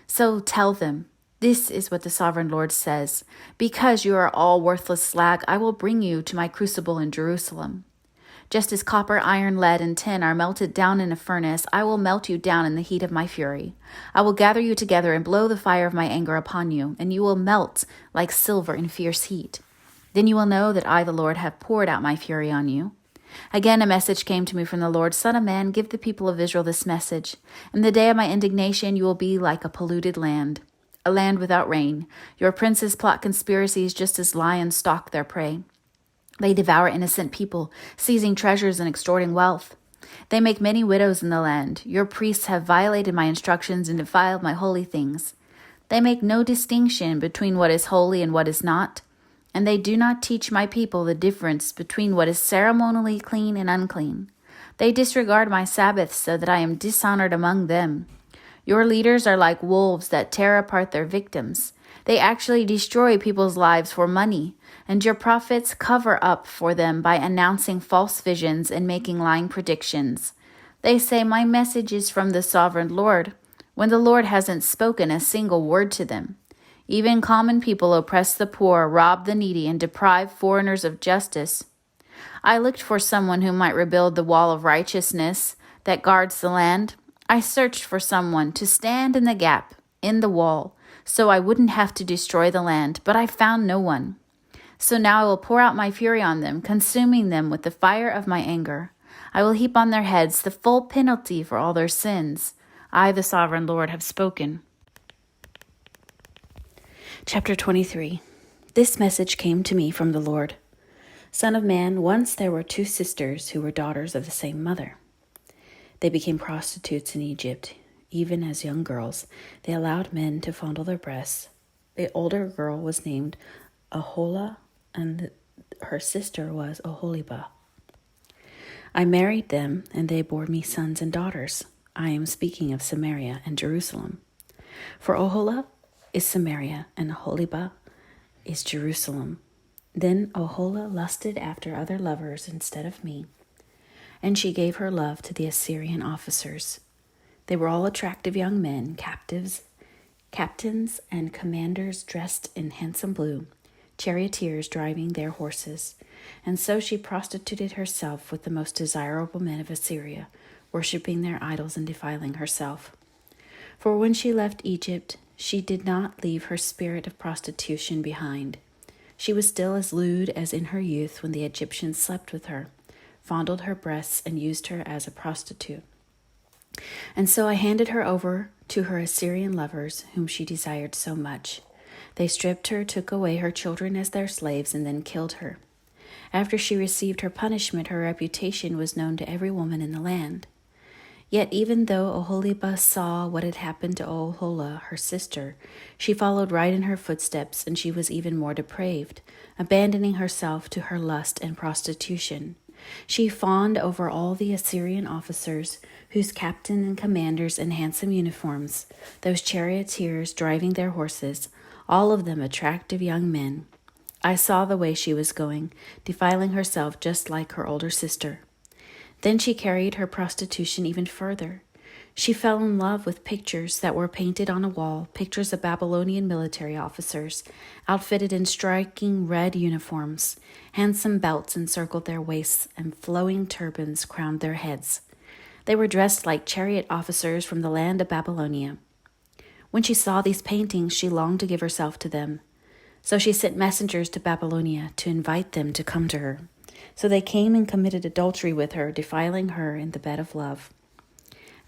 So tell them, this is what the sovereign Lord says: because you are all worthless slag, I will bring you to my crucible in Jerusalem. Just as copper, iron, lead, and tin are melted down in a furnace, I will melt you down in the heat of my fury. I will gather you together and blow the fire of my anger upon you, and you will melt like silver in fierce heat. Then you will know that I, the Lord, have poured out my fury on you. Again a message came to me from the Lord: Son of man, give the people of Israel this message. In the day of my indignation you will be like a polluted land, a land without rain. Your princes plot conspiracies just as lions stalk their prey. They devour innocent people, seizing treasures and extorting wealth. They make many widows in the land. Your priests have violated my instructions and defiled my holy things. They make no distinction between what is holy and what is not, and they do not teach my people the difference between what is ceremonially clean and unclean. They disregard my Sabbaths so that I am dishonored among them. Your leaders are like wolves that tear apart their victims. They actually destroy people's lives for money, and your prophets cover up for them by announcing false visions and making lying predictions. They say, my message is from the sovereign Lord, when the Lord hasn't spoken a single word to them. Even common people oppress the poor, rob the needy, and deprive foreigners of justice. I looked for someone who might rebuild the wall of righteousness that guards the land. I searched for someone to stand in the gap in the wall, so I wouldn't have to destroy the land, but I found no one. So now I will pour out my fury on them, consuming them with the fire of my anger. I will heap on their heads the full penalty for all their sins. I, the sovereign Lord, have spoken. Chapter 23. This message came to me from the Lord. Son of man, once there were two sisters who were daughters of the same mother. They became prostitutes in Egypt. Even as young girls, they allowed men to fondle their breasts. The older girl was named Aholah, and her sister was Oholibah. I married them, and they bore me sons and daughters. I am speaking of Samaria and Jerusalem. For Oholah is Samaria, and Oholibah is Jerusalem. Then Oholah lusted after other lovers instead of me, and she gave her love to the Assyrian officers. They were all attractive young men, captains and commanders dressed in handsome blue, charioteers driving their horses. And so she prostituted herself with the most desirable men of Assyria, worshipping their idols and defiling herself. For when she left Egypt, she did not leave her spirit of prostitution behind. She was still as lewd as in her youth when the Egyptians slept with her, fondled her breasts, and used her as a prostitute. And so I handed her over to her Assyrian lovers, whom she desired so much. They stripped her, took away her children as their slaves, and then killed her. After she received her punishment, her reputation was known to every woman in the land. Yet even though Oholibah saw what had happened to Oholah, her sister, she followed right in her footsteps, and she was even more depraved, abandoning herself to her lust and prostitution. She fawned over all the Assyrian officers, whose captain and commanders in handsome uniforms, those charioteers driving their horses, all of them attractive young men. I saw the way she was going, defiling herself just like her older sister. Then she carried her prostitution even further. She fell in love with pictures that were painted on a wall, pictures of Babylonian military officers, outfitted in striking red uniforms. Handsome belts encircled their waists, and flowing turbans crowned their heads. They were dressed like chariot officers from the land of Babylonia. When she saw these paintings, she longed to give herself to them. So she sent messengers to Babylonia to invite them to come to her. So they came and committed adultery with her, defiling her in the bed of love.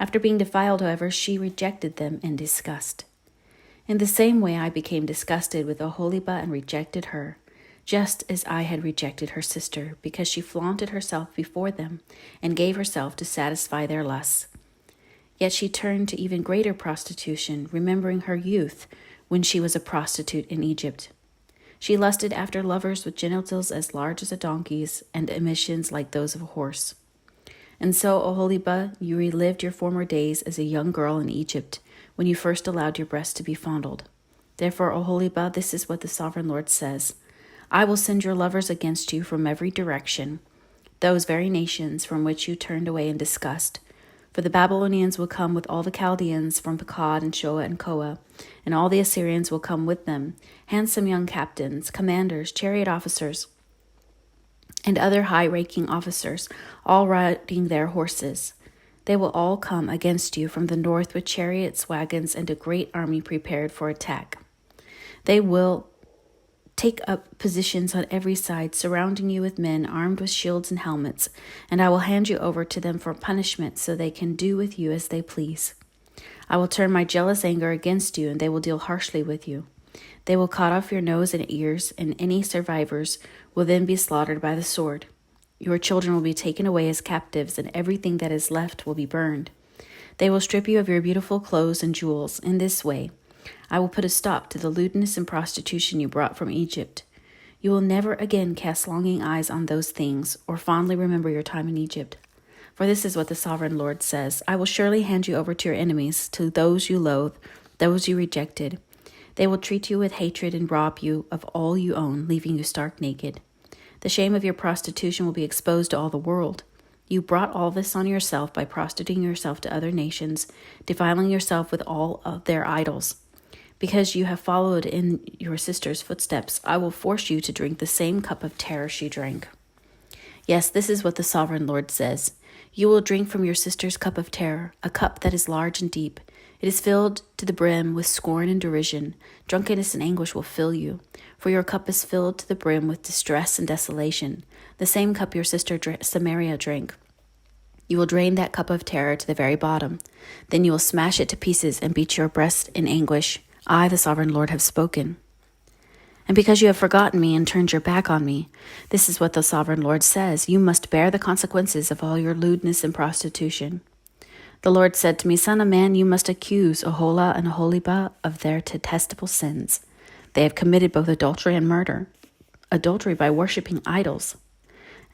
After being defiled, however, she rejected them in disgust. In the same way I became disgusted with Oholibah and rejected her. just as I had rejected her sister, because she flaunted herself before them and gave herself to satisfy their lusts. Yet she turned to even greater prostitution, remembering her youth when she was a prostitute in Egypt. She lusted after lovers with genitals as large as a donkey's and emissions like those of a horse. And so, Oholiba, you relived your former days as a young girl in Egypt, when you first allowed your breast to be fondled. Therefore, Oholiba, this is what the Sovereign Lord says. I will send your lovers against you from every direction, those very nations from which you turned away in disgust. For the Babylonians will come with all the Chaldeans from Pekod and Shoa and Koa, and all the Assyrians will come with them, handsome young captains, commanders, chariot officers, and other high-ranking officers, all riding their horses. They will all come against you from the north with chariots, wagons, and a great army prepared for attack. They will take up positions on every side, surrounding you with men armed with shields and helmets, and I will hand you over to them for punishment so they can do with you as they please. I will turn my jealous anger against you, and they will deal harshly with you. They will cut off your nose and ears, and any survivors will then be slaughtered by the sword. Your children will be taken away as captives, and everything that is left will be burned. They will strip you of your beautiful clothes and jewels. In this way, I will put a stop to the lewdness and prostitution you brought from Egypt. You will never again cast longing eyes on those things, or fondly remember your time in Egypt. For this is what the Sovereign Lord says. I will surely hand you over to your enemies, to those you loathe, those you rejected. They will treat you with hatred and rob you of all you own, leaving you stark naked. The shame of your prostitution will be exposed to all the world. You brought all this on yourself by prostituting yourself to other nations, defiling yourself with all of their idols. Because you have followed in your sister's footsteps, I will force you to drink the same cup of terror she drank. Yes, this is what the Sovereign Lord says. You will drink from your sister's cup of terror, a cup that is large and deep. It is filled to the brim with scorn and derision. Drunkenness and anguish will fill you, for your cup is filled to the brim with distress and desolation, the same cup your sister Samaria drank. You will drain that cup of terror to the very bottom. Then you will smash it to pieces and beat your breast in anguish. I, the Sovereign Lord, have spoken. And because you have forgotten me and turned your back on me, this is what the Sovereign Lord says. You must bear the consequences of all your lewdness and prostitution. The Lord said to me, Son of man, you must accuse Ohola and Oholiba of their detestable sins. They have committed both adultery and murder. Adultery by worshipping idols,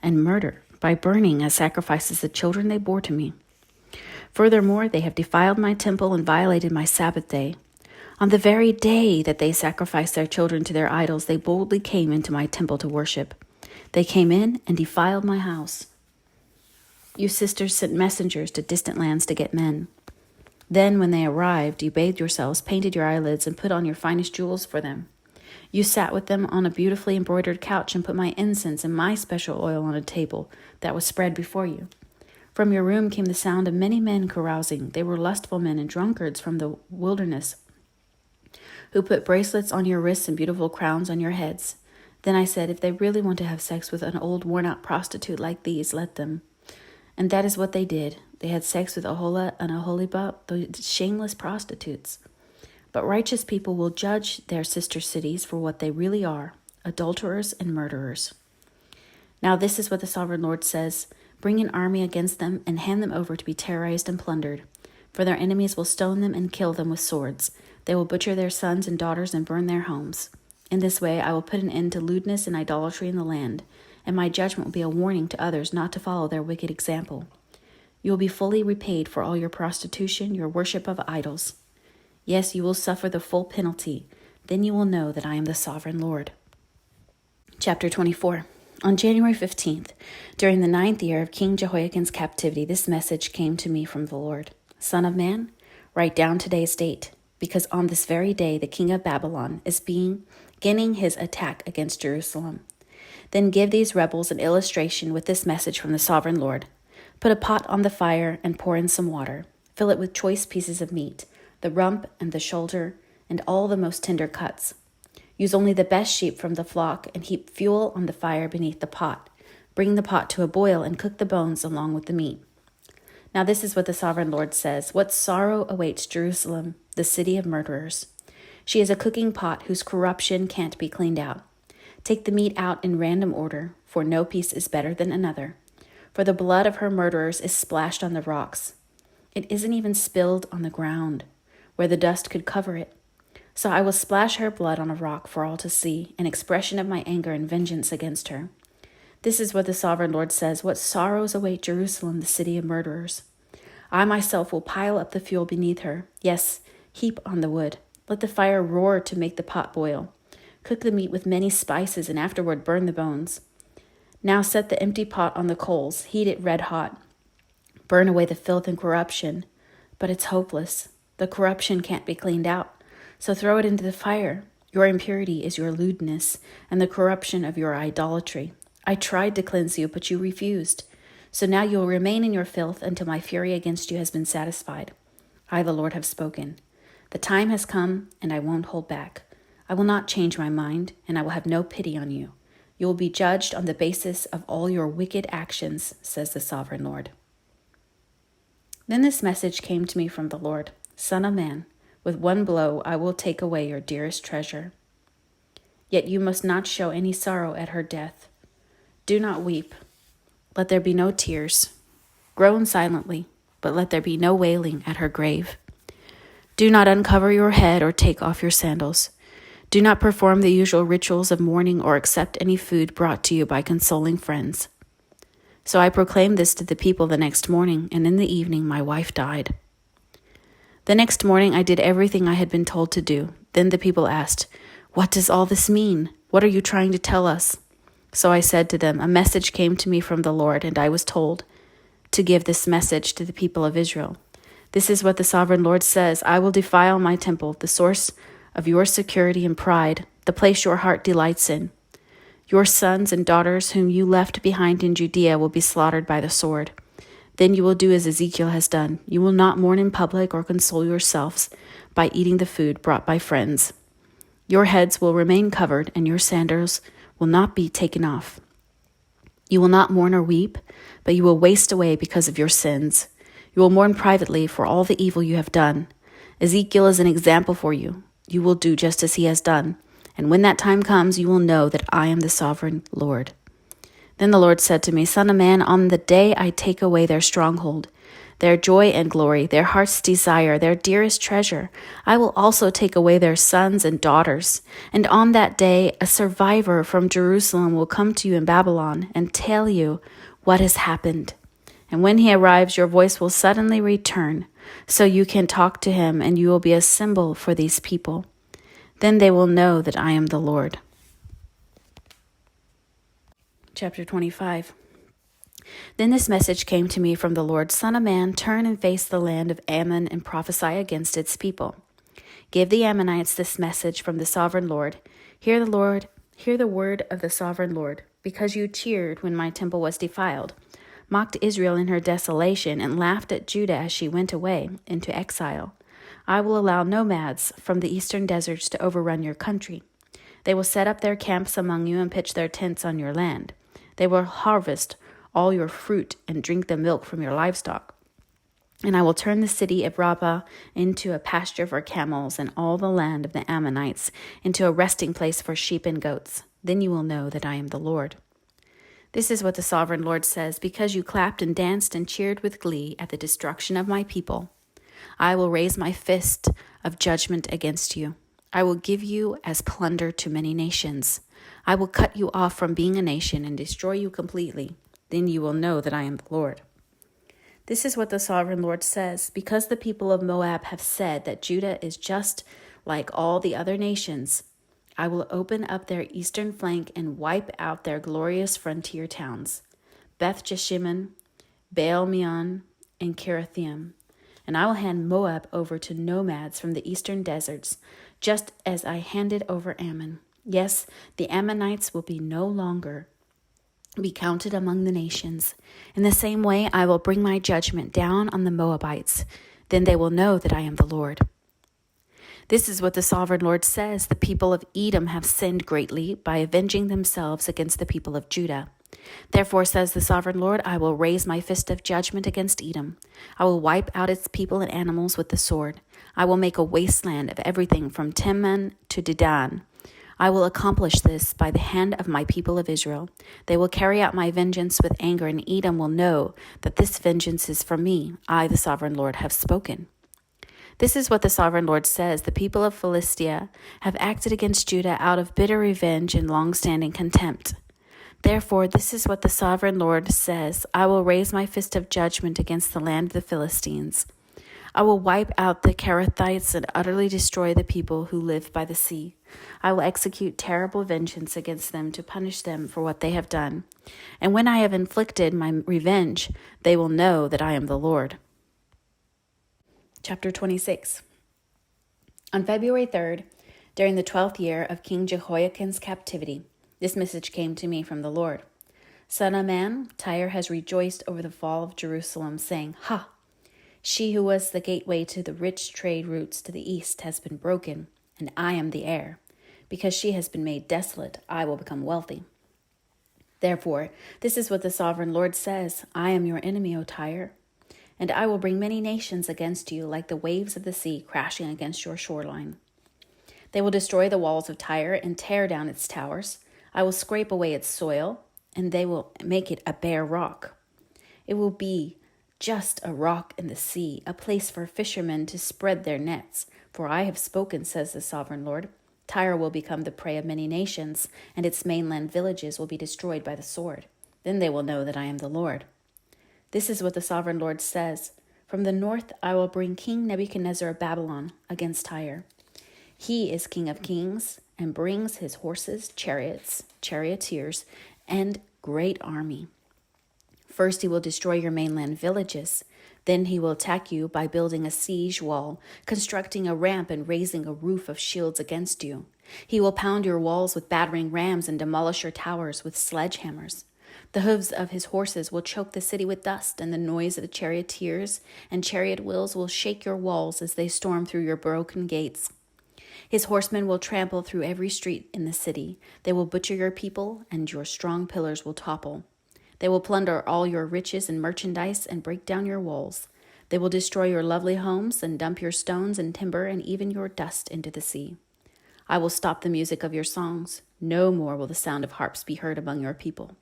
and murder by burning as sacrifices the children they bore to me. Furthermore, they have defiled my temple and violated my Sabbath day. On the very day that they sacrificed their children to their idols, they boldly came into my temple to worship. They came in and defiled my house. You sisters sent messengers to distant lands to get men. Then, when they arrived, you bathed yourselves, painted your eyelids, and put on your finest jewels for them. You sat with them on a beautifully embroidered couch and put my incense and my special oil on a table that was spread before you. From your room came the sound of many men carousing. They were lustful men and drunkards from the wilderness, who put bracelets on your wrists and beautiful crowns on your heads. Then I said, if they really want to have sex with an old worn-out prostitute like these, let them. And that is what they did. They had sex with Ohola and Oholiba, the shameless prostitutes. But righteous people will judge their sister cities for what they really are, adulterers and murderers. Now this is what the Sovereign Lord says. Bring an army against them and hand them over to be terrorized and plundered. For their enemies will stone them and kill them with swords. They will butcher their sons and daughters and burn their homes. In this way I will put an end to lewdness and idolatry in the land, and my judgment will be a warning to others not to follow their wicked example. You will be fully repaid for all your prostitution, your worship of idols. Yes, you will suffer the full penalty. Then you will know that I am the Sovereign Lord. Chapter 24. On January 15th, during the 9th year of King Jehoiakim's captivity, this message came to me from the Lord. Son of man, write down today's date, because on this very day the king of Babylon is beginning his attack against Jerusalem. Then give these rebels an illustration with this message from the Sovereign Lord. Put a pot on the fire and pour in some water. Fill it with choice pieces of meat, the rump and the shoulder, and all the most tender cuts. Use only the best sheep from the flock and heap fuel on the fire beneath the pot. Bring the pot to a boil and cook the bones along with the meat. Now this is what the Sovereign Lord says. What sorrow awaits Jerusalem, the city of murderers. She is a cooking pot whose corruption can't be cleaned out. Take the meat out in random order, for no piece is better than another. For the blood of her murderers is splashed on the rocks. It isn't even spilled on the ground, where the dust could cover it. So I will splash her blood on a rock for all to see, an expression of my anger and vengeance against her. This is what the sovereign Lord says: what sorrows await Jerusalem, the city of murderers. I myself will pile up the fuel beneath her. Yes, heap on the wood. Let the fire roar to make the pot boil. Cook the meat with many spices, and afterward burn the bones. Now set the empty pot on the coals, heat it red hot. Burn away the filth and corruption. But it's hopeless. The corruption can't be cleaned out. So throw it into the fire. Your impurity is your lewdness, and the corruption of your idolatry. I tried to cleanse you, but you refused. So now you will remain in your filth until my fury against you has been satisfied. I, the Lord, have spoken. The time has come, and I won't hold back. I will not change my mind, and I will have no pity on you. You will be judged on the basis of all your wicked actions, says the sovereign Lord. Then this message came to me from the Lord: Son of man, with one blow I will take away your dearest treasure. Yet you must not show any sorrow at her death. Do not weep. Let there be no tears. Groan silently, but let there be no wailing at her grave. Do not uncover your head or take off your sandals. Do not perform the usual rituals of mourning or accept any food brought to you by consoling friends. So I proclaimed this to the people the next morning, and in the evening my wife died. The next morning I did everything I had been told to do. Then the people asked, "What does all this mean? What are you trying to tell us?" So I said to them, "A message came to me from the Lord, and I was told to give this message to the people of Israel. This is what the sovereign Lord says: I will defile my temple, the source of your security and pride, the place your heart delights in. Your sons and daughters whom you left behind in Judea will be slaughtered by the sword. Then you will do as Ezekiel has done. You will not mourn in public or console yourselves by eating the food brought by friends. Your heads will remain covered, and your sandals will not be taken off. You will not mourn or weep, but you will waste away because of your sins. You will mourn privately for all the evil you have done. Ezekiel is an example for you. You will do just as he has done. And when that time comes, you will know that I am the sovereign Lord." Then the Lord said to me, "Son of man, on the day I take away their stronghold, their joy and glory, their heart's desire, their dearest treasure, I will also take away their sons and daughters. And on that day, a survivor from Jerusalem will come to you in Babylon and tell you what has happened. And when he arrives, your voice will suddenly return, so you can talk to him, and you will be a symbol for these people. Then they will know that I am the Lord." Chapter 25. Then this message came to me from the Lord: "Son of man, turn and face the land of Ammon and prophesy against its people. Give the Ammonites this message from the sovereign Lord. Hear the word of the sovereign Lord, because you cheered when my temple was defiled, mocked Israel in her desolation, and laughed at Judah as she went away into exile. I will allow nomads from the eastern deserts to overrun your country. They will set up their camps among you and pitch their tents on your land. They will harvest all your fruit and drink the milk from your livestock. And I will turn the city of Rabbah into a pasture for camels, and all the land of the Ammonites into a resting place for sheep and goats. Then you will know that I am the Lord. This is what the sovereign Lord says: because you clapped and danced and cheered with glee at the destruction of my people, I will raise my fist of judgment against you. I will give you as plunder to many nations. I will cut you off from being a nation and destroy you completely. Then you will know that I am the Lord. This is what the sovereign Lord says: because the people of Moab have said that Judah is just like all the other nations, I will open up their eastern flank and wipe out their glorious frontier towns, Beth Jeshimon, Baal Meon, and Kirithaim. And I will hand Moab over to nomads from the eastern deserts, just as I handed over Ammon. Yes, the Ammonites will no longer be counted among the nations. In the same way, I will bring my judgment down on the Moabites. Then they will know that I am the Lord. This is what the sovereign Lord says: the people of Edom have sinned greatly by avenging themselves against the people of Judah. Therefore, says the sovereign Lord, I will raise my fist of judgment against Edom. I will wipe out its people and animals with the sword. I will make a wasteland of everything from Teman to Dedan. I will accomplish this by the hand of my people of Israel. They will carry out my vengeance with anger, and Edom will know that this vengeance is from me. I, the sovereign Lord, have spoken. This is what the sovereign Lord says. The people of Philistia have acted against Judah out of bitter revenge and long-standing contempt. Therefore, this is what the sovereign Lord says. I will raise my fist of judgment against the land of the Philistines. I will wipe out the Kerethites and utterly destroy the people who live by the sea. I will execute terrible vengeance against them to punish them for what they have done. And when I have inflicted my revenge, they will know that I am the Lord. Chapter 26. On February 3rd, during the 12th year of King Jehoiakim's captivity, this message came to me from the Lord. Son of man, Tyre has rejoiced over the fall of Jerusalem, saying, Ha! She who was the gateway to the rich trade routes to the east has been broken, and I am the heir. Because she has been made desolate, I will become wealthy. Therefore, this is what the sovereign Lord says. I am your enemy, O Tyre, and I will bring many nations against you like the waves of the sea crashing against your shoreline. They will destroy the walls of Tyre and tear down its towers. I will scrape away its soil, and they will make it a bare rock. It will be just a rock in the sea, a place for fishermen to spread their nets. For I have spoken, says the sovereign Lord. Tyre will become the prey of many nations, and its mainland villages will be destroyed by the sword. Then they will know that I am the Lord. This is what the sovereign Lord says. From the north I will bring King Nebuchadnezzar of Babylon against Tyre. He is King of kings and brings his horses, chariots, charioteers, and great army. First he will destroy your mainland villages. Then he will attack you by building a siege wall, constructing a ramp, and raising a roof of shields against you. He will pound your walls with battering rams and demolish your towers with sledgehammers. The hooves of his horses will choke the city with dust, and the noise of the charioteers and chariot wheels will shake your walls as they storm through your broken gates. His horsemen will trample through every street in the city. They will butcher your people, and your strong pillars will topple. They will plunder all your riches and merchandise and break down your walls. They will destroy your lovely homes and dump your stones and timber and even your dust into the sea. I will stop the music of your songs. No more will the sound of harps be heard among your people.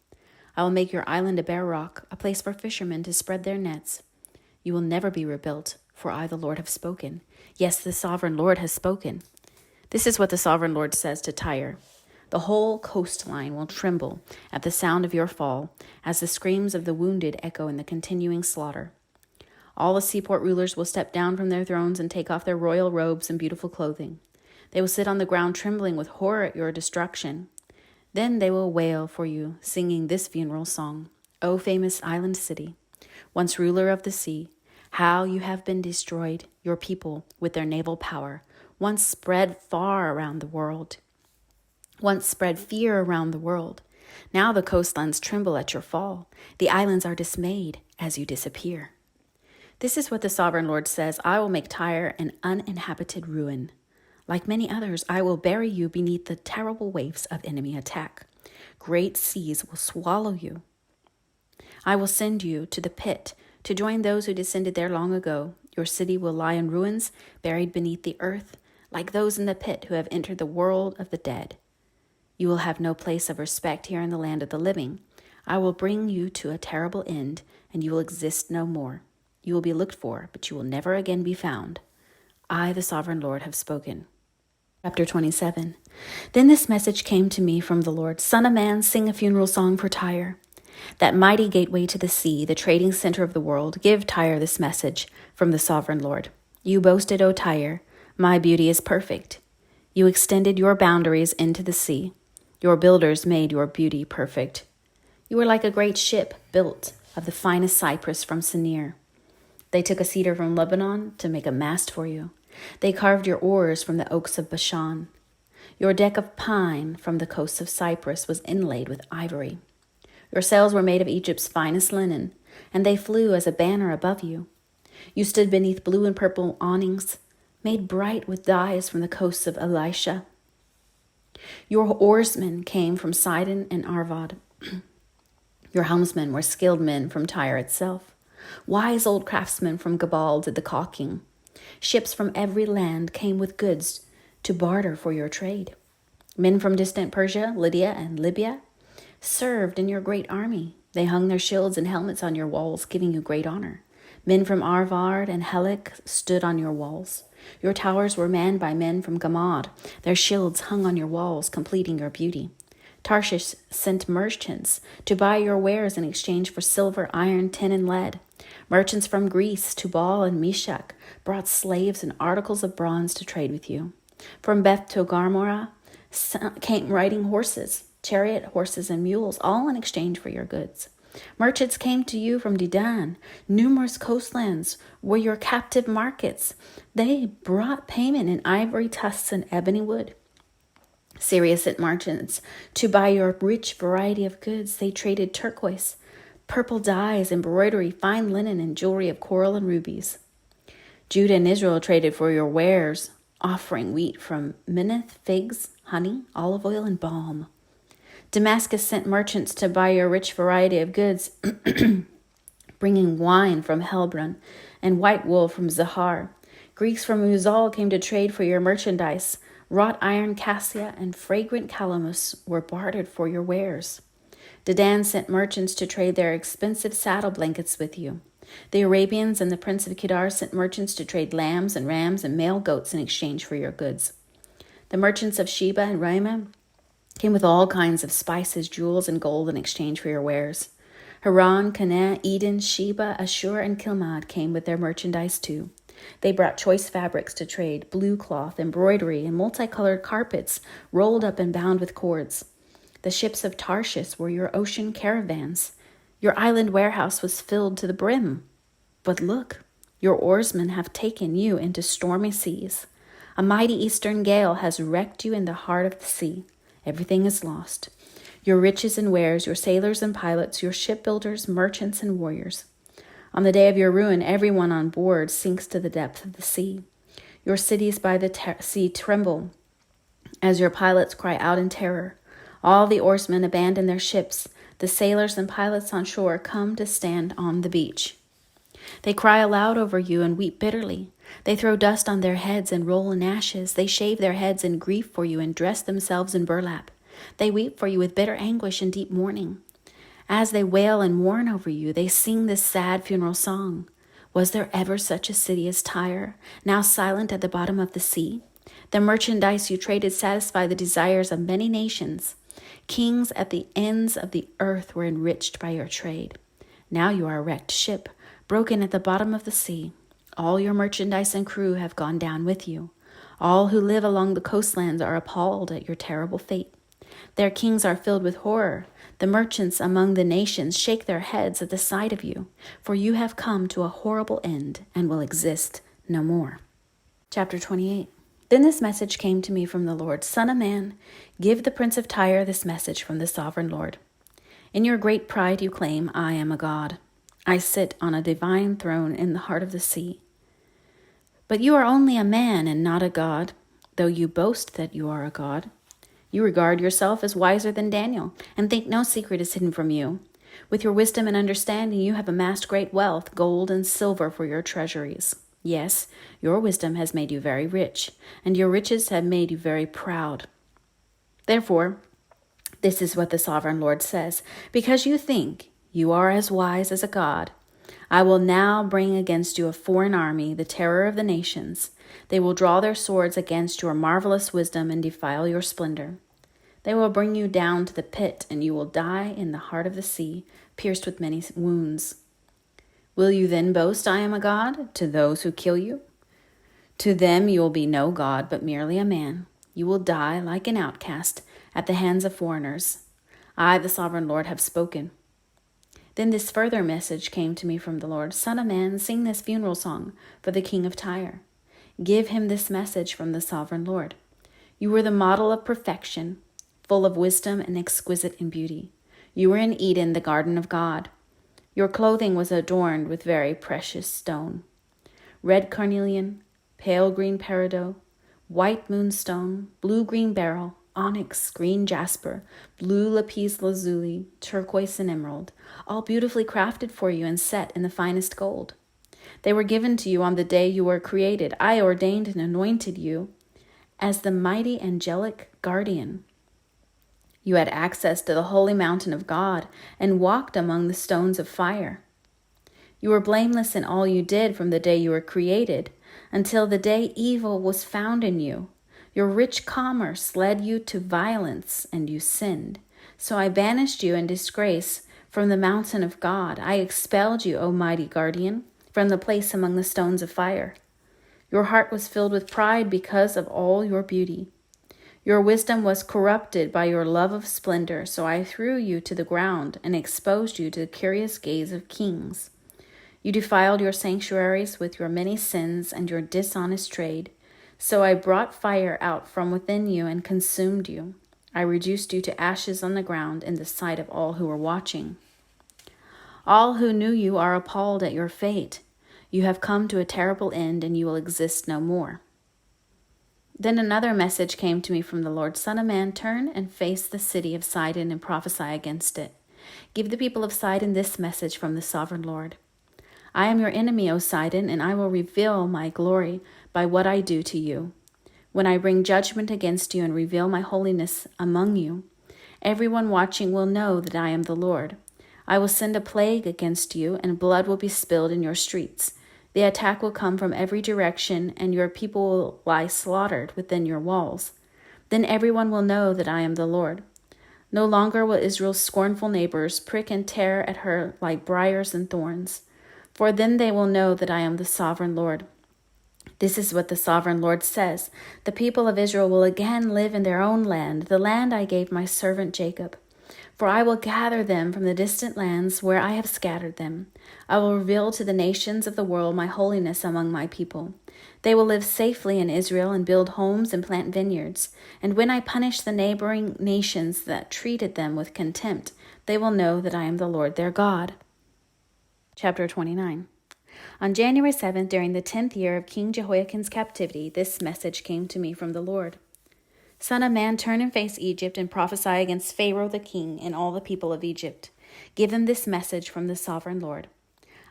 I will make your island a bare rock, a place for fishermen to spread their nets. You will never be rebuilt, for I, the Lord, have spoken. Yes, the sovereign Lord has spoken. This is what the sovereign Lord says to Tyre. The whole coastline will tremble at the sound of your fall, as the screams of the wounded echo in the continuing slaughter. All the seaport rulers will step down from their thrones and take off their royal robes and beautiful clothing. They will sit on the ground trembling with horror at your destruction. Then they will wail for you, singing this funeral song. O famous island city, once ruler of the sea, how you have been destroyed, your people with their naval power, once spread far around the world. Once spread fear around the world. Now the coastlines tremble at your fall. The islands are dismayed as you disappear. This is what the sovereign Lord says. I will make Tyre an uninhabited ruin. Like many others, I will bury you beneath the terrible waves of enemy attack. Great seas will swallow you. I will send you to the pit to join those who descended there long ago. Your city will lie in ruins, buried beneath the earth, like those in the pit who have entered the world of the dead. You will have no place of respect here in the land of the living. I will bring you to a terrible end, and you will exist no more. You will be looked for, but you will never again be found. I, the sovereign Lord, have spoken. Chapter 27. Then this message came to me from the Lord. Son of man, sing a funeral song for Tyre, that mighty gateway to the sea, the trading center of the world. Give Tyre this message from the sovereign Lord. You boasted, O Tyre, my beauty is perfect. You extended your boundaries into the sea. Your builders made your beauty perfect. You were like a great ship built of the finest cypress from Sinir. They took a cedar from Lebanon to make a mast for you. They carved your oars from the oaks of Bashan. Your deck of pine from the coasts of Cyprus was inlaid with ivory. Your sails were made of Egypt's finest linen, and they flew as a banner above you. You stood beneath blue and purple awnings, made bright with dyes from the coasts of Elisha. Your oarsmen came from Sidon and Arvad. Your helmsmen were skilled men from Tyre itself. Wise old craftsmen from Gebal did the caulking. Ships from every land came with goods to barter for your trade. Men from distant Persia, Lydia, and Libya served in your great army. They hung their shields and helmets on your walls, giving you great honor. Men from Arvad and Helic stood on your walls. Your towers were manned by men from Gamad. Their shields hung on your walls, completing your beauty. Tarshish sent merchants to buy your wares in exchange for silver, iron, tin, and lead. Merchants from Greece, Tubal and Meshach, brought slaves and articles of bronze to trade with you. From Beth Togarmah came riding horses, chariot horses, and mules, all in exchange for your goods. Merchants came to you from Dedan. Numerous coastlands were your captive markets. They brought payment in ivory tusks and ebony wood. Syria sent merchants to buy your rich variety of goods. They traded turquoise, purple dyes, embroidery, fine linen, and jewelry of coral and rubies. Judah and Israel traded for your wares, offering wheat from Minnith, figs, honey, olive oil, and balm. Damascus sent merchants to buy your rich variety of goods, bringing wine from Helbron and white wool from Zahar. Greeks from Uzal came to trade for your merchandise. Wrought iron cassia and fragrant calamus were bartered for your wares. Dedan sent merchants to trade their expensive saddle blankets with you. The Arabians and the prince of Kedar sent merchants to trade lambs and rams and male goats in exchange for your goods. The merchants of Sheba and Ramah came with all kinds of spices, jewels, and gold in exchange for your wares. Haran, Canaan, Eden, Sheba, Ashur, and Kilmad came with their merchandise too. They brought choice fabrics to trade, blue cloth, embroidery, and multicolored carpets rolled up and bound with cords. The ships of Tarshish were your ocean caravans. Your island warehouse was filled to the brim. But look, your oarsmen have taken you into stormy seas. A mighty eastern gale has wrecked you in the heart of the sea. Everything is lost. Your riches and wares, your sailors and pilots, your shipbuilders, merchants, and warriors. On the day of your ruin, everyone on board sinks to the depth of the sea. Your cities by the sea tremble as your pilots cry out in terror. All the oarsmen abandon their ships. The sailors and pilots on shore come to stand on the beach. They cry aloud over you and weep bitterly. They throw dust on their heads and roll in ashes. They shave their heads in grief for you and dress themselves in burlap. They weep for you with bitter anguish and deep mourning. As they wail and mourn over you, they sing this sad funeral song. Was there ever such a city as Tyre, now silent at the bottom of the sea? The merchandise you traded satisfied the desires of many nations. Kings at the ends of the earth were enriched by your trade. Now you are a wrecked ship, broken at the bottom of the sea. All your merchandise and crew have gone down with you. All who live along the coastlands are appalled at your terrible fate. Their kings are filled with horror. The merchants among the nations shake their heads at the sight of you, for you have come to a horrible end and will exist no more. Chapter 28. Then this message came to me from the Lord. Son of man, give the prince of Tyre this message from the sovereign Lord. In your great pride you claim, I am a god. I sit on a divine throne in the heart of the sea. But you are only a man and not a god, though you boast that you are a god. You regard yourself as wiser than Daniel, and think no secret is hidden from you. With your wisdom and understanding you have amassed great wealth, gold and silver for your treasuries. Yes, your wisdom has made you very rich, and your riches have made you very proud. Therefore, this is what the sovereign Lord says, because you think you are as wise as a god, I will now bring against you a foreign army, the terror of the nations. They will draw their swords against your marvelous wisdom and defile your splendor. They will bring you down to the pit, and you will die in the heart of the sea, pierced with many wounds. Will you then boast, I am a god, to those who kill you? To them you will be no god, but merely a man. You will die like an outcast at the hands of foreigners. I, the sovereign Lord, have spoken. Then this further message came to me from the Lord. Son of man, sing this funeral song for the king of Tyre. Give him this message from the sovereign Lord. You were the model of perfection, full of wisdom and exquisite in beauty. You were in Eden, the garden of God. Your clothing was adorned with very precious stone. Red carnelian, pale green peridot, white moonstone, blue-green beryl, onyx, green jasper, blue lapis lazuli, turquoise and emerald, all beautifully crafted for you and set in the finest gold. They were given to you on the day you were created. I ordained and anointed you as the mighty angelic guardian. You had access to the holy mountain of God and walked among the stones of fire. You were blameless in all you did from the day you were created until the day evil was found in you. Your rich commerce led you to violence, and you sinned. So I banished you in disgrace from the mountain of God. I expelled you, O mighty guardian, from the place among the stones of fire. Your heart was filled with pride because of all your beauty. Your wisdom was corrupted by your love of splendor, so I threw you to the ground and exposed you to the curious gaze of kings. You defiled your sanctuaries with your many sins and your dishonest trade. So I brought fire out from within you and consumed you. I reduced you to ashes on the ground in the sight of all who were watching. All who knew you are appalled at your fate. You have come to a terrible end, and you will exist no more. Then another message came to me from the Lord. Son of man, turn and face the city of Sidon and prophesy against it. Give the people of Sidon this message from the sovereign Lord. I am your enemy, O Sidon, and I will reveal my glory by what I do to you. When I bring judgment against you and reveal my holiness among you, everyone watching will know that I am the Lord. I will send a plague against you, and blood will be spilled in your streets. The attack will come from every direction, and your people will lie slaughtered within your walls. Then everyone will know that I am the Lord. No longer will Israel's scornful neighbors prick and tear at her like briars and thorns, for then they will know that I am the sovereign Lord. This is what the sovereign Lord says. The people of Israel will again live in their own land, the land I gave my servant Jacob. For I will gather them from the distant lands where I have scattered them. I will reveal to the nations of the world my holiness among my people. They will live safely in Israel and build homes and plant vineyards. And when I punish the neighboring nations that treated them with contempt, they will know that I am the Lord their God. Chapter 29. On January 7th, during the 10th year of King Jehoiakim's captivity, this message came to me from the Lord. Son of man, turn and face Egypt and prophesy against Pharaoh the king and all the people of Egypt. Give them this message from the sovereign Lord.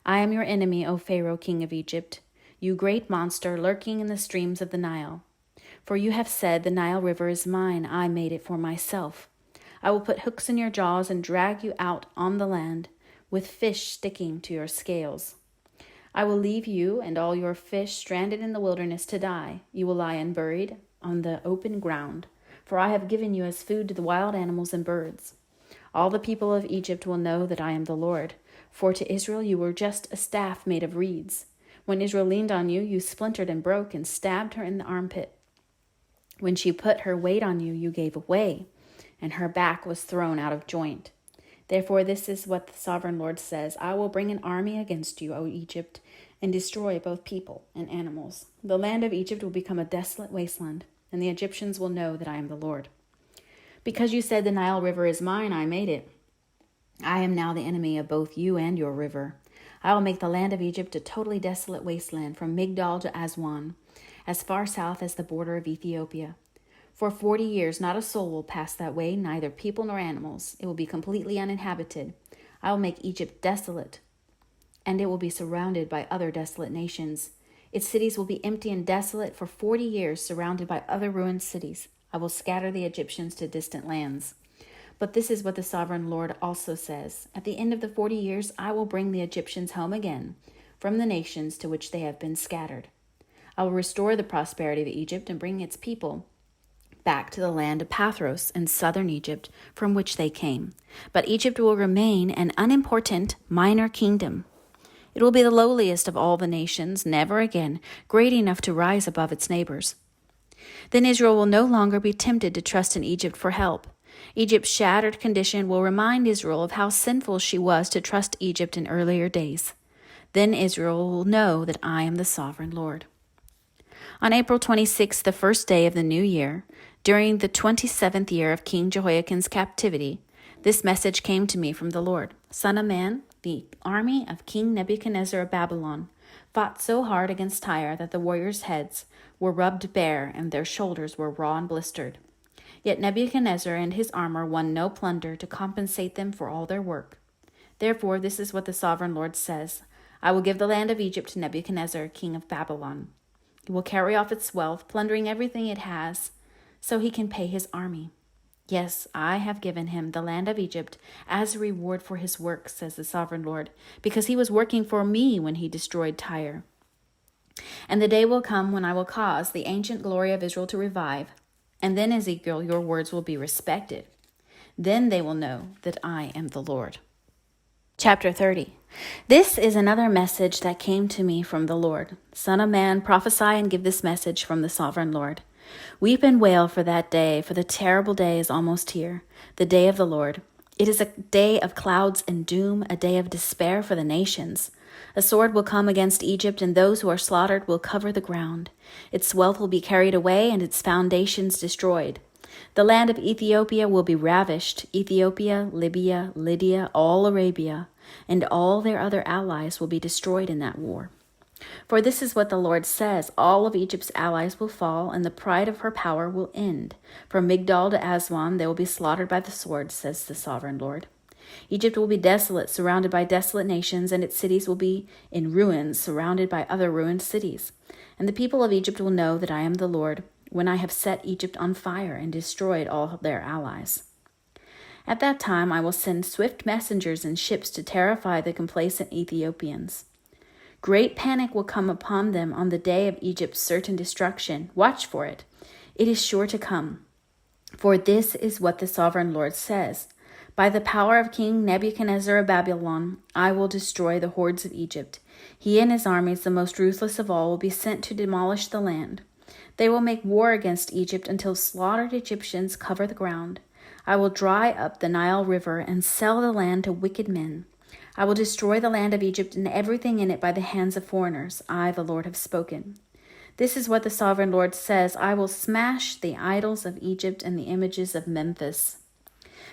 I am your enemy, O Pharaoh, king of Egypt, you great monster lurking in the streams of the Nile. For you have said, the Nile River is mine, I made it for myself. I will put hooks in your jaws and drag you out on the land, with fish sticking to your scales. I will leave you and all your fish stranded in the wilderness to die. You will lie unburied on the open ground, for I have given you as food to the wild animals and birds. All the people of Egypt will know that I am the Lord, for to Israel you were just a staff made of reeds. When Israel leaned on you, you splintered and broke and stabbed her in the armpit. When she put her weight on you, you gave way, and her back was thrown out of joint. Therefore this is what the sovereign Lord says, I will bring an army against you, O Egypt, and destroy both people and animals. The land of Egypt will become a desolate wasteland, and the Egyptians will know that I am the Lord. Because you said the Nile River is mine, I made it. I am now the enemy of both you and your river. I will make the land of Egypt a totally desolate wasteland from Migdol to Aswan, as far south as the border of Ethiopia. For 40 years not a soul will pass that way, neither people nor animals. It will be completely uninhabited. I will make Egypt desolate, and it will be surrounded by other desolate nations. Its cities will be empty and desolate for 40 years, surrounded by other ruined cities. I will scatter the Egyptians to distant lands. But this is what the sovereign Lord also says. At the end of the 40 years, I will bring the Egyptians home again from the nations to which they have been scattered. I will restore the prosperity of Egypt and bring its people back to the land of Pathros in southern Egypt, from which they came. But Egypt will remain an unimportant minor kingdom. It will be the lowliest of all the nations, never again great enough to rise above its neighbors. Then Israel will no longer be tempted to trust in Egypt for help. Egypt's shattered condition will remind Israel of how sinful she was to trust Egypt in earlier days. Then Israel will know that I am the sovereign Lord. On April 26th, the first day of the new year, during the 27th year of King Jehoiakim's captivity, this message came to me from the Lord. Son of man, the army of King Nebuchadnezzar of Babylon fought so hard against Tyre that the warriors' heads were rubbed bare and their shoulders were raw and blistered. Yet Nebuchadnezzar and his armor won no plunder to compensate them for all their work. Therefore, this is what the sovereign Lord says. I will give the land of Egypt to Nebuchadnezzar, king of Babylon. He will carry off its wealth, plundering everything it has, so he can pay his army. Yes, I have given him the land of Egypt as a reward for his work, says the sovereign Lord, because he was working for me when he destroyed Tyre. And the day will come when I will cause the ancient glory of Israel to revive, and then, Ezekiel, your words will be respected. Then they will know that I am the Lord. Chapter 30. This is another message that came to me from the Lord. Son of man, prophesy and give this message from the sovereign Lord. Weep and wail for that day, for the terrible day is almost here, the day of the Lord. It is a day of clouds and doom, a day of despair for the nations. A sword will come against Egypt, and those who are slaughtered will cover the ground. Its wealth will be carried away, and its foundations destroyed. The land of Ethiopia will be ravished, Ethiopia, Libya, Lydia, all Arabia, and all their other allies will be destroyed in that war. For this is what the Lord says, all of Egypt's allies will fall, and the pride of her power will end. From Migdol to Aswan they will be slaughtered by the sword, says the sovereign Lord. Egypt will be desolate, surrounded by desolate nations, and its cities will be in ruins, surrounded by other ruined cities. And the people of Egypt will know that I am the Lord, when I have set Egypt on fire and destroyed all their allies. At that time I will send swift messengers and ships to terrify the complacent Ethiopians. Great panic will come upon them on the day of Egypt's certain destruction. Watch for it. It is sure to come. For this is what the sovereign Lord says. By the power of King Nebuchadnezzar of Babylon, I will destroy the hordes of Egypt. He and his armies, the most ruthless of all, will be sent to demolish the land. They will make war against Egypt until slaughtered Egyptians cover the ground. I will dry up the Nile River and sell the land to wicked men. I will destroy the land of Egypt and everything in it by the hands of foreigners. I, the Lord, have spoken. This is what the sovereign Lord says. I will smash the idols of Egypt and the images of Memphis.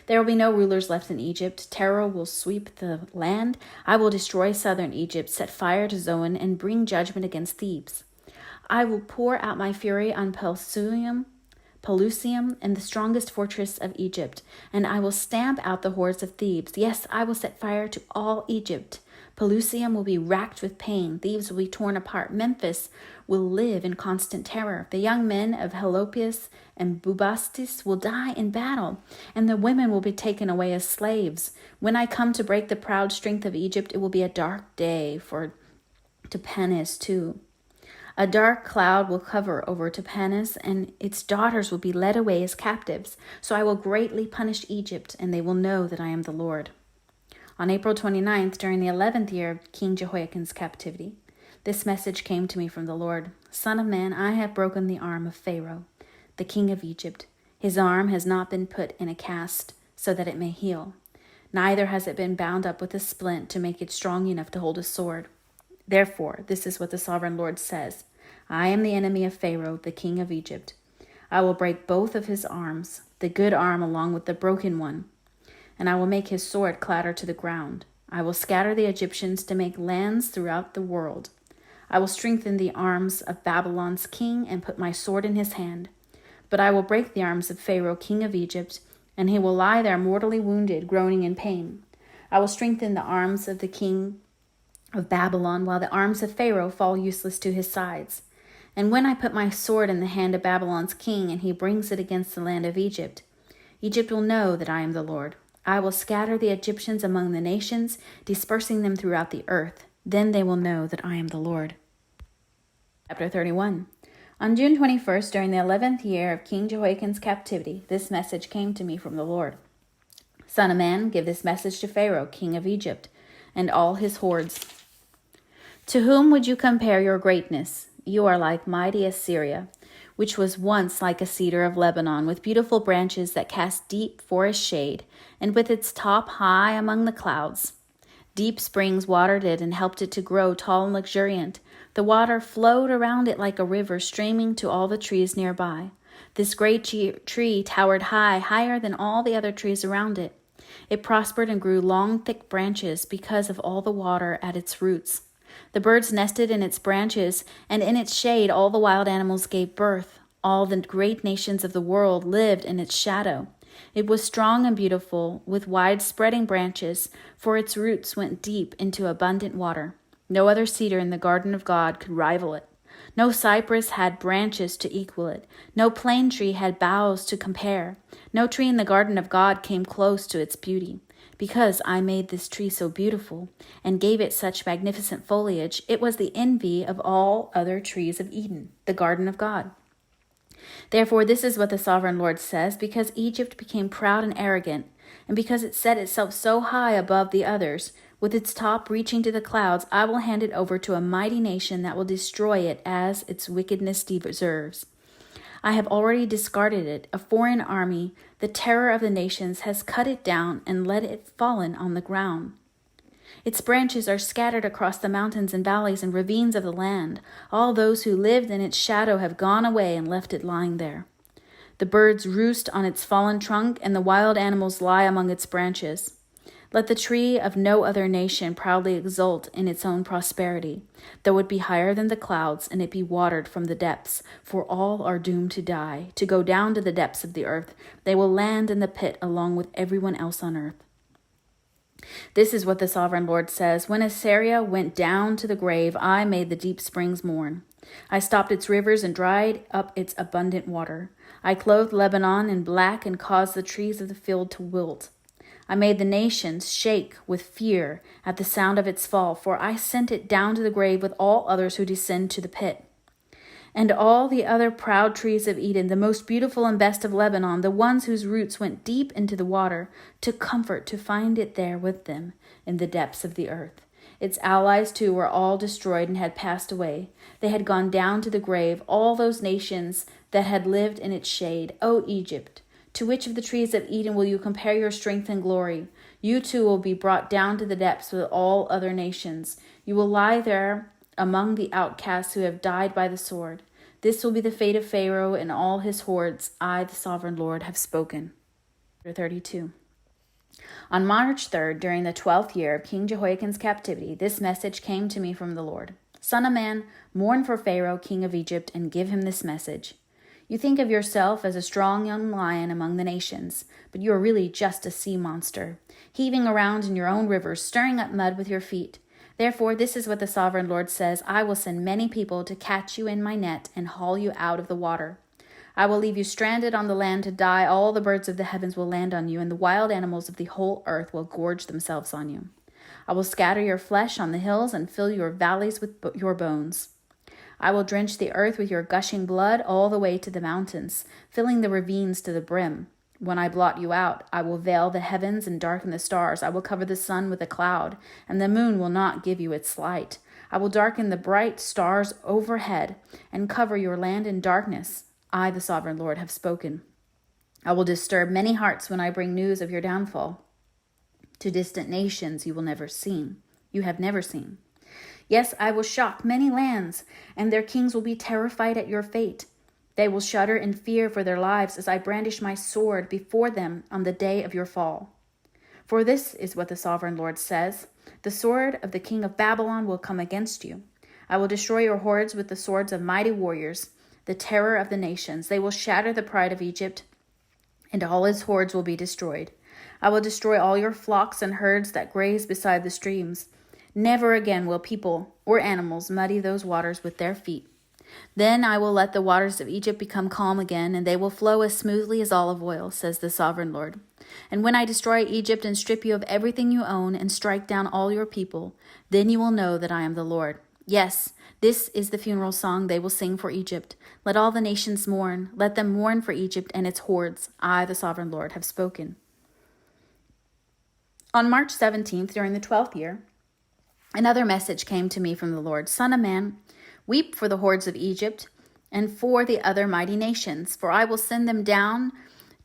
There will be no rulers left in Egypt. Terror will sweep the land. I will destroy southern Egypt, set fire to Zoan, and bring judgment against Thebes. I will pour out my fury on Pelusium, and the strongest fortress of Egypt, and I will stamp out the hordes of Thebes. Yes, I will set fire to all Egypt. Pelusium will be racked with pain. Thebes will be torn apart. Memphis will live in constant terror. The young men of Helopius and Bubastis will die in battle, and the women will be taken away as slaves. When I come to break the proud strength of Egypt, it will be a dark day for Tapanhes too. A dark cloud will cover over Tapanhes, and its daughters will be led away as captives. So I will greatly punish Egypt, and they will know that I am the Lord. On April 29th, during the 11th year of King Jehoiakim's captivity, this message came to me from the Lord. Son of man, I have broken the arm of Pharaoh, the king of Egypt. His arm has not been put in a cast so that it may heal. Neither has it been bound up with a splint to make it strong enough to hold a sword. Therefore, this is what the sovereign Lord says. I am the enemy of Pharaoh, the king of Egypt. I will break both of his arms, the good arm along with the broken one, and I will make his sword clatter to the ground. I will scatter the Egyptians to make lands throughout the world. I will strengthen the arms of Babylon's king and put my sword in his hand. But I will break the arms of Pharaoh, king of Egypt, and he will lie there mortally wounded, groaning in pain. I will strengthen the arms of the king of Babylon, while the arms of Pharaoh fall useless to his sides. And when I put my sword in the hand of Babylon's king, and he brings it against the land of Egypt, Egypt will know that I am the Lord. I will scatter the Egyptians among the nations, dispersing them throughout the earth. Then they will know that I am the Lord. Chapter 31. On June 21st, during the 11th year of King Jehoiakim's captivity, this message came to me from the Lord. Son of man, give this message to Pharaoh, king of Egypt, and all his hordes. To whom would you compare your greatness? You are like mighty Assyria, which was once like a cedar of Lebanon, with beautiful branches that cast deep forest shade, and with its top high among the clouds. Deep springs watered it and helped it to grow tall and luxuriant. The water flowed around it like a river, streaming to all the trees nearby. This great tree towered high, higher than all the other trees around it. It prospered and grew long, thick branches because of all the water at its roots. The birds nested in its branches, and in its shade all the wild animals gave birth. All the great nations of the world lived in its shadow. It was strong and beautiful, with wide-spreading branches, for its roots went deep into abundant water. No other cedar in the garden of God could rival it. No cypress had branches to equal it. No plane tree had boughs to compare. No tree in the garden of God came close to its beauty. Because I made this tree so beautiful and gave it such magnificent foliage, it was the envy of all other trees of Eden, the garden of God. Therefore, this is what the sovereign Lord says, because Egypt became proud and arrogant, and because it set itself so high above the others, with its top reaching to the clouds, I will hand it over to a mighty nation that will destroy it as its wickedness deserves. I have already discarded it. A foreign army, the terror of the nations, has cut it down and let it fallen on the ground. Its branches are scattered across the mountains and valleys and ravines of the land. All those who lived in its shadow have gone away and left it lying there. The birds roost on its fallen trunk, and the wild animals lie among its branches. Let the tree of no other nation proudly exult in its own prosperity, though it be higher than the clouds, and it be watered from the depths, for all are doomed to die, to go down to the depths of the earth. They will land in the pit along with everyone else on earth. This is what the sovereign Lord says. When Assyria went down to the grave, I made the deep springs mourn. I stopped its rivers and dried up its abundant water. I clothed Lebanon in black and caused the trees of the field to wilt. I made the nations shake with fear at the sound of its fall, for I sent it down to the grave with all others who descend to the pit. And all the other proud trees of Eden, the most beautiful and best of Lebanon, the ones whose roots went deep into the water, took comfort to find it there with them in the depths of the earth. Its allies, too, were all destroyed and had passed away. They had gone down to the grave, all those nations that had lived in its shade. O Egypt, to which of the trees of Eden will you compare your strength and glory? You too will be brought down to the depths with all other nations. You will lie there among the outcasts who have died by the sword. This will be the fate of Pharaoh and all his hordes. I, the sovereign Lord, have spoken. Chapter 32. On March 3rd, during the 12th year of King Jehoiakim's captivity, this message came to me from the Lord. Son of man, mourn for Pharaoh, king of Egypt, and give him this message. You think of yourself as a strong young lion among the nations, but you are really just a sea monster, heaving around in your own rivers, stirring up mud with your feet. Therefore, this is what the sovereign Lord says. I will send many people to catch you in my net and haul you out of the water. I will leave you stranded on the land to die. All the birds of the heavens will land on you, and the wild animals of the whole earth will gorge themselves on you. I will scatter your flesh on the hills and fill your valleys with your bones. I will drench the earth with your gushing blood all the way to the mountains, filling the ravines to the brim. When I blot you out, I will veil the heavens and darken the stars. I will cover the sun with a cloud, and the moon will not give you its light. I will darken the bright stars overhead and cover your land in darkness. I, the sovereign Lord, have spoken. I will disturb many hearts when I bring news of your downfall. To distant nations you have never seen. Yes, I will shock many lands, and their kings will be terrified at your fate. They will shudder in fear for their lives as I brandish my sword before them on the day of your fall. For this is what the sovereign Lord says. The sword of the king of Babylon will come against you. I will destroy your hordes with the swords of mighty warriors, the terror of the nations. They will shatter the pride of Egypt, and all his hordes will be destroyed. I will destroy all your flocks and herds that graze beside the streams. Never again will people or animals muddy those waters with their feet. Then I will let the waters of Egypt become calm again, and they will flow as smoothly as olive oil, says the sovereign Lord. And when I destroy Egypt and strip you of everything you own and strike down all your people, then you will know that I am the Lord. Yes, this is the funeral song they will sing for Egypt. Let all the nations mourn. Let them mourn for Egypt and its hordes. I, the sovereign Lord, have spoken. On March 17th, during the 12th year, another message came to me from the Lord. Son of man, weep for the hordes of Egypt and for the other mighty nations, for I will send them down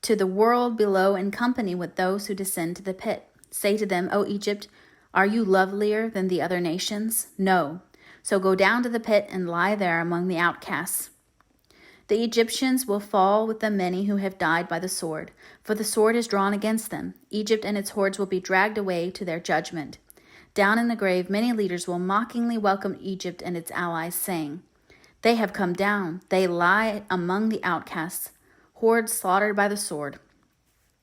to the world below in company with those who descend to the pit. Say to them, O Egypt, are you lovelier than the other nations? No. So go down to the pit and lie there among the outcasts. The Egyptians will fall with the many who have died by the sword, for the sword is drawn against them. Egypt and its hordes will be dragged away to their judgment. Down in the grave, many leaders will mockingly welcome Egypt and its allies, saying, They have come down. They lie among the outcasts, hordes slaughtered by the sword.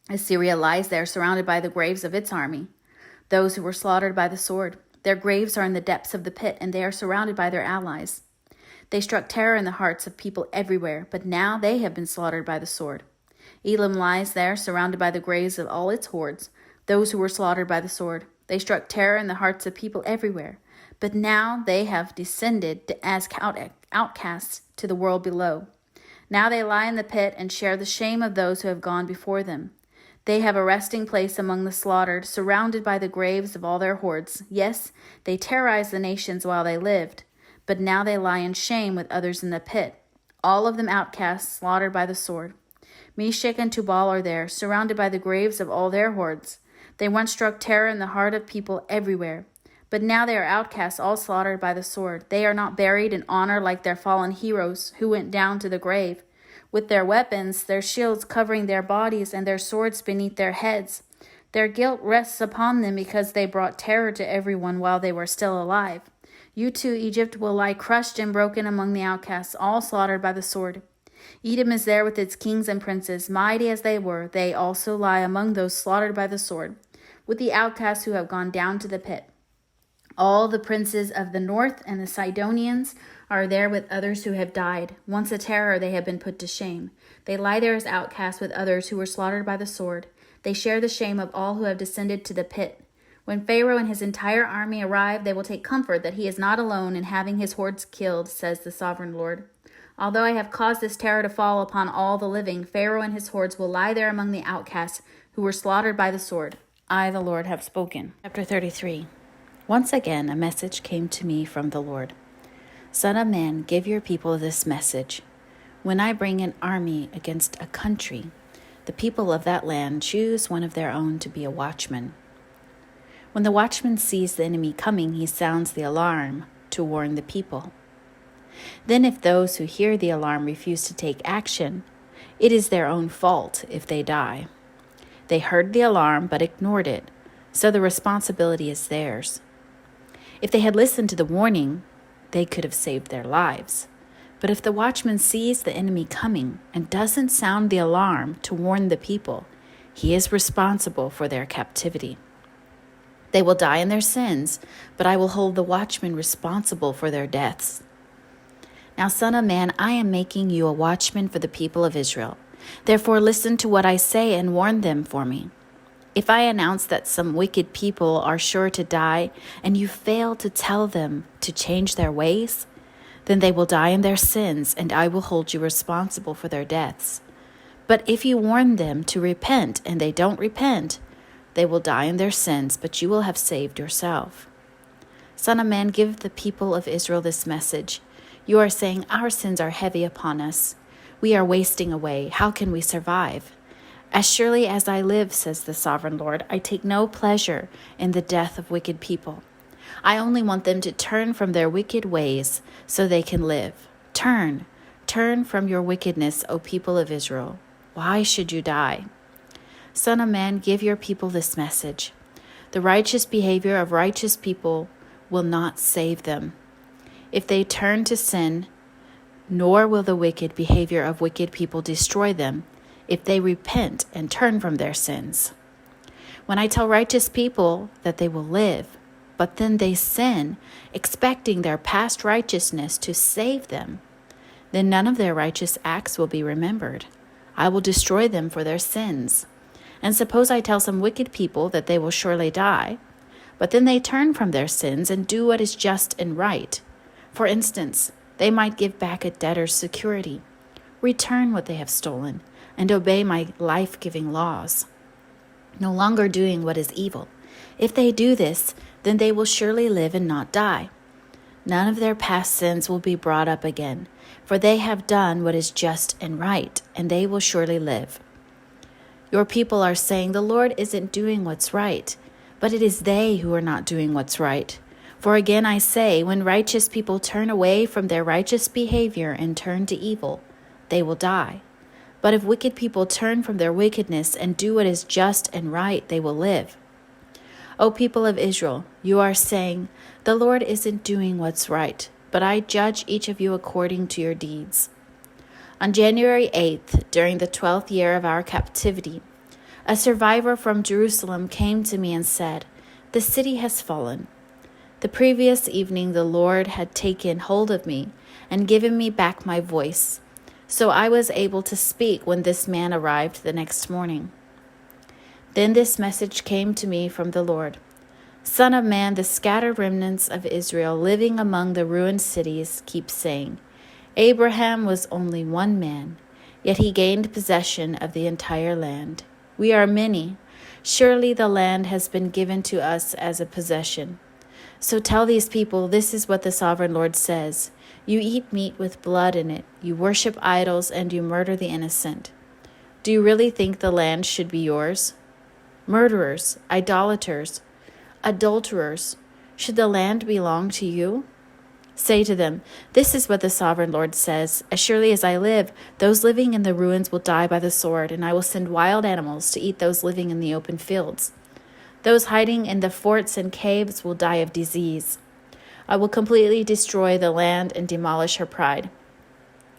Assyria lies there, surrounded by the graves of its army, those who were slaughtered by the sword. Their graves are in the depths of the pit, and they are surrounded by their allies. They struck terror in the hearts of people everywhere, but now they have been slaughtered by the sword. Elam lies there, surrounded by the graves of all its hordes, those who were slaughtered by the sword. They struck terror in the hearts of people everywhere, but now they have descended as outcasts to the world below. Now they lie in the pit and share the shame of those who have gone before them. They have a resting place among the slaughtered, surrounded by the graves of all their hordes. Yes, they terrorized the nations while they lived, but now they lie in shame with others in the pit, all of them outcasts, slaughtered by the sword. Meshach and Tubal are there, surrounded by the graves of all their hordes. They once struck terror in the heart of people everywhere, but now they are outcasts, all slaughtered by the sword. They are not buried in honor like their fallen heroes who went down to the grave, with their weapons, their shields covering their bodies, and their swords beneath their heads. Their guilt rests upon them because they brought terror to everyone while they were still alive. You too, Egypt, will lie crushed and broken among the outcasts, all slaughtered by the sword. Edom is there with its kings and princes, mighty as they were. They also lie among those slaughtered by the sword, with the outcasts who have gone down to the pit. All the princes of the north and the Sidonians are there with others who have died. Once a terror, they have been put to shame. They lie there as outcasts with others who were slaughtered by the sword. They share the shame of all who have descended to the pit. When Pharaoh and his entire army arrive, they will take comfort that he is not alone in having his hordes killed, says the sovereign Lord. Although I have caused this terror to fall upon all the living, Pharaoh and his hordes will lie there among the outcasts who were slaughtered by the sword. I, the Lord, have spoken. Chapter 33. Once again, a message came to me from the Lord. Son of man, give your people this message. When I bring an army against a country, the people of that land choose one of their own to be a watchman. When the watchman sees the enemy coming, he sounds the alarm to warn the people. Then if those who hear the alarm refuse to take action, it is their own fault if they die. They heard the alarm but ignored it, so the responsibility is theirs. If they had listened to the warning, they could have saved their lives. But if the watchman sees the enemy coming and doesn't sound the alarm to warn the people, he is responsible for their captivity. They will die in their sins, but I will hold the watchman responsible for their deaths. Now, son of man, I am making you a watchman for the people of Israel. Therefore, listen to what I say and warn them for me. If I announce that some wicked people are sure to die, and you fail to tell them to change their ways, then they will die in their sins, and I will hold you responsible for their deaths. But if you warn them to repent, and they don't repent, they will die in their sins, but you will have saved yourself. Son of man, give the people of Israel this message. You are saying, our sins are heavy upon us. We are wasting away. How can we survive? As surely as I live, says the sovereign Lord, I take no pleasure in the death of wicked people. I only want them to turn from their wicked ways so they can live. Turn from your wickedness, O people of Israel. Why should you die? Son of man, give your people this message. The righteous behavior of righteous people will not save them. If they turn to sin, nor will the wicked behavior of wicked people destroy them, if they repent and turn from their sins. When I tell righteous people that they will live, but then they sin, expecting their past righteousness to save them, then none of their righteous acts will be remembered. I will destroy them for their sins. And suppose I tell some wicked people that they will surely die, but then they turn from their sins and do what is just and right. For instance, they might give back a debtor's security, return what they have stolen, and obey my life-giving laws, no longer doing what is evil. If they do this, then they will surely live and not die. None of their past sins will be brought up again, for they have done what is just and right, and they will surely live. Your people are saying, the Lord isn't doing what's right, but it is they who are not doing what's right. For again I say, when righteous people turn away from their righteous behavior and turn to evil, they will die. But if wicked people turn from their wickedness and do what is just and right, they will live. O people of Israel, you are saying, the Lord isn't doing what's right, but I judge each of you according to your deeds. On January 8th, during the 12th year of our captivity, a survivor from Jerusalem came to me and said, the city has fallen. The previous evening the Lord had taken hold of me and given me back my voice, so I was able to speak when this man arrived the next morning. Then this message came to me from the Lord. Son of man, the scattered remnants of Israel living among the ruined cities keep saying, Abraham was only one man, yet he gained possession of the entire land. We are many. Surely the land has been given to us as a possession. So tell these people, this is what the sovereign Lord says. You eat meat with blood in it. You worship idols and you murder the innocent. Do you really think the land should be yours? Murderers, idolaters, adulterers, should the land belong to you? Say to them, this is what the sovereign Lord says. As surely as I live, those living in the ruins will die by the sword, and I will send wild animals to eat those living in the open fields. Those hiding in the forts and caves will die of disease. I will completely destroy the land and demolish her pride.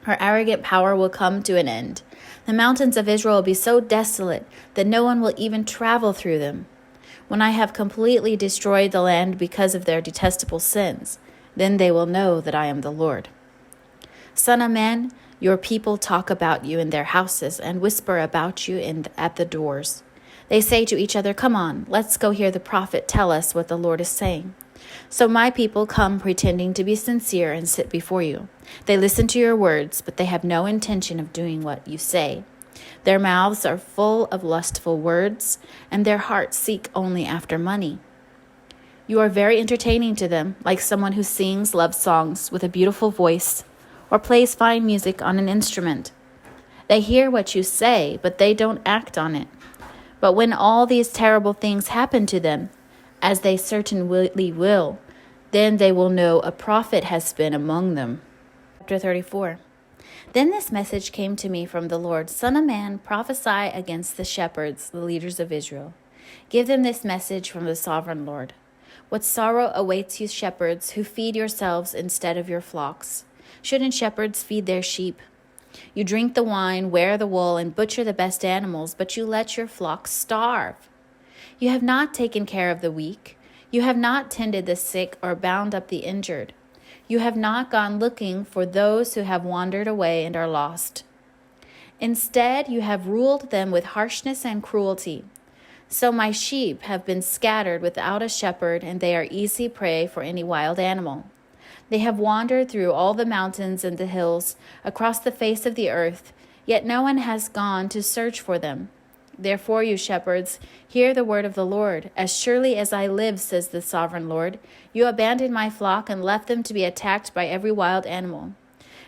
Her arrogant power will come to an end. The mountains of Israel will be so desolate that no one will even travel through them. When I have completely destroyed the land because of their detestable sins, then they will know that I am the Lord. Son of man, your people talk about you in their houses and whisper about you at the doors. They say to each other, come on, let's go hear the prophet tell us what the Lord is saying. So my people come pretending to be sincere and sit before you. They listen to your words, but they have no intention of doing what you say. Their mouths are full of lustful words, and their hearts seek only after money. You are very entertaining to them, like someone who sings love songs with a beautiful voice or plays fine music on an instrument. They hear what you say, but they don't act on it. But when all these terrible things happen to them, as they certainly will, then they will know a prophet has been among them. Chapter 34. Then this message came to me from the Lord. Son of man, prophesy against the shepherds, the leaders of Israel. Give them this message from the sovereign Lord. What sorrow awaits you shepherds who feed yourselves instead of your flocks? Shouldn't shepherds feed their sheep? You drink the wine, wear the wool, and butcher the best animals, but you let your flocks starve. You have not taken care of the weak. You have not tended the sick or bound up the injured. You have not gone looking for those who have wandered away and are lost. Instead, you have ruled them with harshness and cruelty. So my sheep have been scattered without a shepherd, and they are easy prey for any wild animal. They have wandered through all the mountains and the hills, across the face of the earth, yet no one has gone to search for them. Therefore, you shepherds, hear the word of the Lord. As surely as I live, says the sovereign Lord, you abandoned my flock and left them to be attacked by every wild animal.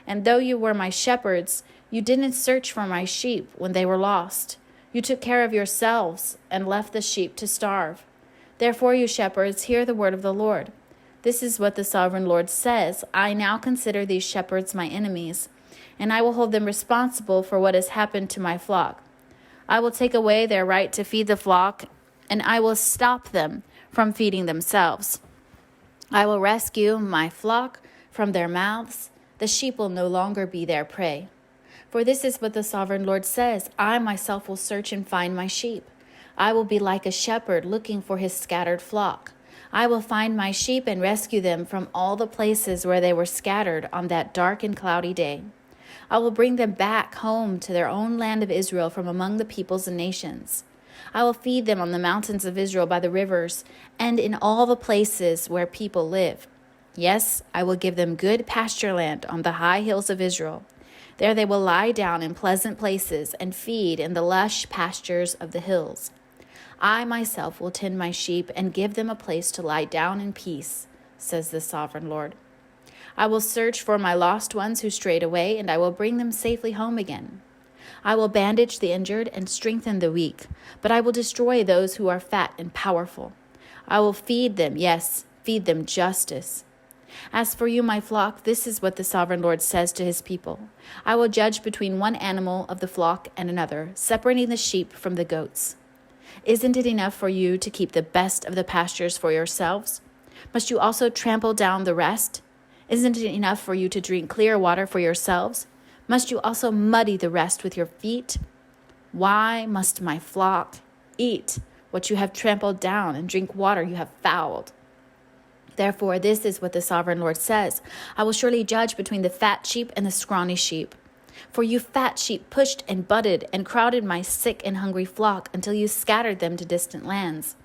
And though you were my shepherds, you didn't search for my sheep when they were lost. You took care of yourselves and left the sheep to starve. Therefore, you shepherds, hear the word of the Lord. This is what the sovereign Lord says. I now consider these shepherds my enemies, and I will hold them responsible for what has happened to my flock. I will take away their right to feed the flock, and I will stop them from feeding themselves. I will rescue my flock from their mouths. The sheep will no longer be their prey. For this is what the sovereign Lord says, I myself will search and find my sheep. I will be like a shepherd looking for his scattered flock. I will find my sheep and rescue them from all the places where they were scattered on that dark and cloudy day. I will bring them back home to their own land of Israel from among the peoples and nations. I will feed them on the mountains of Israel by the rivers and in all the places where people live. Yes, I will give them good pasture land on the high hills of Israel. There they will lie down in pleasant places and feed in the lush pastures of the hills. I myself will tend my sheep and give them a place to lie down in peace, says the sovereign Lord. I will search for my lost ones who strayed away, and I will bring them safely home again. I will bandage the injured and strengthen the weak, but I will destroy those who are fat and powerful. I will feed them, yes, feed them justice. As for you, my flock, this is what the sovereign Lord says to his people. I will judge between one animal of the flock and another, separating the sheep from the goats. Isn't it enough for you to keep the best of the pastures for yourselves? Must you also trample down the rest? Isn't it enough for you to drink clear water for yourselves? Must you also muddy the rest with your feet? Why must my flock eat what you have trampled down and drink water you have fouled? Therefore, this is what the sovereign Lord says. I will surely judge between the fat sheep and the scrawny sheep. For you fat sheep pushed and butted and crowded my sick and hungry flock until you scattered them to distant lands.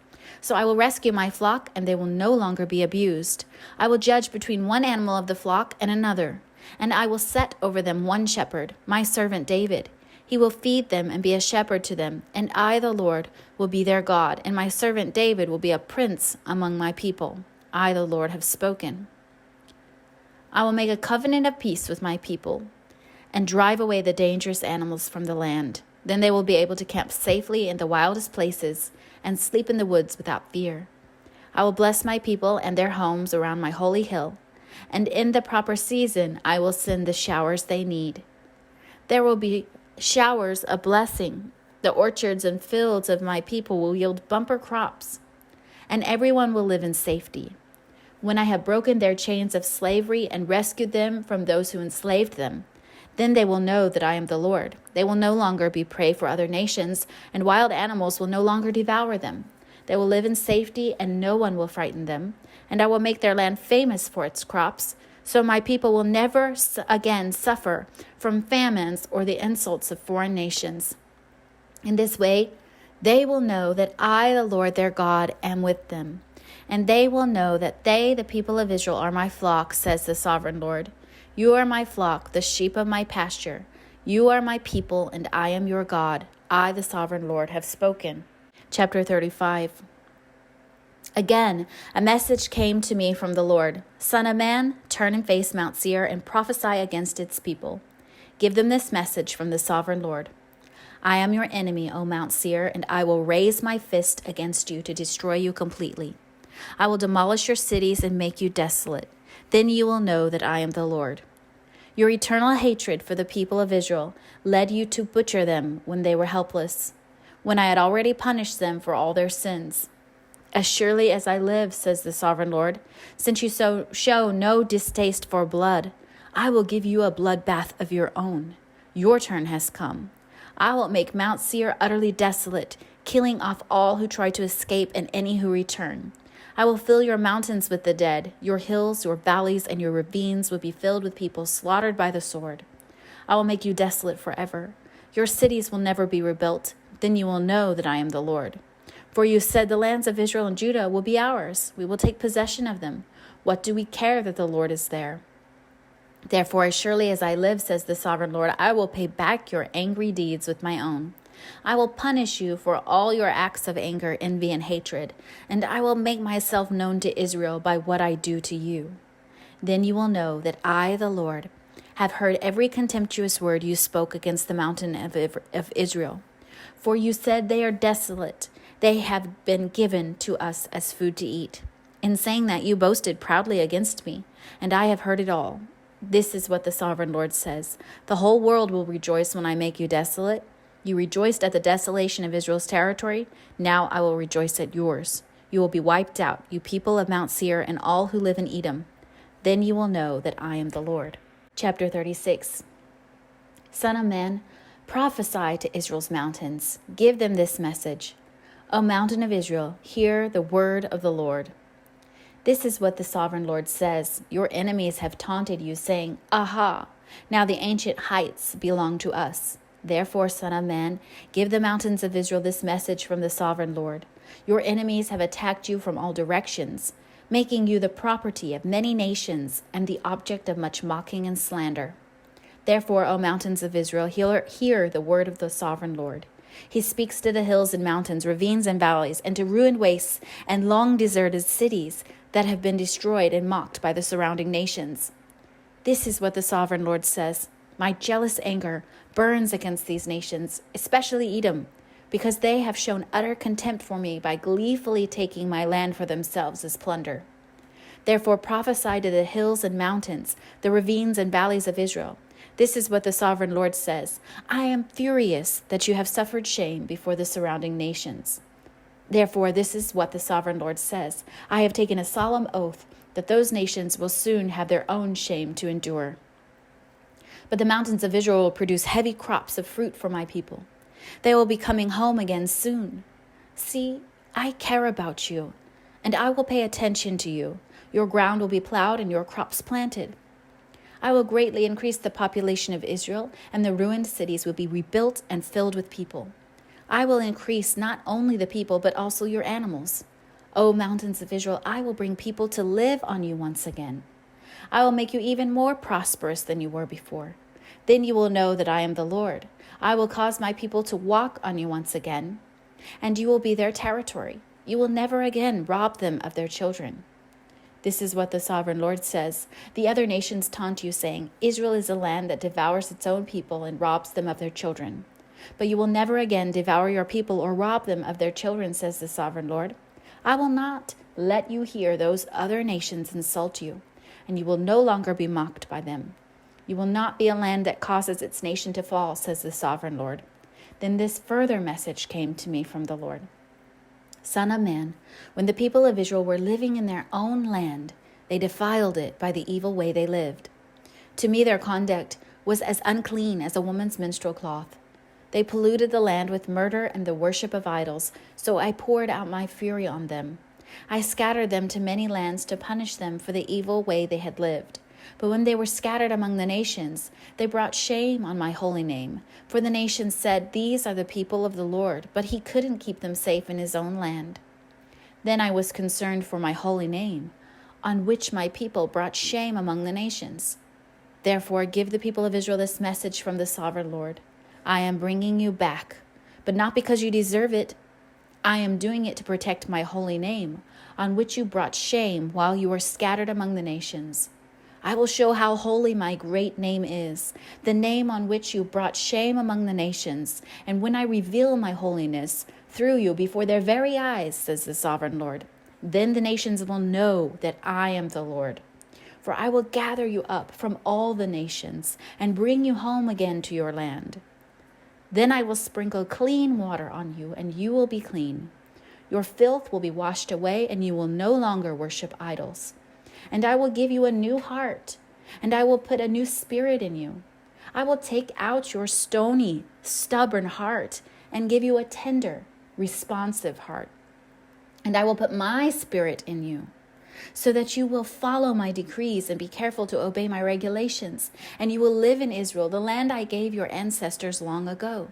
So I will rescue my flock, and they will no longer be abused. I will judge between one animal of the flock and another, and I will set over them one shepherd, my servant David. He will feed them and be a shepherd to them, and I, the Lord, will be their God, and my servant David will be a prince among my people. I, the Lord, have spoken. I will make a covenant of peace with my people and drive away the dangerous animals from the land. Then they will be able to camp safely in the wildest places and sleep in the woods without fear. I will bless my people and their homes around my holy hill, and in the proper season I will send the showers they need. There will be showers of blessing. The orchards and fields of my people will yield bumper crops, and everyone will live in safety. When I have broken their chains of slavery and rescued them from those who enslaved them, then they will know that I am the Lord. They will no longer be prey for other nations, and wild animals will no longer devour them. They will live in safety, and no one will frighten them. And I will make their land famous for its crops, so my people will never again suffer from famines or the insults of foreign nations. In this way, they will know that I, the Lord their God, am with them. And they will know that they, the people of Israel, are my flock, says the sovereign Lord. You are my flock, the sheep of my pasture. You are my people, and I am your God. I, the sovereign Lord, have spoken. Chapter 35. Again, a message came to me from the Lord. Son of man, turn and face Mount Seir and prophesy against its people. Give them this message from the sovereign Lord. I am your enemy, O Mount Seir, and I will raise my fist against you to destroy you completely. I will demolish your cities and make you desolate. Then you will know that I am the Lord. Your eternal hatred for the people of Israel led you to butcher them when they were helpless, when I had already punished them for all their sins. As surely as I live, says the sovereign Lord, since you show no distaste for blood, I will give you a bloodbath of your own. Your turn has come. I will make Mount Seir utterly desolate, killing off all who try to escape and any who return. I will fill your mountains with the dead. Your hills, your valleys, and your ravines will be filled with people slaughtered by the sword. I will make you desolate forever. Your cities will never be rebuilt. Then you will know that I am the Lord. For you said the lands of Israel and Judah will be ours. We will take possession of them. What do we care that the Lord is there? Therefore, as surely as I live, says the sovereign Lord, I will pay back your angry deeds with my own. I will punish you for all your acts of anger, envy, and hatred, and I will make myself known to Israel by what I do to you. Then you will know that I, the Lord, have heard every contemptuous word you spoke against the mountain of Israel. For you said they are desolate. They have been given to us as food to eat. In saying that, you boasted proudly against me, and I have heard it all. This is what the sovereign Lord says. The whole world will rejoice when I make you desolate. You rejoiced at the desolation of Israel's territory. Now I will rejoice at yours. You will be wiped out, you people of Mount Seir and all who live in Edom. Then you will know that I am the Lord. Chapter 36. Son of man, prophesy to Israel's mountains. Give them this message. O mountain of Israel, hear the word of the Lord. This is what the sovereign Lord says. Your enemies have taunted you, saying, Aha! Now the ancient heights belong to us. Therefore, son of man, give the mountains of Israel this message from the sovereign Lord. Your enemies have attacked you from all directions, making you the property of many nations and the object of much mocking and slander. Therefore, O mountains of Israel, hear the word of the sovereign Lord. He speaks to the hills and mountains, ravines and valleys, and to ruined wastes and long deserted cities that have been destroyed and mocked by the surrounding nations. This is what the sovereign Lord says. My jealous anger burns against these nations, especially Edom, because they have shown utter contempt for me by gleefully taking my land for themselves as plunder. Therefore prophesy to the hills and mountains, the ravines and valleys of Israel. This is what the sovereign Lord says. I am furious that you have suffered shame before the surrounding nations. Therefore, this is what the sovereign Lord says. I have taken a solemn oath that those nations will soon have their own shame to endure. But the mountains of Israel will produce heavy crops of fruit for my people. They will be coming home again soon. See, I care about you. and I will pay attention to you. Your ground will be plowed and your crops planted. I will greatly increase the population of Israel, and the ruined cities will be rebuilt and filled with people. I will increase not only the people, but also your animals. O mountains of Israel, I will bring people to live on you once again. I will make you even more prosperous than you were before. Then you will know that I am the Lord. I will cause my people to walk on you once again, and you will be their territory. You will never again rob them of their children. This is what the sovereign Lord says. The other nations taunt you, saying, Israel is a land that devours its own people and robs them of their children. But you will never again devour your people or rob them of their children, says the sovereign Lord. I will not let you hear those other nations insult you, and you will no longer be mocked by them. You will not be a land that causes its nation to fall, says the sovereign Lord. Then this further message came to me from the Lord. Son of man, when the people of Israel were living in their own land, they defiled it by the evil way they lived. To me, their conduct was as unclean as a woman's menstrual cloth. They polluted the land with murder and the worship of idols, so I poured out my fury on them. I scattered them to many lands to punish them for the evil way they had lived. But when they were scattered among the nations, they brought shame on my holy name. For the nations said, These are the people of the Lord, but he couldn't keep them safe in his own land. Then I was concerned for my holy name, on which my people brought shame among the nations. Therefore give the people of Israel this message from the sovereign Lord. I am bringing you back, but not because you deserve it. I am doing it to protect my holy name, on which you brought shame while you were scattered among the nations. I will show how holy my great name is, the name on which you brought shame among the nations. And when I reveal my holiness through you before their very eyes, says the sovereign Lord, then the nations will know that I am the Lord. For I will gather you up from all the nations and bring you home again to your land. Then I will sprinkle clean water on you, and you will be clean. Your filth will be washed away, and you will no longer worship idols. And I will give you a new heart, and I will put a new spirit in you. I will take out your stony, stubborn heart and give you a tender, responsive heart. And I will put my spirit in you, so that you will follow my decrees and be careful to obey my regulations. And you will live in Israel, the land I gave your ancestors long ago.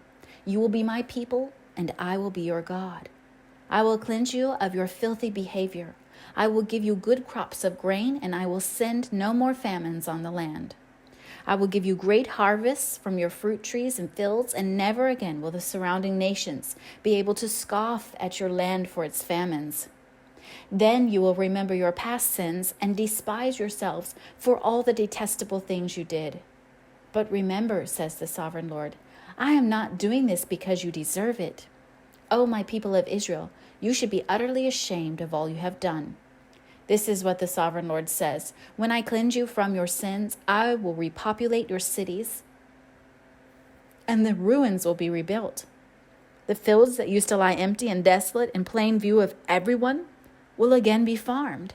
You will be my people, and I will be your God. I will cleanse you of your filthy behavior. I will give you good crops of grain, and I will send no more famines on the land. I will give you great harvests from your fruit trees and fields, and never again will the surrounding nations be able to scoff at your land for its famines. Then you will remember your past sins and despise yourselves for all the detestable things you did. But remember, says the sovereign Lord, I am not doing this because you deserve it. O my people of Israel, you should be utterly ashamed of all you have done. This is what the sovereign Lord says. When I cleanse you from your sins, I will repopulate your cities, and the ruins will be rebuilt. The fields that used to lie empty and desolate in plain view of everyone will again be farmed.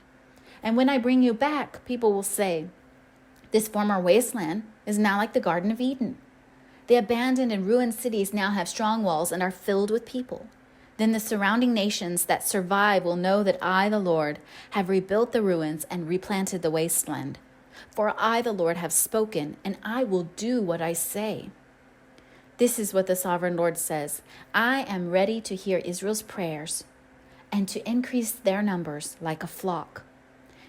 And when I bring you back, people will say, This former wasteland is now like the Garden of Eden. The abandoned and ruined cities now have strong walls and are filled with people. Then the surrounding nations that survive will know that I, the Lord, have rebuilt the ruins and replanted the wasteland. For I, the Lord, have spoken, and I will do what I say. This is what the sovereign Lord says. I am ready to hear Israel's prayers and to increase their numbers like a flock.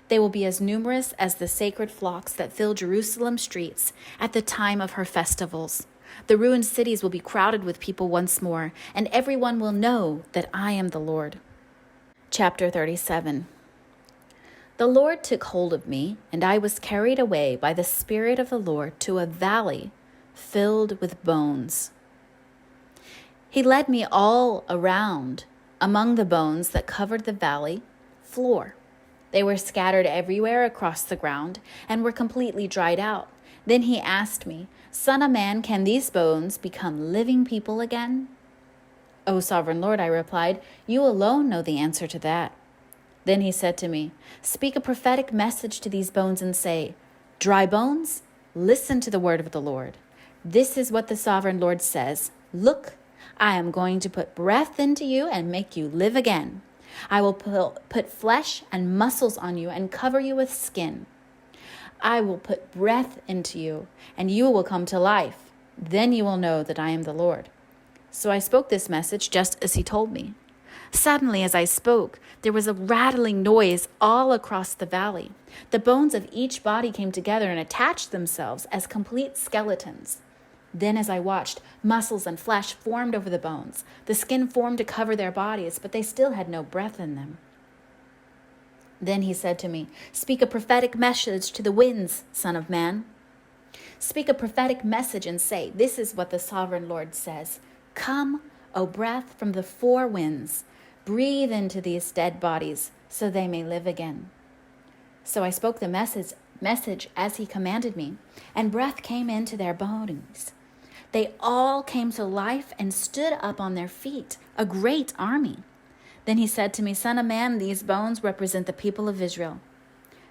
They will be as numerous as the sacred flocks that fill Jerusalem's streets at the time of her festivals. The ruined cities will be crowded with people once more, and everyone will know that I am the Lord. Chapter 37. The Lord took hold of me, and I was carried away by the Spirit of the Lord to a valley filled with bones. He led me all around among the bones that covered the valley floor. They were scattered everywhere across the ground and were completely dried out. Then he asked me, Son of man, can these bones become living people again? O sovereign Lord, I replied, you alone know the answer to that. Then he said to me, Speak a prophetic message to these bones and say, Dry bones, listen to the word of the Lord. This is what the sovereign Lord says. Look, I am going to put breath into you and make you live again. I will put flesh and muscles on you and cover you with skin. I will put breath into you, and you will come to life. Then you will know that I am the Lord." So I spoke this message just as he told me. Suddenly, as I spoke, there was a rattling noise all across the valley. The bones of each body came together and attached themselves as complete skeletons. Then, as I watched, muscles and flesh formed over the bones. The skin formed to cover their bodies, but they still had no breath in them. Then he said to me, "Speak a prophetic message to the winds, Son of Man. Speak a prophetic message and say, 'This is what the sovereign Lord says. Come, O breath from the four winds, breathe into these dead bodies so they may live again.'" So I spoke the message as he commanded me, and breath came into their bones. They all came to life and stood up on their feet, a great army. Then he said to me, "Son of man, these bones represent the people of Israel.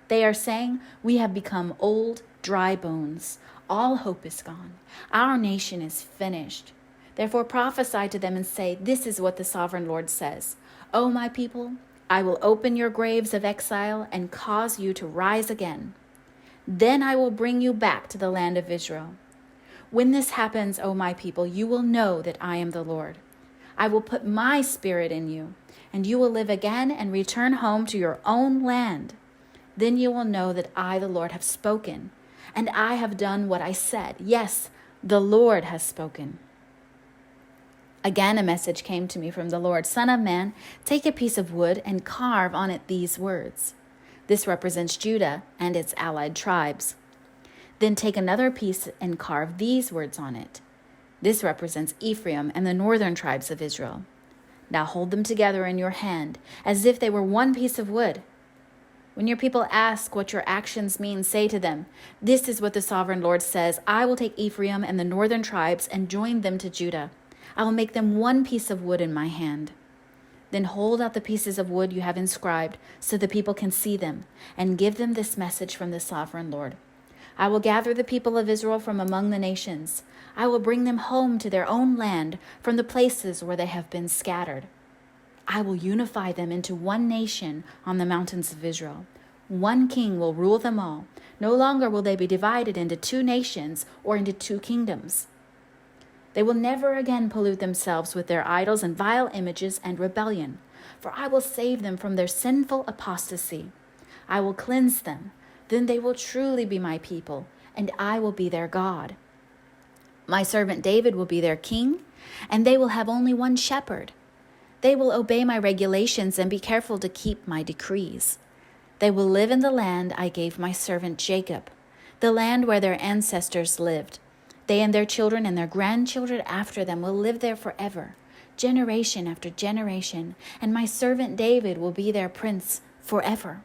They are saying, 'We have become old, dry bones. All hope is gone. Our nation is finished.' Therefore prophesy to them and say, 'This is what the sovereign Lord says. O my people, I will open your graves of exile and cause you to rise again. Then I will bring you back to the land of Israel. When this happens, O my people, you will know that I am the Lord. I will put my spirit in you, and you will live again and return home to your own land. Then you will know that I, the Lord, have spoken, and I have done what I said. Yes, the Lord has spoken." Again a message came to me from the Lord, "Son of man, take a piece of wood and carve on it these words." This represents Judah and its allied tribes. "Then take another piece and carve these words on it." This represents Ephraim and the northern tribes of Israel. "Now hold them together in your hand, as if they were one piece of wood. When your people ask what your actions mean, say to them, 'This is what the sovereign Lord says. I will take Ephraim and the northern tribes and join them to Judah. I will make them one piece of wood in my hand.' Then hold out the pieces of wood you have inscribed, so the people can see them, and give them this message from the sovereign Lord. I will gather the people of Israel from among the nations. I will bring them home to their own land from the places where they have been scattered. I will unify them into one nation on the mountains of Israel. One king will rule them all. No longer will they be divided into two nations or into two kingdoms. They will never again pollute themselves with their idols and vile images and rebellion, for I will save them from their sinful apostasy. I will cleanse them. Then they will truly be my people, and I will be their God. My servant David will be their king, and they will have only one shepherd. They will obey my regulations and be careful to keep my decrees. They will live in the land I gave my servant Jacob, the land where their ancestors lived. They and their children and their grandchildren after them will live there forever, generation after generation, and my servant David will be their prince forever.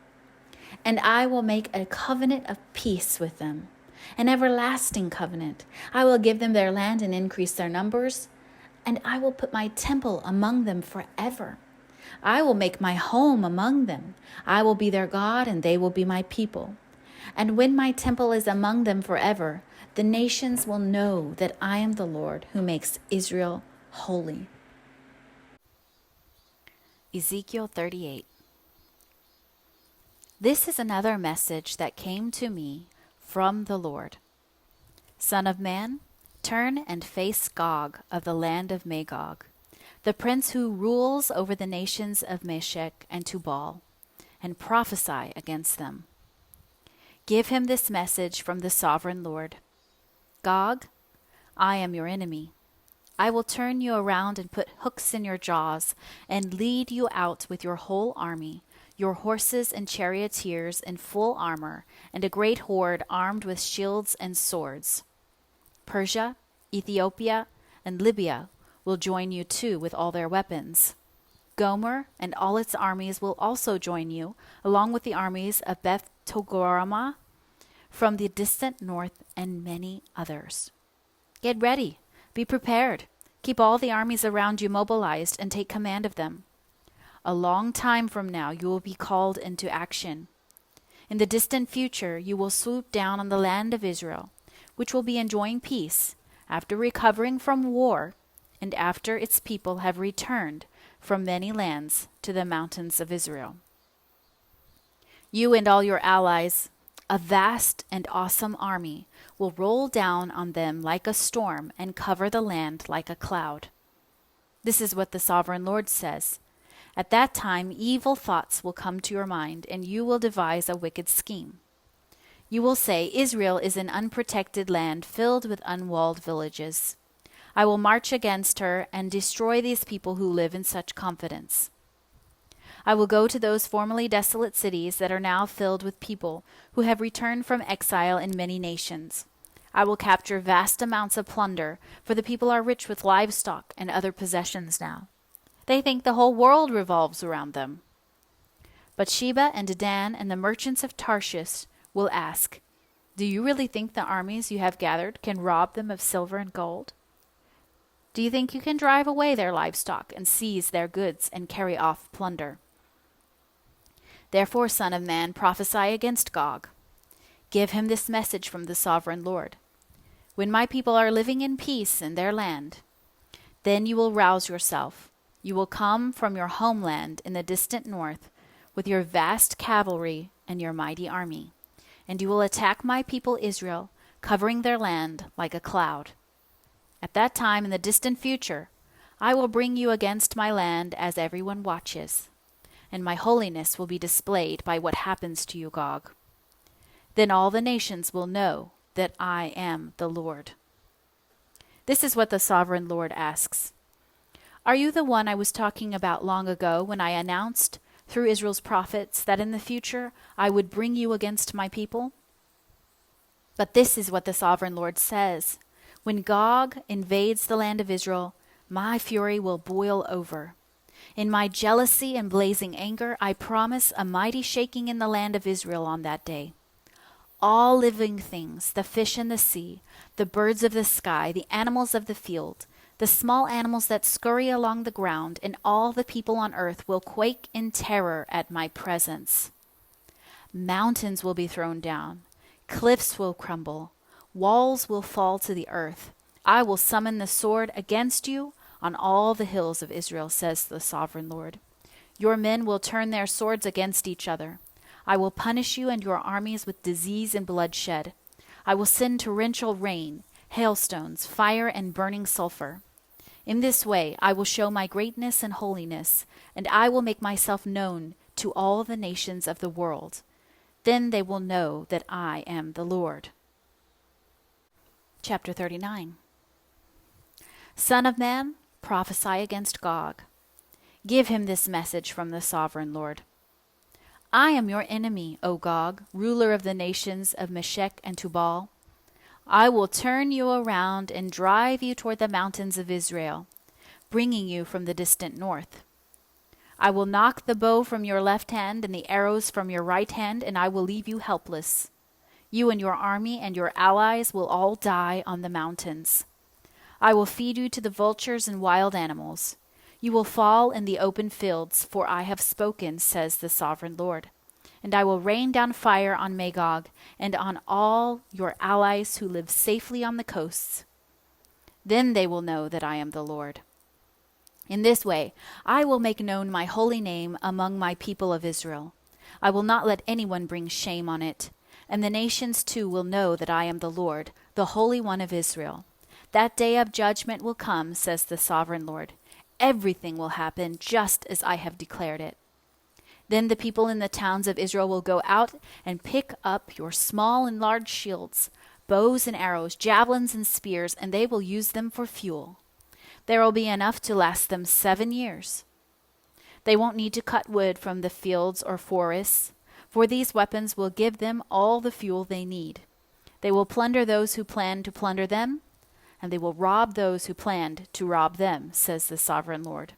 And I will make a covenant of peace with them, an everlasting covenant. I will give them their land and increase their numbers, and I will put my temple among them forever. I will make my home among them. I will be their God, and they will be my people. And when my temple is among them forever, the nations will know that I am the Lord who makes Israel holy. Ezekiel 38. This is another message that came to me from the Lord. Son of man, turn and face Gog of the land of Magog, the prince who rules over the nations of Meshech and Tubal, and prophesy against them. Give him this message from the sovereign Lord. Gog, I am your enemy. I will turn you around and put hooks in your jaws and lead you out with your whole army, your horses and charioteers in full armor, and a great horde armed with shields and swords. Persia, Ethiopia, and Libya will join you too with all their weapons. Gomer and all its armies will also join you, along with the armies of Beth Togarmah from the distant north and many others. Get ready, be prepared, keep all the armies around you mobilized and take command of them. A long time from now you will be called into action. In the distant future you will swoop down on the land of Israel, which will be enjoying peace after recovering from war and after its people have returned from many lands to the mountains of Israel. You and all your allies, a vast and awesome army, will roll down on them like a storm and cover the land like a cloud. This is what the Sovereign Lord says. At that time, evil thoughts will come to your mind, and you will devise a wicked scheme. You will say, Israel is an unprotected land filled with unwalled villages. I will march against her and destroy these people who live in such confidence. I will go to those formerly desolate cities that are now filled with people who have returned from exile in many nations. I will capture vast amounts of plunder, for the people are rich with livestock and other possessions now. They think the whole world revolves around them. But Sheba and Dedan and the merchants of Tarshish will ask, do you really think the armies you have gathered can rob them of silver and gold? Do you think you can drive away their livestock and seize their goods and carry off plunder? Therefore, Son of Man, prophesy against Gog. Give him this message from the Sovereign Lord. When my people are living in peace in their land, then you will rouse yourself. You will come from your homeland in the distant north with your vast cavalry and your mighty army, and you will attack my people Israel, covering their land like a cloud. At that time in the distant future, I will bring you against my land as everyone watches, and my holiness will be displayed by what happens to you, Gog. Then all the nations will know that I am the Lord. This is what the Sovereign Lord asks. Are you the one I was talking about long ago when I announced through Israel's prophets that in the future I would bring you against my people? But this is what the Sovereign Lord says. When Gog invades the land of Israel, my fury will boil over. In my jealousy and blazing anger, I promise a mighty shaking in the land of Israel on that day. All living things, the fish in the sea, the birds of the sky, the animals of the field, the small animals that scurry along the ground, and all the people on earth will quake in terror at my presence. Mountains will be thrown down, cliffs will crumble, walls will fall to the earth. I will summon the sword against you on all the hills of Israel, says the Sovereign Lord. Your men will turn their swords against each other. I will punish you and your armies with disease and bloodshed. I will send torrential rain, hailstones, fire, and burning sulfur. In this way I will show my greatness and holiness, and I will make myself known to all the nations of the world. Then they will know that I am the Lord. Chapter 39. Son of man, prophesy against Gog. Give him this message from the Sovereign Lord. I am your enemy, O Gog, ruler of the nations of Meshech and Tubal. I will turn you around and drive you toward the mountains of Israel, bringing you from the distant north. I will knock the bow from your left hand and the arrows from your right hand, and I will leave you helpless. You and your army and your allies will all die on the mountains. I will feed you to the vultures and wild animals. You will fall in the open fields, for I have spoken, says the Sovereign Lord. And I will rain down fire on Magog and on all your allies who live safely on the coasts. Then they will know that I am the Lord. In this way, I will make known my holy name among my people of Israel. I will not let anyone bring shame on it. And the nations too will know that I am the Lord, the Holy One of Israel. That day of judgment will come, says the Sovereign Lord. Everything will happen just as I have declared it. Then the people in the towns of Israel will go out and pick up your small and large shields, bows and arrows, javelins and spears, and they will use them for fuel. There will be enough to last them 7 years. They won't need to cut wood from the fields or forests, for these weapons will give them all the fuel they need. They will plunder those who plan to plunder them, and they will rob those who planned to rob them, says the Sovereign Lord.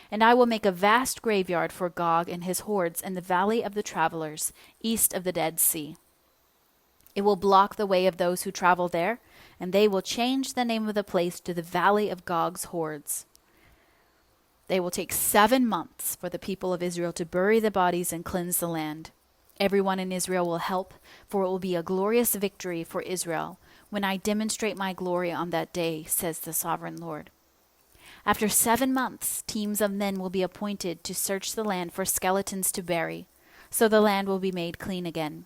And I will make a vast graveyard for Gog and his hordes in the valley of the travelers, east of the Dead Sea. It will block the way of those who travel there, and they will change the name of the place to the Valley of Gog's Hordes. They will take 7 months for the people of Israel to bury the bodies and cleanse the land. Everyone in Israel will help, for it will be a glorious victory for Israel when I demonstrate my glory on that day, says the Sovereign Lord. After 7 months, teams of men will be appointed to search the land for skeletons to bury, so the land will be made clean again.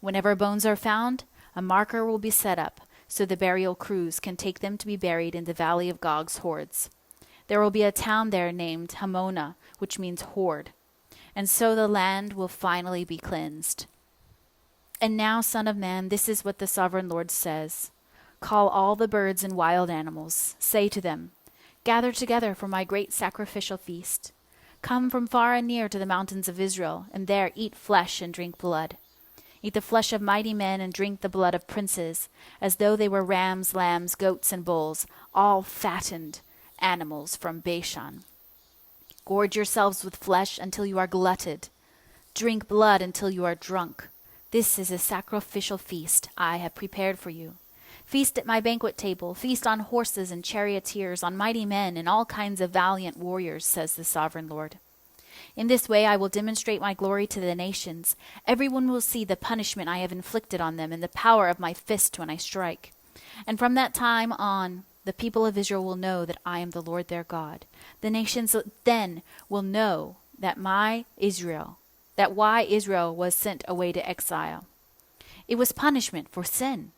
Whenever bones are found, a marker will be set up, so the burial crews can take them to be buried in the valley of Gog's hordes. There will be a town there named Hamona, which means horde, and so the land will finally be cleansed. And now, Son of Man, this is what the Sovereign Lord says. Call all the birds and wild animals. Say to them, gather together for my great sacrificial feast. Come from far and near to the mountains of Israel, and there eat flesh and drink blood. Eat the flesh of mighty men and drink the blood of princes, as though they were rams, lambs, goats, and bulls, all fattened animals from Bashan. Gorge yourselves with flesh until you are glutted. Drink blood until you are drunk. This is a sacrificial feast I have prepared for you. Feast at my banquet table, feast on horses and charioteers, on mighty men and all kinds of valiant warriors, says the Sovereign Lord. In this way I will demonstrate my glory to the nations. Everyone will see the punishment I have inflicted on them and the power of my fist when I strike. And from that time on, the people of Israel will know that I am the Lord their God. The nations then will know that why Israel was sent away to exile. It was punishment for sin.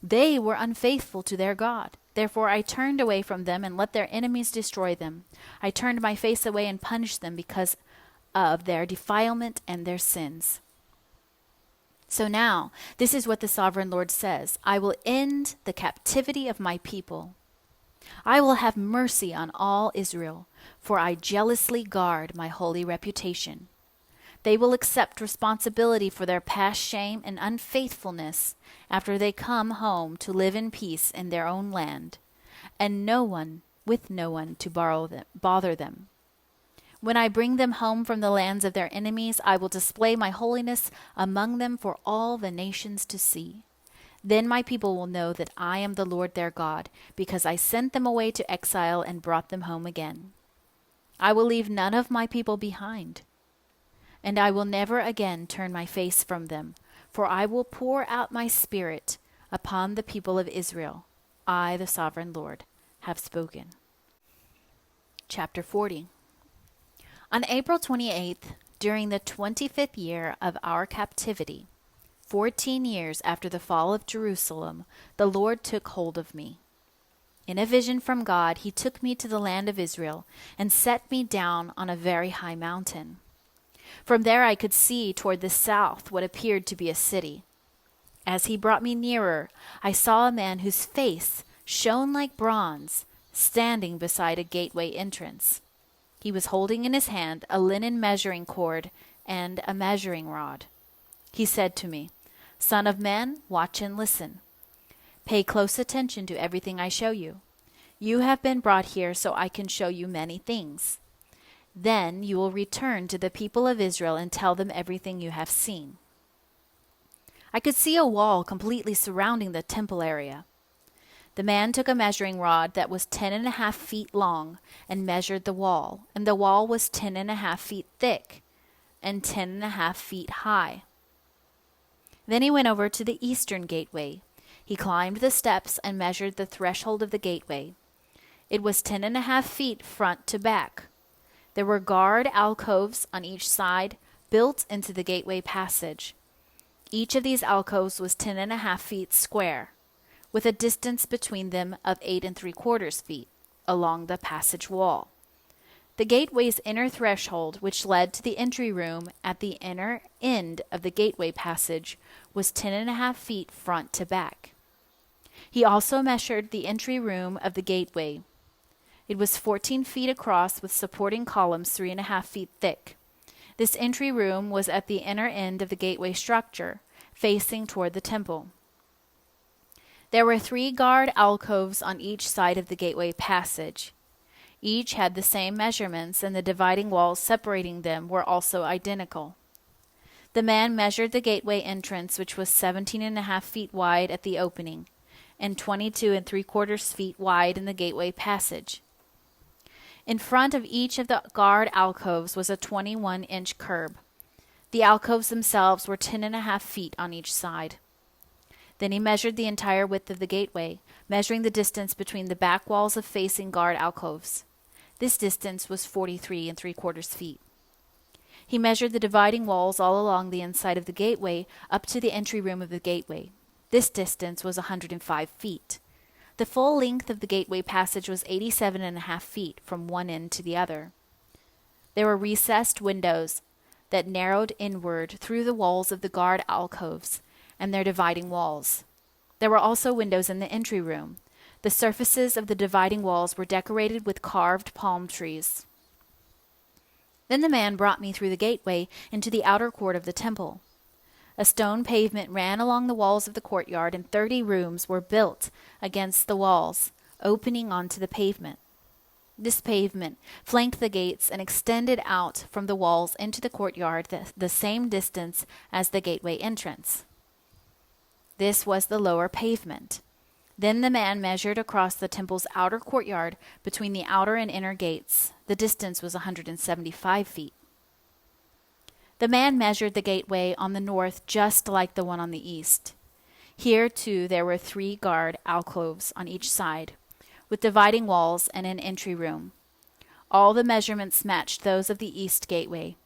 They were unfaithful to their God. Therefore I turned away from them and let their enemies destroy them. I turned my face away and punished them because of their defilement and their sins. So now, this is what the Sovereign Lord says. I will end the captivity of my people. I will have mercy on all Israel, for I jealously guard my holy reputation. They will accept responsibility for their past shame and unfaithfulness after they come home to live in peace in their own land, and no one to bother them. When I bring them home from the lands of their enemies, I will display my holiness among them for all the nations to see. Then my people will know that I am the Lord their God, because I sent them away to exile and brought them home again. I will leave none of my people behind, and I will never again turn my face from them, for I will pour out my spirit upon the people of Israel. I, the Sovereign Lord, have spoken. Chapter 40. On April 28th, during the 25th year of our captivity, 14 years after the fall of Jerusalem, the Lord took hold of me. In a vision from God, he took me to the land of Israel and set me down on a very high mountain. From there I could see toward the south what appeared to be a city. As he brought me nearer, I saw a man whose face shone like bronze, standing beside a gateway entrance. He was holding in his hand a linen measuring cord and a measuring rod. He said to me, Son of man, watch and listen. Pay close attention to everything I show you. You have been brought here so I can show you many things. Then you will return to the people of Israel and tell them everything you have seen. I could see a wall completely surrounding the temple area. The man took a measuring rod that was 10.5 feet long and measured the wall, and the wall was 10.5 feet thick and 10.5 feet high. Then he went over to the eastern gateway. He climbed the steps and measured the threshold of the gateway. It was 10.5 feet front to back. There were guard alcoves on each side built into the gateway passage. Each of these alcoves was 10.5 feet square, with a distance between them of 8 3/4 feet along the passage wall. The gateway's inner threshold, which led to the entry room at the inner end of the gateway passage, was 10.5 feet front to back. He also measured the entry room of the gateway. It was 14 feet across with supporting columns 3.5 feet thick. This entry room was at the inner end of the gateway structure, facing toward the temple. There were 3 guard alcoves on each side of the gateway passage. Each had the same measurements, and the dividing walls separating them were also identical. The man measured the gateway entrance, which was 17.5 feet wide at the opening, and 22 3/4 feet wide in the gateway passage. In front of each of the guard alcoves was a 21-inch curb. The alcoves themselves were 10.5 feet on each side. Then he measured the entire width of the gateway, measuring the distance between the back walls of facing guard alcoves. This distance was 43 3/4 feet. He measured the dividing walls all along the inside of the gateway up to the entry room of the gateway. This distance was 105 feet. The full length of the gateway passage was 87.5 feet from one end to the other. There were recessed windows that narrowed inward through the walls of the guard alcoves and their dividing walls. There were also windows in the entry room. The surfaces of the dividing walls were decorated with carved palm trees. Then the man brought me through the gateway into the outer court of the temple. A stone pavement ran along the walls of the courtyard, and 30 rooms were built against the walls, opening onto the pavement. This pavement flanked the gates and extended out from the walls into the courtyard the same distance as the gateway entrance. This was the lower pavement. Then the man measured across the temple's outer courtyard between the outer and inner gates. The distance was 175 feet. The man measured the gateway on the north just like the one on the east. Here, too, there were 3 guard alcoves on each side, with dividing walls and an entry room. All the measurements matched those of the east gateway.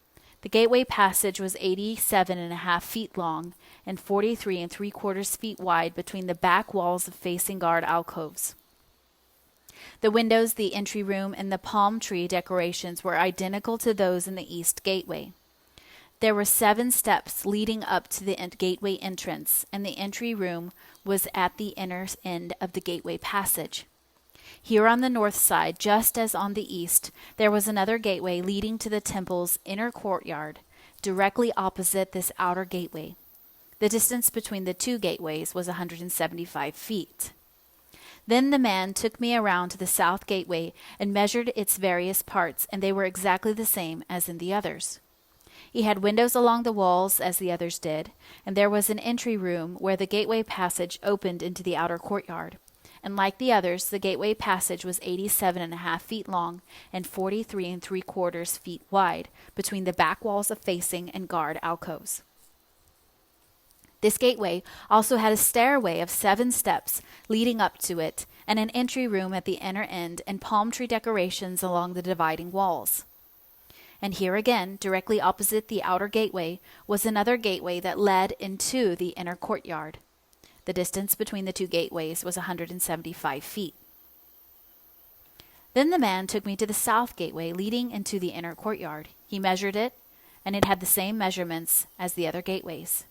The gateway passage was 87.5 feet long and 43 3/4 feet wide between the back walls of facing guard alcoves. The windows, the entry room, and the palm tree decorations were identical to those in the east gateway. There were 7 steps leading up to the gateway entrance, and the entry room was at the inner end of the gateway passage. Here on the north side, just as on the east, there was another gateway leading to the temple's inner courtyard, directly opposite this outer gateway. The distance between the 2 gateways was 175 feet. Then the man took me around to the south gateway and measured its various parts, and they were exactly the same as in the others. He had windows along the walls as the others did, and there was an entry room where the gateway passage opened into the outer courtyard. And like the others, the gateway passage was 87.5 feet long and 43 3/4 feet wide between the back walls of facing and guard alcoves. This gateway also had a stairway of 7 steps leading up to it, and an entry room at the inner end, and palm tree decorations along the dividing walls. And here again, directly opposite the outer gateway, was another gateway that led into the inner courtyard. The distance between the 2 gateways was 175 feet. Then the man took me to the south gateway leading into the inner courtyard. He measured it, and it had the same measurements as the other gateways.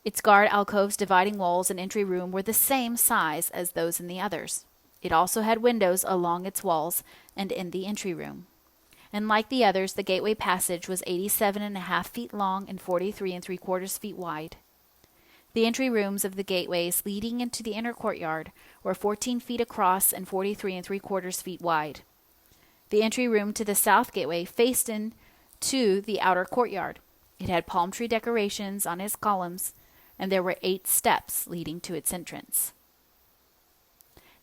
Its guard alcoves, dividing walls, and entry room were the same size as those in the others. It also had windows along its walls and in the entry room. And like the others, the gateway passage was 87.5 feet long and 43 3/4 feet wide. The entry rooms of the gateways leading into the inner courtyard were 14 feet across and 43 3/4 feet wide. The entry room to the south gateway faced into the outer courtyard. It had palm tree decorations on its columns, and there were 8 steps leading to its entrance.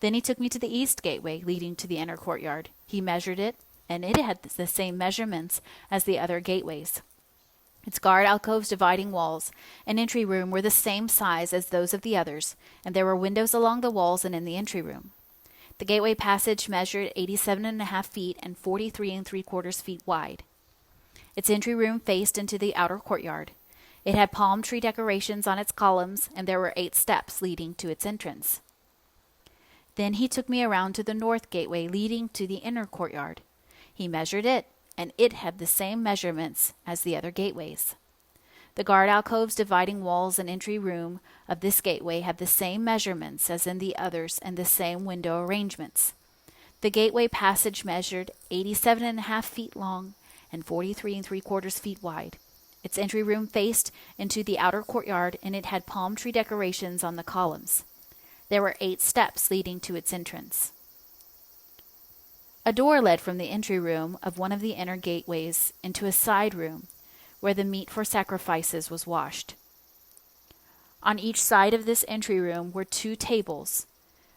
Then he took me to the east gateway leading to the inner courtyard. He measured it, and it had the same measurements as the other gateways. Its guard alcoves, dividing walls, and entry room were the same size as those of the others, and there were windows along the walls and in the entry room. The gateway passage measured 87.5 feet and 43 3/4 feet wide. Its entry room faced into the outer courtyard. It had palm tree decorations on its columns, and there were 8 steps leading to its entrance. Then he took me around to the north gateway leading to the inner courtyard. He measured it, and it had the same measurements as the other gateways. The guard alcoves, dividing walls, and entry room of this gateway had the same measurements as in the others and the same window arrangements. The gateway passage measured 87.5 feet long and 43 3/4 feet wide. Its entry room faced into the outer courtyard, and it had palm tree decorations on the columns. There were 8 steps leading to its entrance. A door led from the entry room of one of the inner gateways into a side room where the meat for sacrifices was washed. On each side of this entry room were 2 tables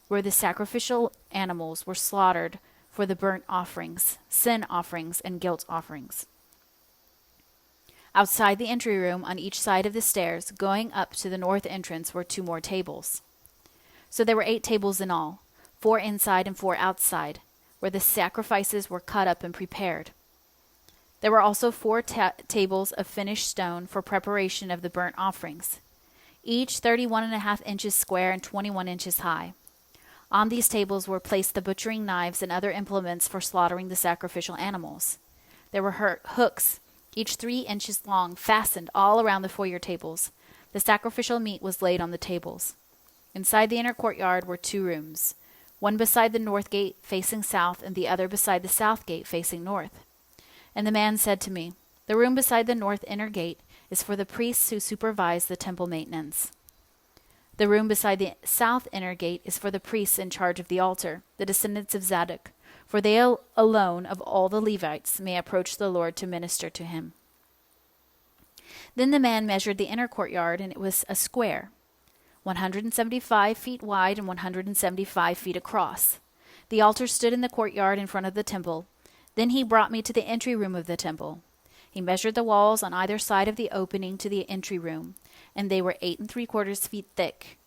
where the sacrificial animals were slaughtered for the burnt offerings, sin offerings, and guilt offerings. Outside the entry room, on each side of the stairs going up to the north entrance, were 2 more tables. So there were 8 tables in all, 4 inside and 4 outside, where the sacrifices were cut up and prepared. There were also 4 tables of finished stone for preparation of the burnt offerings, each 31.5 inches square and 21 inches high. On these tables were placed the butchering knives and other implements for slaughtering the sacrificial animals. There were hooks, each 3 inches long, fastened all around the foyer tables. The sacrificial meat was laid on the tables. Inside the inner courtyard were 2 rooms, one beside the north gate facing south and the other beside the south gate facing north. And the man said to me, "The room beside the north inner gate is for the priests who supervise the temple maintenance. The room beside the south inner gate is for the priests in charge of the altar, the descendants of Zadok, for they alone of all the Levites may approach the Lord to minister to him." Then the man measured the inner courtyard, and it was a square, 175 feet wide and 175 feet across. The altar stood in the courtyard in front of the temple. Then he brought me to the entry room of the temple. He measured the walls on either side of the opening to the entry room, and they were 8 3/4 feet thick.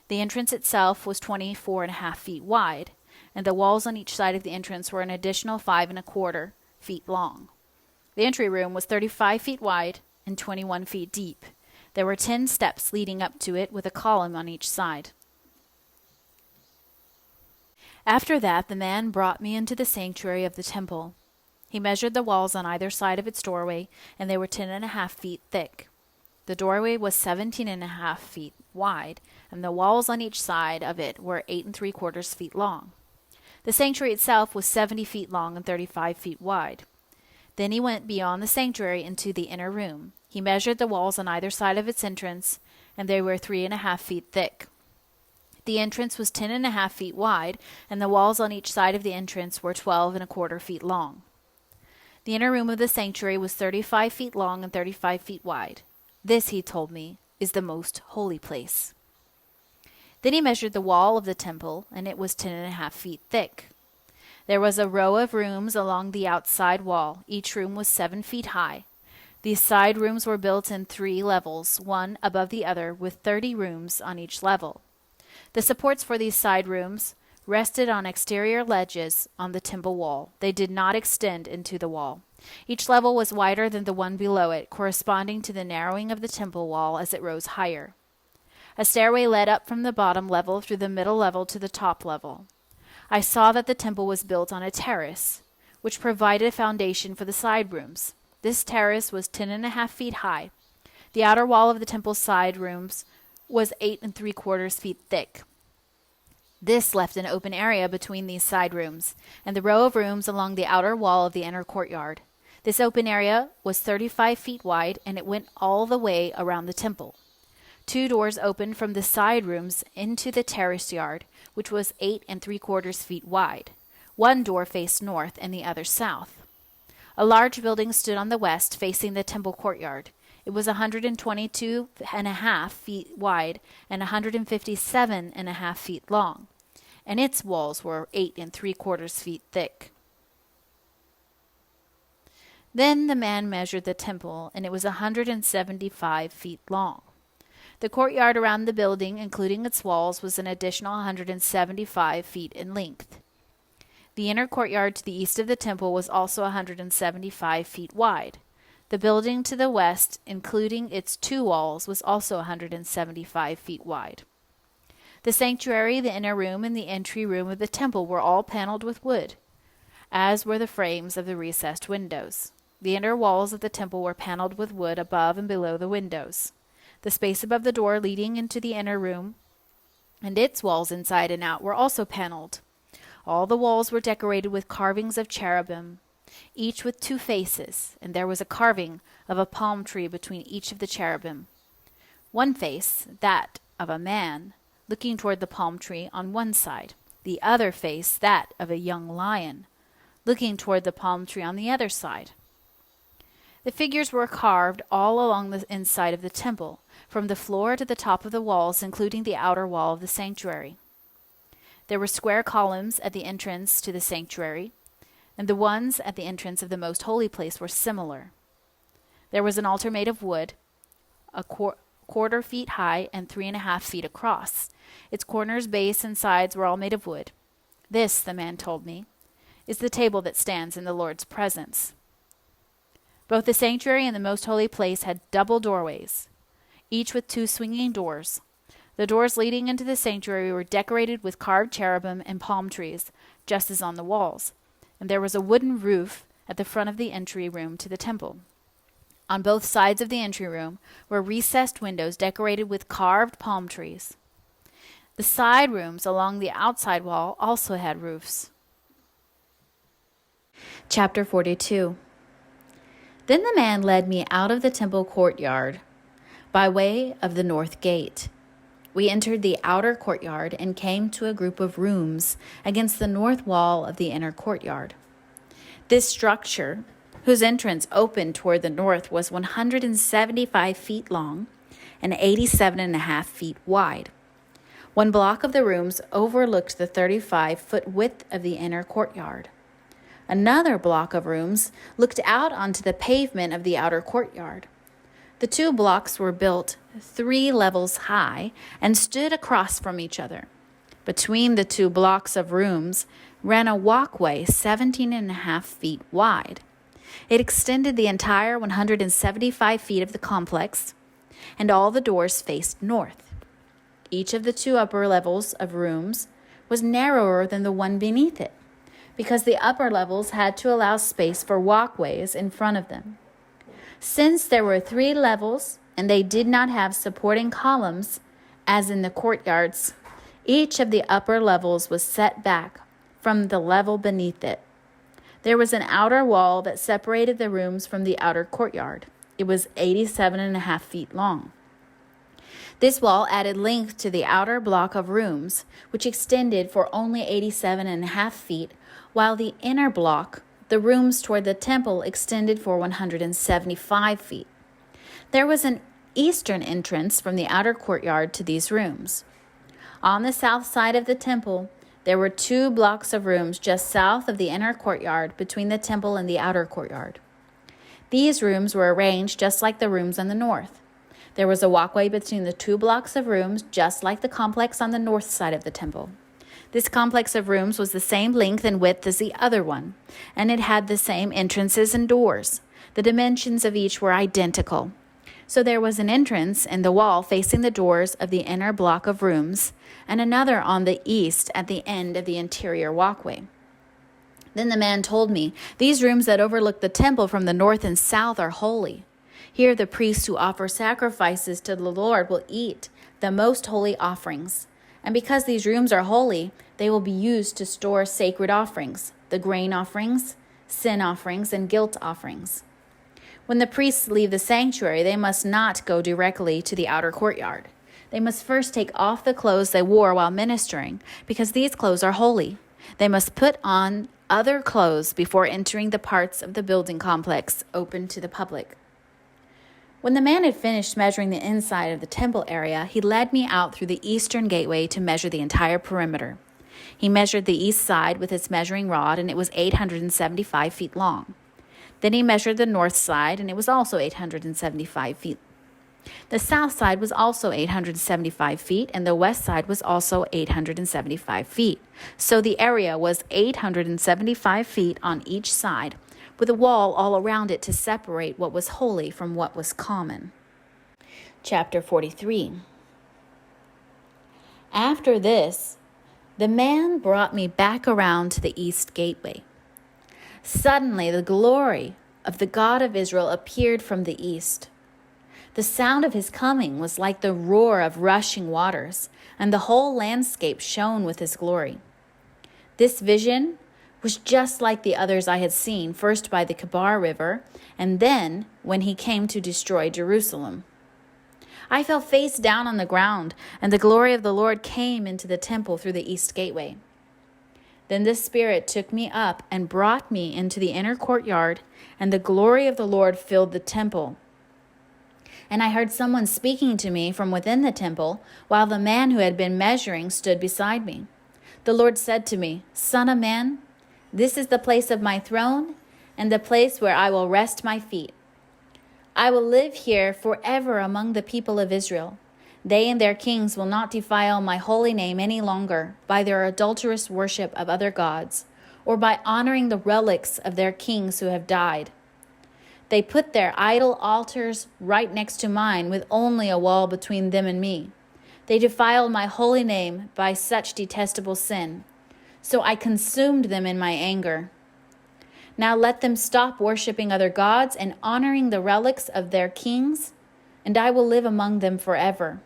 The entrance itself was 24.5 feet wide, and the walls on each side of the entrance were an additional 5 1/4 feet long. The entry room was 35 feet wide and 21 feet deep. There were 10 steps leading up to it with a column on each side. After that, the man brought me into the sanctuary of the temple. He measured the walls on either side of its doorway, and they were 10.5 feet thick. The doorway was 17.5 feet wide, and the walls on each side of it were 8 3/4 feet long. The sanctuary itself was 70 feet long and 35 feet wide. Then he went beyond the sanctuary into the inner room. He measured the walls on either side of its entrance, and they were 3.5 feet thick. The entrance was 10.5 feet wide, and the walls on each side of the entrance were 12 1/4 feet long. The inner room of the sanctuary was 35 feet long and 35 feet wide. This, he told me, is the most holy place. Then he measured the wall of the temple, and it was 10.5 feet thick. There was a row of rooms along the outside wall. Each room was 7 feet high. These side rooms were built in 3 levels, one above the other, with 30 rooms on each level. The supports for these side rooms rested on exterior ledges on the temple wall. They did not extend into the wall. Each level was wider than the one below it, corresponding to the narrowing of the temple wall as it rose higher. A stairway led up from the bottom level through the middle level to the top level. I saw that the temple was built on a terrace, which provided a foundation for the side rooms. This terrace was 10.5 feet high. The outer wall of the temple's side rooms was 8 3/4 feet thick. This left an open area between these side rooms and the row of rooms along the outer wall of the inner courtyard. This open area was 35 feet wide, and it went all the way around the temple. 2 doors opened from the side rooms into the terrace yard, which was 8 3/4 feet wide. One door faced north and the other south. A large building stood on the west, facing the temple courtyard. It was 122.5 feet wide and 157.5 feet long, and its walls were 8 3/4 feet thick. Then the man measured the temple, and it was 175 feet long. The courtyard around the building, including its walls, was an additional 175 feet in length. The inner courtyard to the east of the temple was also 175 feet wide. The building to the west, including its 2 walls, was also 175 feet wide. The sanctuary, the inner room, and the entry room of the temple were all paneled with wood, as were the frames of the recessed windows. The inner walls of the temple were paneled with wood above and below the windows. The space above the door leading into the inner room and its walls inside and out were also paneled. All the walls were decorated with carvings of cherubim, each with 2 faces, and there was a carving of a palm tree between each of the cherubim. One face, that of a man, looking toward the palm tree on one side. The other face, that of a young lion, looking toward the palm tree on the other side. The figures were carved all along the inside of the temple, from the floor to the top of the walls, including the outer wall of the sanctuary. There were square columns at the entrance to the sanctuary, and the ones at the entrance of the most holy place were similar. There was an altar made of wood, a quarter feet high and 3.5 feet across. Its corners, base, and sides were all made of wood. This, the man told me, is the table that stands in the Lord's presence. Both the sanctuary and the most holy place had double doorways, each with 2 swinging doors. The doors leading into the sanctuary were decorated with carved cherubim and palm trees, just as on the walls, and there was a wooden roof at the front of the entry room to the temple. On both sides of the entry room were recessed windows decorated with carved palm trees. The side rooms along the outside wall also had roofs. Chapter 42. Then the man led me out of the temple courtyard by way of the north gate. We entered the outer courtyard and came to a group of rooms against the north wall of the inner courtyard. This structure, whose entrance opened toward the north, was 175 feet long and 87.5 feet wide. One block of the rooms overlooked the 35-foot width of the inner courtyard. Another block of rooms looked out onto the pavement of the outer courtyard. The 2 blocks were built 3 levels high and stood across from each other. Between the 2 blocks of rooms ran a walkway 17.5 feet wide. It extended the entire 175 feet of the complex, and all the doors faced north. Each of the 2 upper levels of rooms was narrower than the one beneath it, because the upper levels had to allow space for walkways in front of them. Since there were 3 levels and they did not have supporting columns, as in the courtyards, each of the upper levels was set back from the level beneath it. There was an outer wall that separated the rooms from the outer courtyard. It was 87.5 feet long. This wall added length to the outer block of rooms, which extended for only 87.5 feet, while the inner block, the rooms toward the temple, extended for 175 feet. There was an eastern entrance from the outer courtyard to these rooms. On the south side of the temple, there were 2 blocks of rooms just south of the inner courtyard between the temple and the outer courtyard. These rooms were arranged just like the rooms on the north. There was a walkway between the 2 blocks of rooms, just like the complex on the north side of the temple. This complex of rooms was the same length and width as the other one, and it had the same entrances and doors. The dimensions of each were identical. So there was an entrance in the wall facing the doors of the inner block of rooms, and another on the east at the end of the interior walkway. Then the man told me, "These rooms that overlook the temple from the north and south are holy. Here the priests who offer sacrifices to the Lord will eat the most holy offerings. And because these rooms are holy, they will be used to store sacred offerings, the grain offerings, sin offerings, and guilt offerings. When the priests leave the sanctuary, they must not go directly to the outer courtyard. They must first take off the clothes they wore while ministering, because these clothes are holy. They must put on other clothes before entering the parts of the building complex open to the public." When the man had finished measuring the inside of the temple area, he led me out through the eastern gateway to measure the entire perimeter. He measured the east side with its measuring rod, and it was 875 feet long. Then he measured the north side, and it was also 875 feet. The south side was also 875 feet, and the west side was also 875 feet. So the area was 875 feet on each side, with a wall all around it to separate what was holy from what was common. Chapter 43. After this, the man brought me back around to the east gateway. Suddenly, the glory of the God of Israel appeared from the east. The sound of his coming was like the roar of rushing waters, and the whole landscape shone with his glory. This vision was just like the others I had seen, first by the Kebar River, and then when he came to destroy Jerusalem. I fell face down on the ground, and the glory of the Lord came into the temple through the east gateway. Then the Spirit took me up and brought me into the inner courtyard, and the glory of the Lord filled the temple. And I heard someone speaking to me from within the temple, while the man who had been measuring stood beside me. The Lord said to me, "Son of man, this is the place of my throne, and the place where I will rest my feet. I will live here forever among the people of Israel. They and their kings will not defile my holy name any longer by their adulterous worship of other gods, or by honoring the relics of their kings who have died. They put their idol altars right next to mine, with only a wall between them and me. They defiled my holy name by such detestable sin. So I consumed them in my anger. Now let them stop worshiping other gods and honoring the relics of their kings, and I will live among them forever.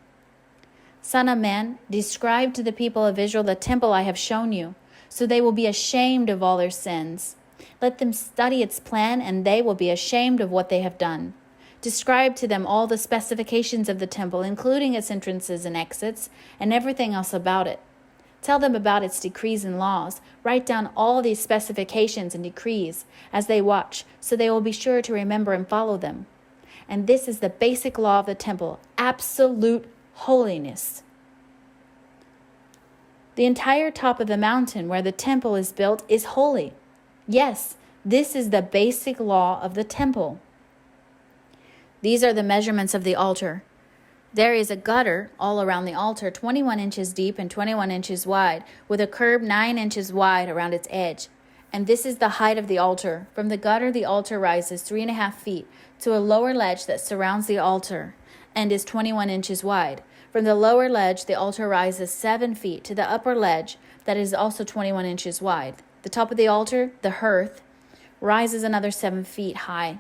Son of man, describe to the people of Israel the temple I have shown you, so they will be ashamed of all their sins. Let them study its plan, and they will be ashamed of what they have done. Describe to them all the specifications of the temple, including its entrances and exits, and everything else about it. Tell them about its decrees and laws. Write down all these specifications and decrees as they watch, so they will be sure to remember and follow them. And this is the basic law of the temple: absolute holiness. The entire top of the mountain where the temple is built is holy. Yes, this is the basic law of the temple. These are the measurements of the altar. There is a gutter all around the altar, 21 inches deep and 21 inches wide, with a curb 9 inches wide around its edge. And this is the height of the altar. From the gutter, the altar rises 3.5 feet to a lower ledge that surrounds the altar and is 21 inches wide. From the lower ledge, the altar rises 7 feet to the upper ledge that is also 21 inches wide. The top of the altar, the hearth, rises another 7 feet high,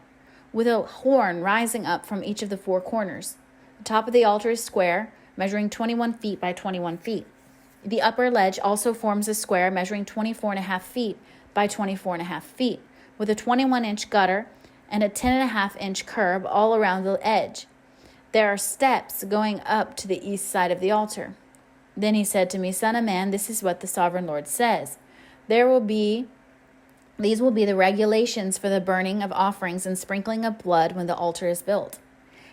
with a horn rising up from each of the 4 corners. The top of the altar is square, measuring 21 feet by 21 feet. The upper ledge also forms a square measuring 24.5 feet by 24.5 feet, with a 21-inch gutter and a 10.5-inch curb all around the edge. There are steps going up to the east side of the altar. Then he said to me, Son of man, this is what the sovereign Lord says. These will be the regulations for the burning of offerings and sprinkling of blood when the altar is built.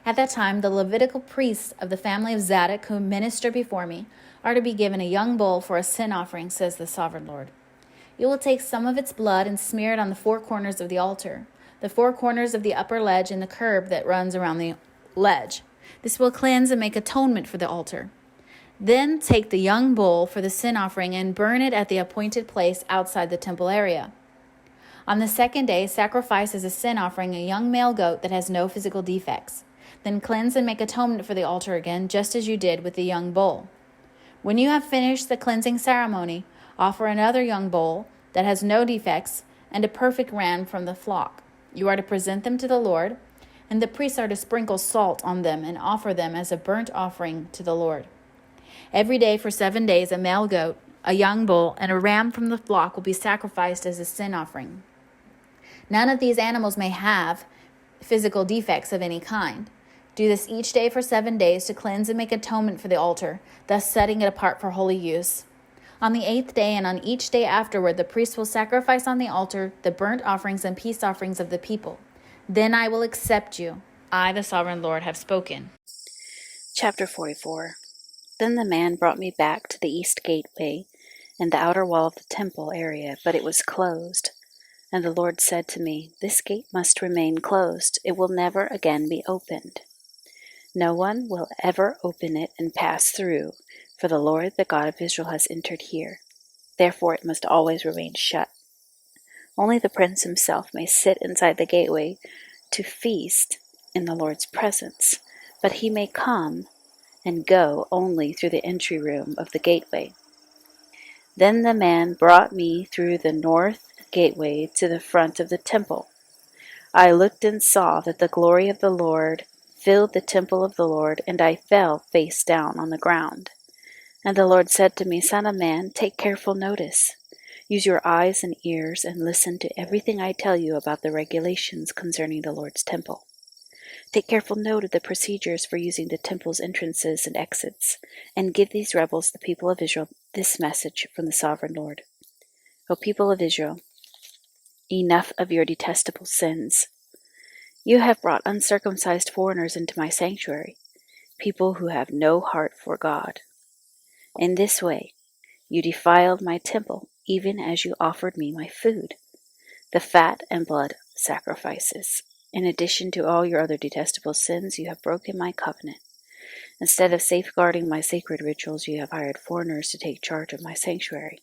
At that time, the Levitical priests of the family of Zadok who minister before me are to be given a young bull for a sin offering, says the sovereign Lord. You will take some of its blood and smear it on the 4 corners of the altar, the 4 corners of the upper ledge and the curb that runs around the ledge. This will cleanse and make atonement for the altar. Then take the young bull for the sin offering and burn it at the appointed place outside the temple area. On the 2nd day, sacrifice as a sin offering a young male goat that has no physical defects. Then cleanse and make atonement for the altar again, just as you did with the young bull. When you have finished the cleansing ceremony, offer another young bull that has no defects and a perfect ram from the flock. You are to present them to the Lord, and the priests are to sprinkle salt on them and offer them as a burnt offering to the Lord. Every day for 7 days, a male goat, a young bull, and a ram from the flock will be sacrificed as a sin offering. None of these animals may have physical defects of any kind. Do this each day for 7 days to cleanse and make atonement for the altar, thus setting it apart for holy use. On the 8th day and on each day afterward, the priest will sacrifice on the altar the burnt offerings and peace offerings of the people. Then I will accept you. I, the sovereign Lord, have spoken. Chapter 44. Then the man brought me back to the east gateway and the outer wall of the temple area, but it was closed. And the Lord said to me, This gate must remain closed. It will never again be opened. No one will ever open it and pass through, for the Lord, the God of Israel, has entered here. Therefore it must always remain shut. Only the prince himself may sit inside the gateway to feast in the Lord's presence, but he may come and go only through the entry room of the gateway. Then the man brought me through the north gateway to the front of the temple. I looked and saw that the glory of the Lord filled the temple of the Lord, and I fell face down on the ground. And the Lord said to me, Son of man, take careful notice. Use your eyes and ears and listen to everything I tell you about the regulations concerning the Lord's temple. Take careful note of the procedures for using the temple's entrances and exits, and give these rebels, the people of Israel, this message from the sovereign Lord. O people of Israel, enough of your detestable sins. You have brought uncircumcised foreigners into my sanctuary, people who have no heart for God. In this way, you defiled my temple, even as you offered me my food, the fat and blood sacrifices. In addition to all your other detestable sins, you have broken my covenant. Instead of safeguarding my sacred rituals, you have hired foreigners to take charge of my sanctuary.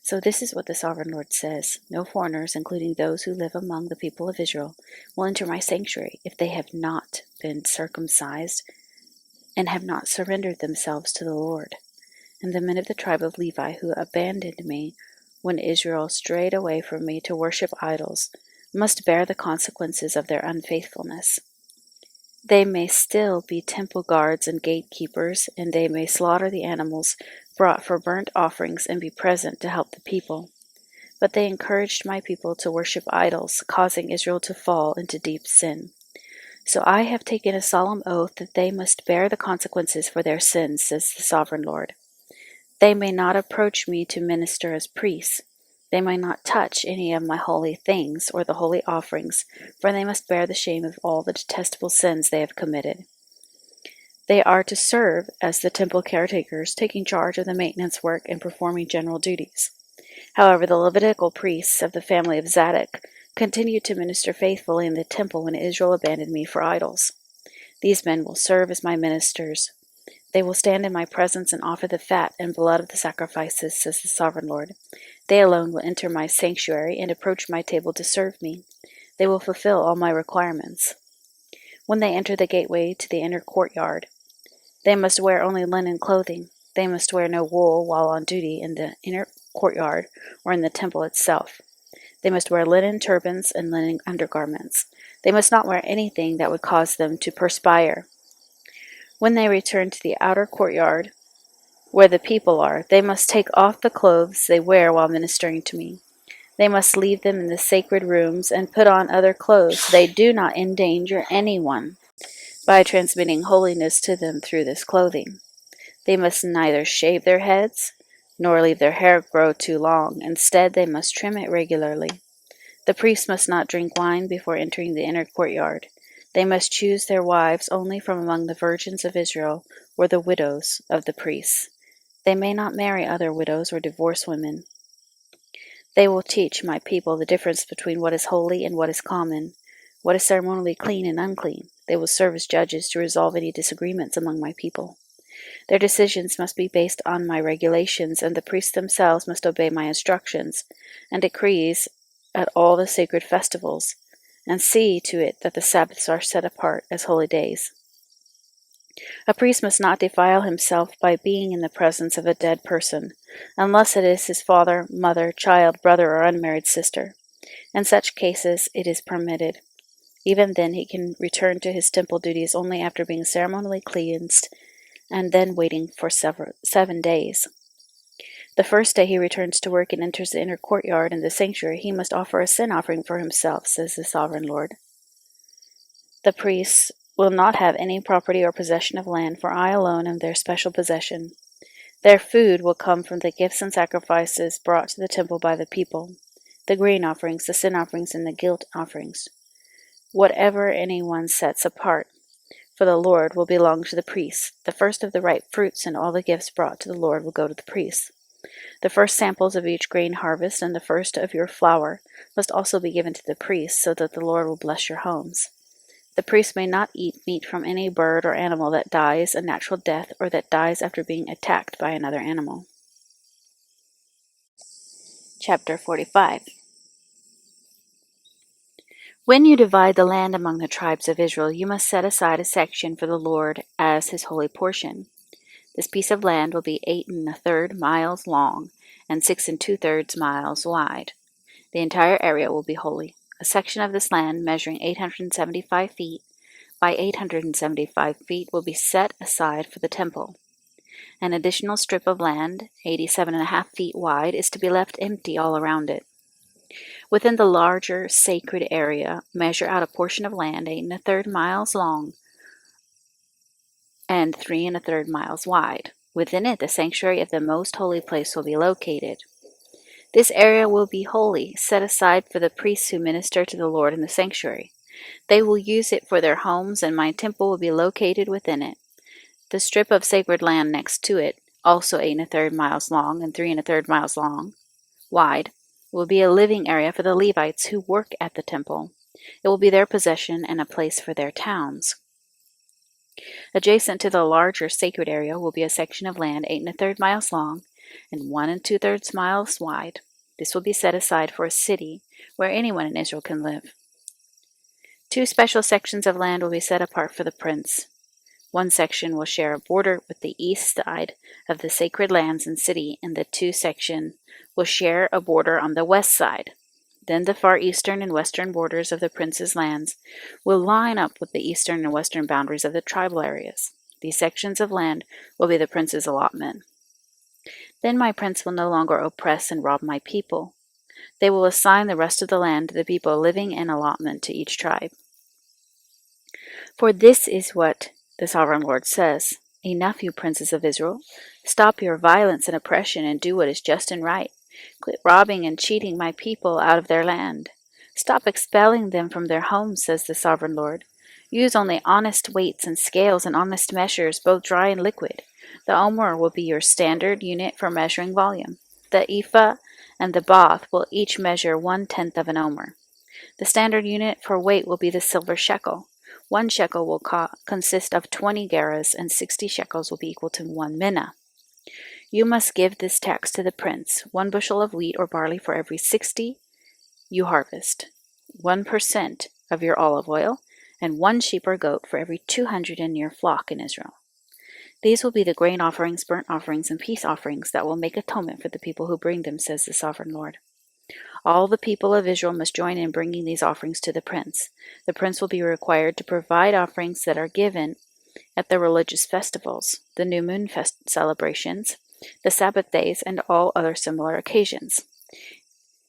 So this is what the Sovereign Lord says: no foreigners, including those who live among the people of Israel, will enter my sanctuary if they have not been circumcised and have not surrendered themselves to the Lord. And the men of the tribe of Levi who abandoned me when Israel strayed away from me to worship idols must bear the consequences of their unfaithfulness. They may still be temple guards and gatekeepers, and they may slaughter the animals brought for burnt offerings and be present to help the people. But they encouraged my people to worship idols, causing Israel to fall into deep sin. So I have taken a solemn oath that they must bear the consequences for their sins, says the Sovereign Lord. They may not approach me to minister as priests. They may not touch any of my holy things or the holy offerings, for they must bear the shame of all the detestable sins they have committed. They are to serve as the temple caretakers, taking charge of the maintenance work and performing general duties. However, the Levitical priests of the family of Zadok continued to minister faithfully in the temple when Israel abandoned me for idols. These men will serve as my ministers. They will stand in my presence and offer the fat and blood of the sacrifices, says the Sovereign Lord. They alone will enter my sanctuary and approach my table to serve me. They will fulfill all my requirements. When they enter the gateway to the inner courtyard, they must wear only linen clothing. They must wear no wool while on duty in the inner courtyard or in the temple itself. They must wear linen turbans and linen undergarments. They must not wear anything that would cause them to perspire. When they return to the outer courtyard, where the people are, they must take off the clothes they wear while ministering to me. They must leave them in the sacred rooms and put on other clothes. They do not endanger anyone by transmitting holiness to them through this clothing. They must neither shave their heads nor leave their hair grow too long. Instead, they must trim it regularly. The priests must not drink wine before entering the inner courtyard. They must choose their wives only from among the virgins of Israel or the widows of the priests. They may not marry other widows or divorce women. They will teach my people the difference between what is holy and what is common, what is ceremonially clean and unclean. They will serve as judges to resolve any disagreements among my people. Their decisions must be based on my regulations, and the priests themselves must obey my instructions and decrees at all the sacred festivals, and see to it that the Sabbaths are set apart as holy days. A priest must not defile himself by being in the presence of a dead person, unless it is his father, mother, child, brother, or unmarried sister. In such cases it is permitted. Even then he can return to his temple duties only after being ceremonially cleansed and then waiting for 7 days. The first day he returns to work and enters the inner courtyard in the sanctuary, he must offer a sin offering for himself, says the Sovereign Lord. The priests will not have any property or possession of land, for I alone am their special possession. Their food will come from the gifts and sacrifices brought to the temple by the people, the grain offerings, the sin offerings, and the guilt offerings. Whatever anyone sets apart for the Lord will belong to the priests. The first of the ripe fruits and all the gifts brought to the Lord will go to the priests. The first samples of each grain harvest and the first of your flour must also be given to the priests, so that the Lord will bless your homes. The priest may not eat meat from any bird or animal that dies a natural death or that dies after being attacked by another animal. Chapter 45. When you divide the land among the tribes of Israel, you must set aside a section for the Lord as his holy portion. This piece of land will be 8 1/3 miles long and 6 2/3 miles wide. The entire area will be holy. A section of this land measuring 875 feet by 875 feet will be set aside for the temple. An additional strip of land, 87.5 feet wide, is to be left empty all around it. Within the larger sacred area, measure out a portion of land 8 1/3 miles long and 3 1/3 miles wide. Within it, the sanctuary of the most holy place will be located. This area will be holy, set aside for the priests who minister to the Lord in the sanctuary. They will use it for their homes, and my temple will be located within it. The strip of sacred land next to it, also 8 1/3 miles long and 3 1/3 miles wide, will be a living area for the Levites who work at the temple. It will be their possession and a place for their towns. Adjacent to the larger sacred area will be a section of land 8 1/3 miles long and 1 2/3 miles wide. This will be set aside for a city where anyone in Israel can live. 2 special sections of land will be set apart for the prince. One section will share a border with the east side of the sacred lands and city, and the 2 section will share a border on the west side. Then the far eastern and western borders of the prince's lands will line up with the eastern and western boundaries of the tribal areas. These sections of land will be the prince's allotment. Then my prince will no longer oppress and rob my people. They will assign the rest of the land to the people living in allotment to each tribe. For this is what the sovereign Lord says: Enough, you princes of Israel. Stop your violence and oppression and do what is just and right. Quit robbing and cheating my people out of their land. Stop expelling them from their homes, says the sovereign Lord. Use only honest weights and scales and honest measures, both dry and liquid. The omer will be your standard unit for measuring volume. The ephah and the bath will each measure 1/10 of an omer. The standard unit for weight will be the silver shekel. 1 shekel will consist of 20 gerahs, and 60 shekels will be equal to 1 mina. You must give this tax to the prince: 1 bushel of wheat or barley for every 60 you harvest, 1% of your olive oil, and 1 sheep or goat for every 200 in your flock in Israel. These will be the grain offerings, burnt offerings, and peace offerings that will make atonement for the people who bring them, says the sovereign Lord. All the people of Israel must join in bringing these offerings to the prince. The prince will be required to provide offerings that are given at the religious festivals, the new moon celebrations, the Sabbath days, and all other similar occasions.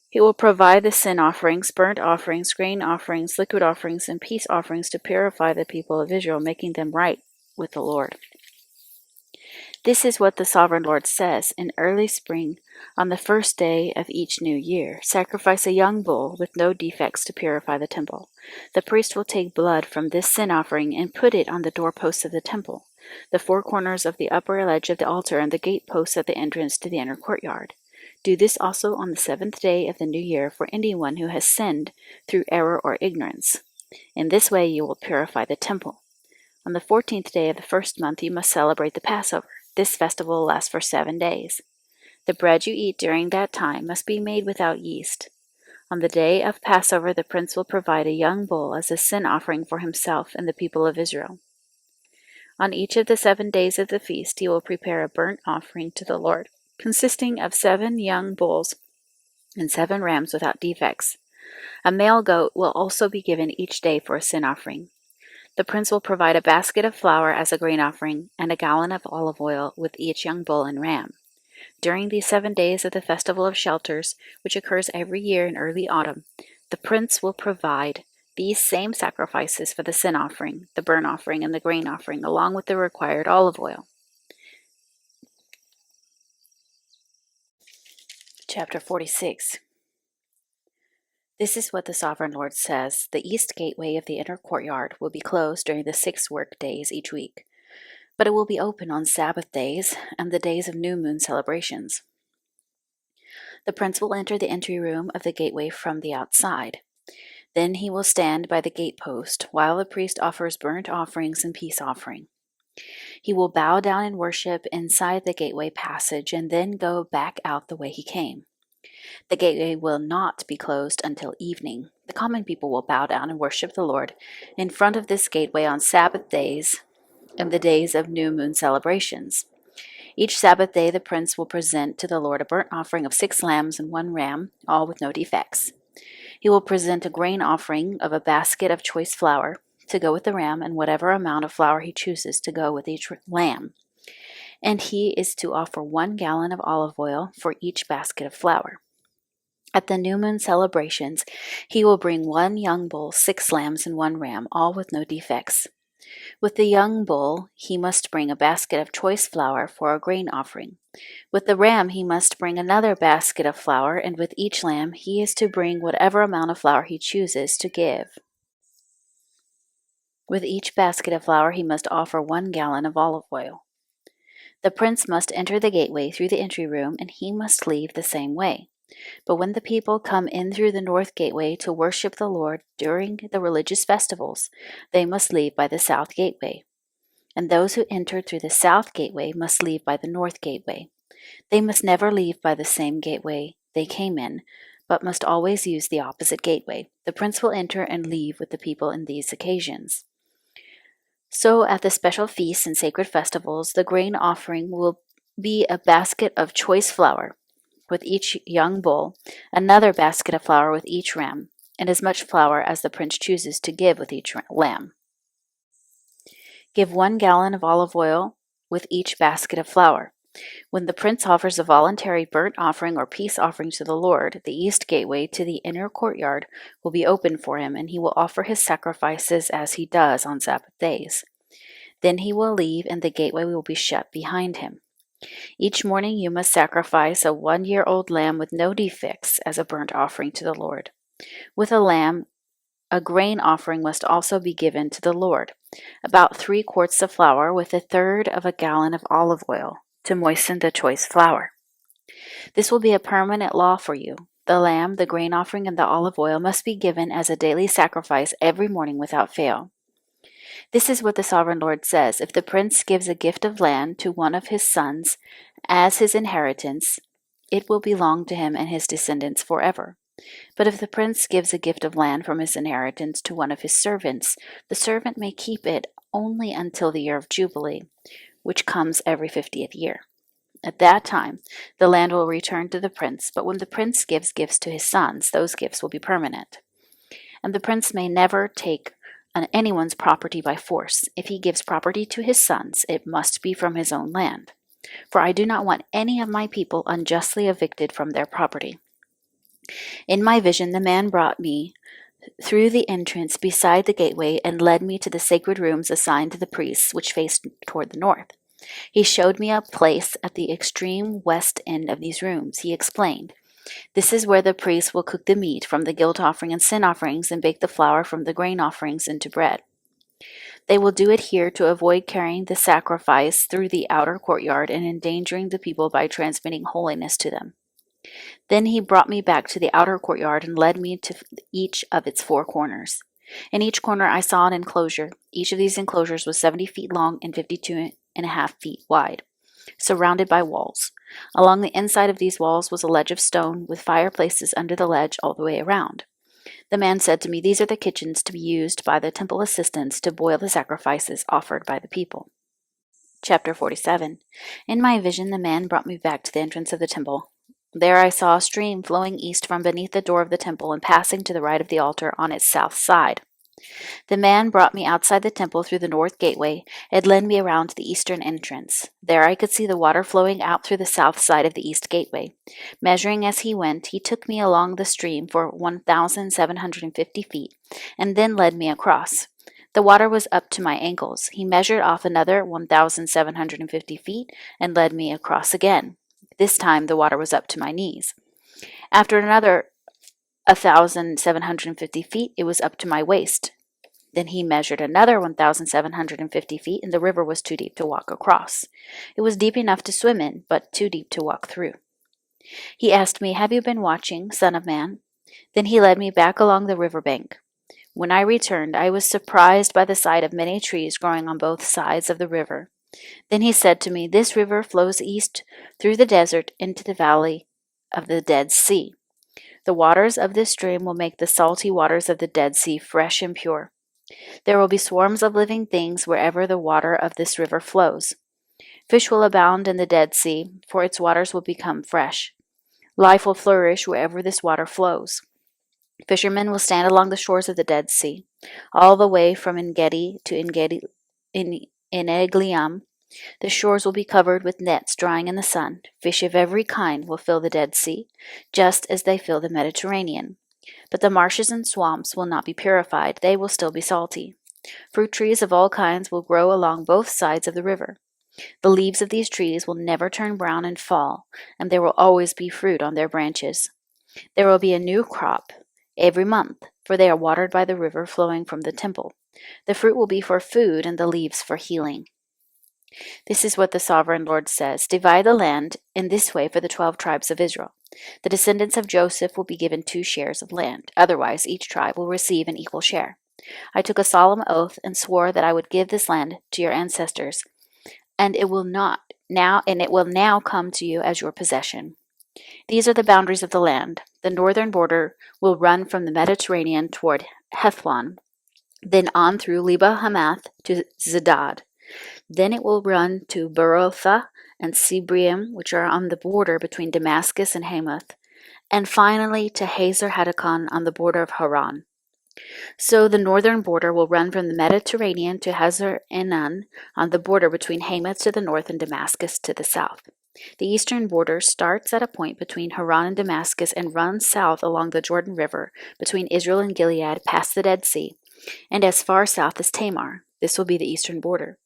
He will provide the sin offerings, burnt offerings, grain offerings, liquid offerings, and peace offerings to purify the people of Israel, making them right with the Lord. This is what the sovereign Lord says: In early spring, on the first day of each new year, sacrifice a young bull with no defects to purify the temple. The priest will take blood from this sin offering and put it on the doorposts of the temple, the 4 corners of the upper ledge of the altar, and the gate posts at the entrance to the inner courtyard. Do this also on the 7th day of the new year for anyone who has sinned through error or ignorance. In this way you will purify the temple. On the 14th day of the first month you must celebrate the Passover. This festival will last for 7 days. The bread you eat during that time must be made without yeast. On the day of Passover, the prince will provide a young bull as a sin offering for himself and the people of Israel. On each of the 7 days of the feast, he will prepare a burnt offering to the Lord, consisting of 7 young bulls and 7 rams without defects. A male goat will also be given each day for a sin offering. The prince will provide a basket of flour as a grain offering and a gallon of olive oil with each young bull and ram. During these 7 days of the Festival of Shelters, which occurs every year in early autumn, the prince will provide these same sacrifices for the sin offering, the burnt offering, and the grain offering, along with the required olive oil. Chapter 46. This is what the sovereign Lord says: The east gateway of the inner courtyard will be closed during the 6 work days each week, but it will be open on Sabbath days and the days of new moon celebrations. The prince will enter the entry room of the gateway from the outside. Then he will stand by the gatepost while the priest offers burnt offerings and peace offering. He will bow down and worship inside the gateway passage and then go back out the way he came. The gateway will not be closed until evening. The common people will bow down and worship the Lord in front of this gateway on Sabbath days and the days of new moon celebrations. Each Sabbath day the prince will present to the Lord a burnt offering of 6 lambs and 1 ram, all with no defects. He will present a grain offering of a basket of choice flour to go with the ram, and whatever amount of flour he chooses to go with each lamb. And he is to offer 1 gallon of olive oil for each basket of flour. At the new moon celebrations, he will bring 1 young bull, 6 lambs, and 1 ram, all with no defects. With the young bull, he must bring a basket of choice flour for a grain offering. With the ram, he must bring another basket of flour, and with each lamb, he is to bring whatever amount of flour he chooses to give. With each basket of flour, he must offer 1 gallon of olive oil. The prince must enter the gateway through the entry room, and he must leave the same way. But when the people come in through the north gateway to worship the Lord during the religious festivals, they must leave by the south gateway. And those who enter through the south gateway must leave by the north gateway. They must never leave by the same gateway they came in, but must always use the opposite gateway. The prince will enter and leave with the people in these occasions. So at the special feasts and sacred festivals, the grain offering will be a basket of choice flour with each young bull, another basket of flour with each ram, and as much flour as the prince chooses to give with each lamb. Give 1 gallon of olive oil with each basket of flour. When the prince offers a voluntary burnt offering or peace offering to the Lord, the east gateway to the inner courtyard will be open for him, and he will offer his sacrifices as he does on Sabbath days. Then he will leave, and the gateway will be shut behind him. Each morning you must sacrifice a 1-year-old lamb with no defects as a burnt offering to the Lord. With a lamb, a grain offering must also be given to the Lord, about 3 quarts of flour with 1/3 of a gallon of olive oil to moisten the choice flour. This will be a permanent law for you. The lamb, the grain offering, and the olive oil must be given as a daily sacrifice every morning without fail. This is what the sovereign Lord says. If the prince gives a gift of land to one of his sons as his inheritance, it will belong to him and his descendants forever. But if the prince gives a gift of land from his inheritance to one of his servants, the servant may keep it only until the year of Jubilee, which comes every 50th year. At that time, the land will return to the prince, but when the prince gives gifts to his sons, those gifts will be permanent. And the prince may never take anyone's property by force. If he gives property to his sons, it must be from his own land. For I do not want any of my people unjustly evicted from their property. In my vision, the man brought me through the entrance beside the gateway and led me to the sacred rooms assigned to the priests, which faced toward the north. He showed me a place at the extreme west end of these rooms. He explained, "This is where the priests will cook the meat from the guilt offering and sin offerings and bake the flour from the grain offerings into bread. They will do it here to avoid carrying the sacrifice through the outer courtyard and endangering the people by transmitting holiness to them." Then he brought me back to the outer courtyard and led me to each of its 4 corners. In each corner I saw an enclosure. Each of these enclosures was 70 feet long and 52.5 feet wide, surrounded by walls. Along the inside of these walls was a ledge of stone with fireplaces under the ledge all the way around. The man said to me, "These are the kitchens to be used by the temple assistants to boil the sacrifices offered by the people." Chapter 47. In my vision, the man brought me back to the entrance of the temple. There I saw a stream flowing east from beneath the door of the temple and passing to the right of the altar on its south side. The man brought me outside the temple through the north gateway and led me around to the eastern entrance. There I could see the water flowing out through the south side of the east gateway. Measuring as he went, he took me along the stream for 1,750 feet and then led me across. The water was up to my ankles. He measured off another 1,750 feet and led me across again. This time the water was up to my knees. After another 1,750 feet, it was up to my waist. Then he measured another 1,750 feet, and the river was too deep to walk across. It was deep enough to swim in, but too deep to walk through. He asked me, "Have you been watching, Son of Man?" Then he led me back along the river bank. When I returned, I was surprised by the sight of many trees growing on both sides of the river. Then he said to me, "This river flows east through the desert into the valley of the Dead Sea. The waters of this stream will make the salty waters of the Dead Sea fresh and pure. There will be swarms of living things wherever the water of this river flows. Fish will abound in the Dead Sea, for its waters will become fresh. Life will flourish wherever this water flows. Fishermen will stand along the shores of the Dead Sea, all the way from En-Gedi to Eneglaim. The shores will be covered with nets drying in the sun. Fish of every kind will fill the Dead Sea, just as they fill the Mediterranean. But the marshes and swamps will not be purified. They will still be salty. Fruit trees of all kinds will grow along both sides of the river. The leaves of these trees will never turn brown and fall, and there will always be fruit on their branches. There will be a new crop every month, for they are watered by the river flowing from the temple. The fruit will be for food and the leaves for healing." This is what the sovereign Lord says. "Divide the land in this way for the 12 tribes of Israel. The descendants of Joseph will be given 2 shares of land. Otherwise, each tribe will receive an equal share. I took a solemn oath and swore that I would give this land to your ancestors and it will now come to you as your possession. These are the boundaries of the land. The northern border will run from the Mediterranean toward Hethlon, then on through Leba Hamath to Zedad. Then it will run to Berotha and Sibrium, which are on the border between Damascus and Hamath, and finally to Hazer Hadakon on the border of Haran. So the northern border will run from the Mediterranean to Hazar Enan on the border between Hamath to the north and Damascus to the south. The eastern border starts at a point between Haran and Damascus and runs south along the Jordan River between Israel and Gilead past the Dead Sea, and as far south as Tamar. This will be the eastern border.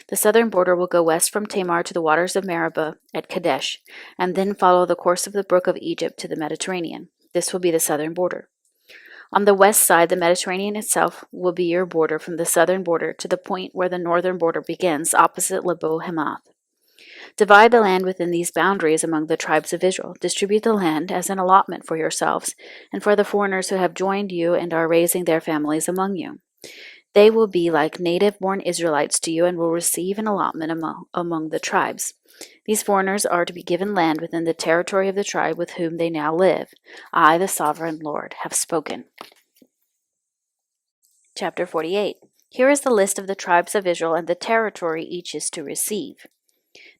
The southern border will go west from Tamar to the waters of Meribah at Kadesh, and then follow the course of the brook of Egypt to the Mediterranean. This will be the southern border. On the west side, the Mediterranean itself will be your border from the southern border to the point where the northern border begins, opposite Lebo Hamath. Divide the land within these boundaries among the tribes of Israel. Distribute the land as an allotment for yourselves and for the foreigners who have joined you and are raising their families among you. They will be like native-born Israelites to you and will receive an allotment among the tribes. These foreigners are to be given land within the territory of the tribe with whom they now live. I, the sovereign Lord, have spoken. Chapter 48. Here is the list of the tribes of Israel and the territory each is to receive.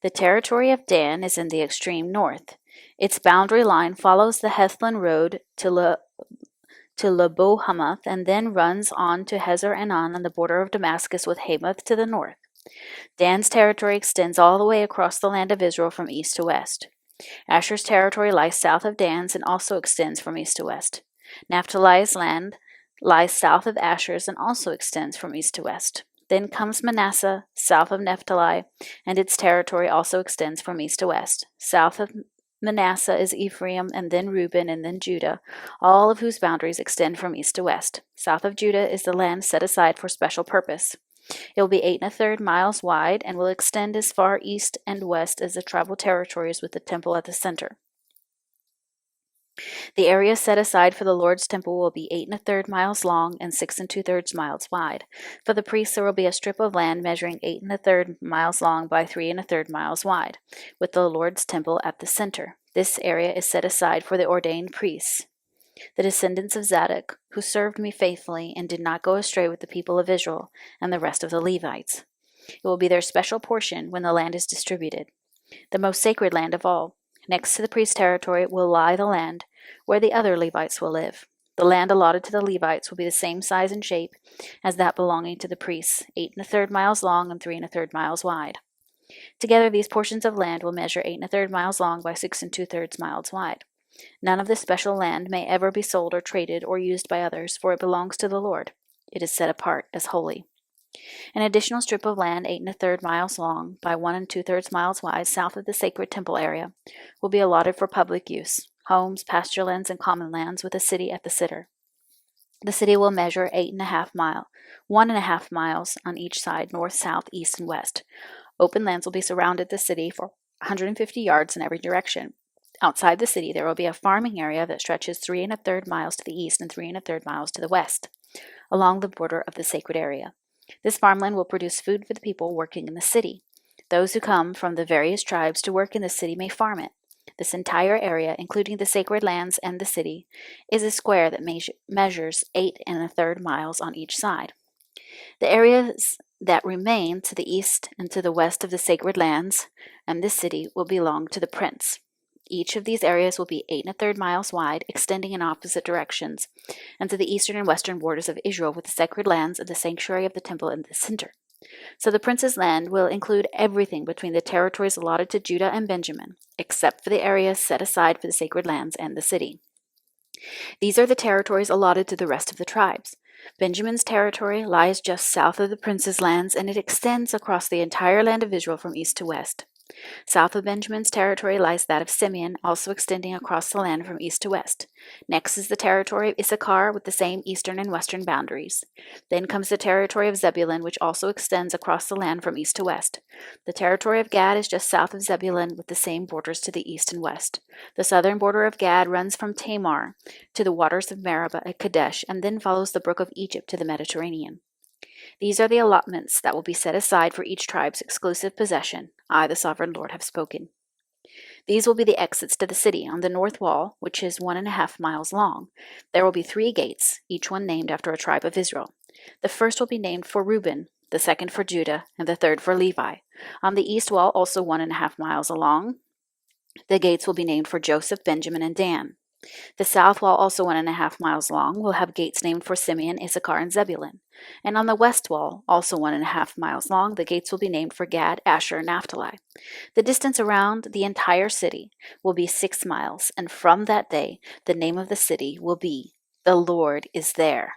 The territory of Dan is in the extreme north. Its boundary line follows the Hethlon road to Lebo Hamath and then runs on to Hazar Enan on the border of Damascus with Hamath to the north. Dan's territory extends all the way across the land of Israel from east to west. Asher's territory lies south of Dan's and also extends from east to west. Naphtali's land lies south of Asher's and also extends from east to west. Then comes Manasseh, south of Naphtali, and its territory also extends from east to west. South of Manasseh is Ephraim, and then Reuben, and then Judah, all of whose boundaries extend from east to west. South of Judah is the land set aside for special purpose. It will be 8 1/3 miles wide and will extend as far east and west as the tribal territories with the temple at the center. The area set aside for the Lord's temple will be 8 1/3 miles long and 6 2/3 miles wide. For the priests there will be a strip of land measuring 8 1/3 miles long by 3 1/3 miles wide, with the Lord's temple at the center. This area is set aside for the ordained priests, the descendants of Zadok, who served me faithfully and did not go astray with the people of Israel and the rest of the Levites. It will be their special portion when the land is distributed, the most sacred land of all. Next to the priest's territory will lie the land where the other Levites will live. The land allotted to the Levites will be the same size and shape as that belonging to the priests, 8 1/3 miles long and 3 1/3 miles wide. Together these portions of land will measure 8 1/3 miles long by 6 2/3 miles wide. None of this special land may ever be sold or traded or used by others, for it belongs to the Lord. It is set apart as holy. An additional strip of land 8 1/3 miles long by 1 2/3 miles wide south of the sacred temple area will be allotted for public use, homes, pasture lands, and common lands with a city at the center. The city will measure 1.5 miles on each side, north, south, east, and west. Open lands will be surrounded the city for 150 yards in every direction. Outside the city, there will be a farming area that stretches 3 1/3 miles to the east and 3 1/3 miles to the west, along the border of the sacred area. This farmland will produce food for the people working in the city. Those who come from the various tribes to work in the city may farm it. This entire area, including the sacred lands and the city, is a square that measures 8 1/3 miles on each side. The areas that remain to the east and to the west of the sacred lands and this city will belong to the prince. Each of these areas will be 8 1/3 miles wide, extending in opposite directions, and to the eastern and western borders of Israel with the sacred lands and the sanctuary of the temple in the center. So the prince's land will include everything between the territories allotted to Judah and Benjamin, except for the areas set aside for the sacred lands and the city. These are the territories allotted to the rest of the tribes. Benjamin's territory lies just south of the prince's lands, and it extends across the entire land of Israel from east to west. South of Benjamin's territory lies that of Simeon, also extending across the land from east to west. Next is the territory of Issachar with the same eastern and western boundaries. Then comes the territory of Zebulun, which also extends across the land from east to west. The territory of Gad is just south of Zebulun with the same borders to the east and west. The southern border of Gad runs from Tamar to the waters of Meribah at Kadesh and then follows the brook of Egypt to the Mediterranean. These are the allotments that will be set aside for each tribe's exclusive possession. I, the sovereign Lord, have spoken. These will be the exits to the city. On the north wall, which is 1.5 miles long, there will be 3 gates, each one named after a tribe of Israel. The first will be named for Reuben, the second for Judah, and the third for Levi. On the east wall, also 1.5 miles along, the gates will be named for Joseph, Benjamin, and Dan. The south wall, also 1.5 miles long, will have gates named for Simeon, Issachar, and Zebulun. And on the west wall, also 1.5 miles long, the gates will be named for Gad, Asher, and Naphtali. The distance around the entire city will be 6 miles, and from that day the name of the city will be, "The Lord is there."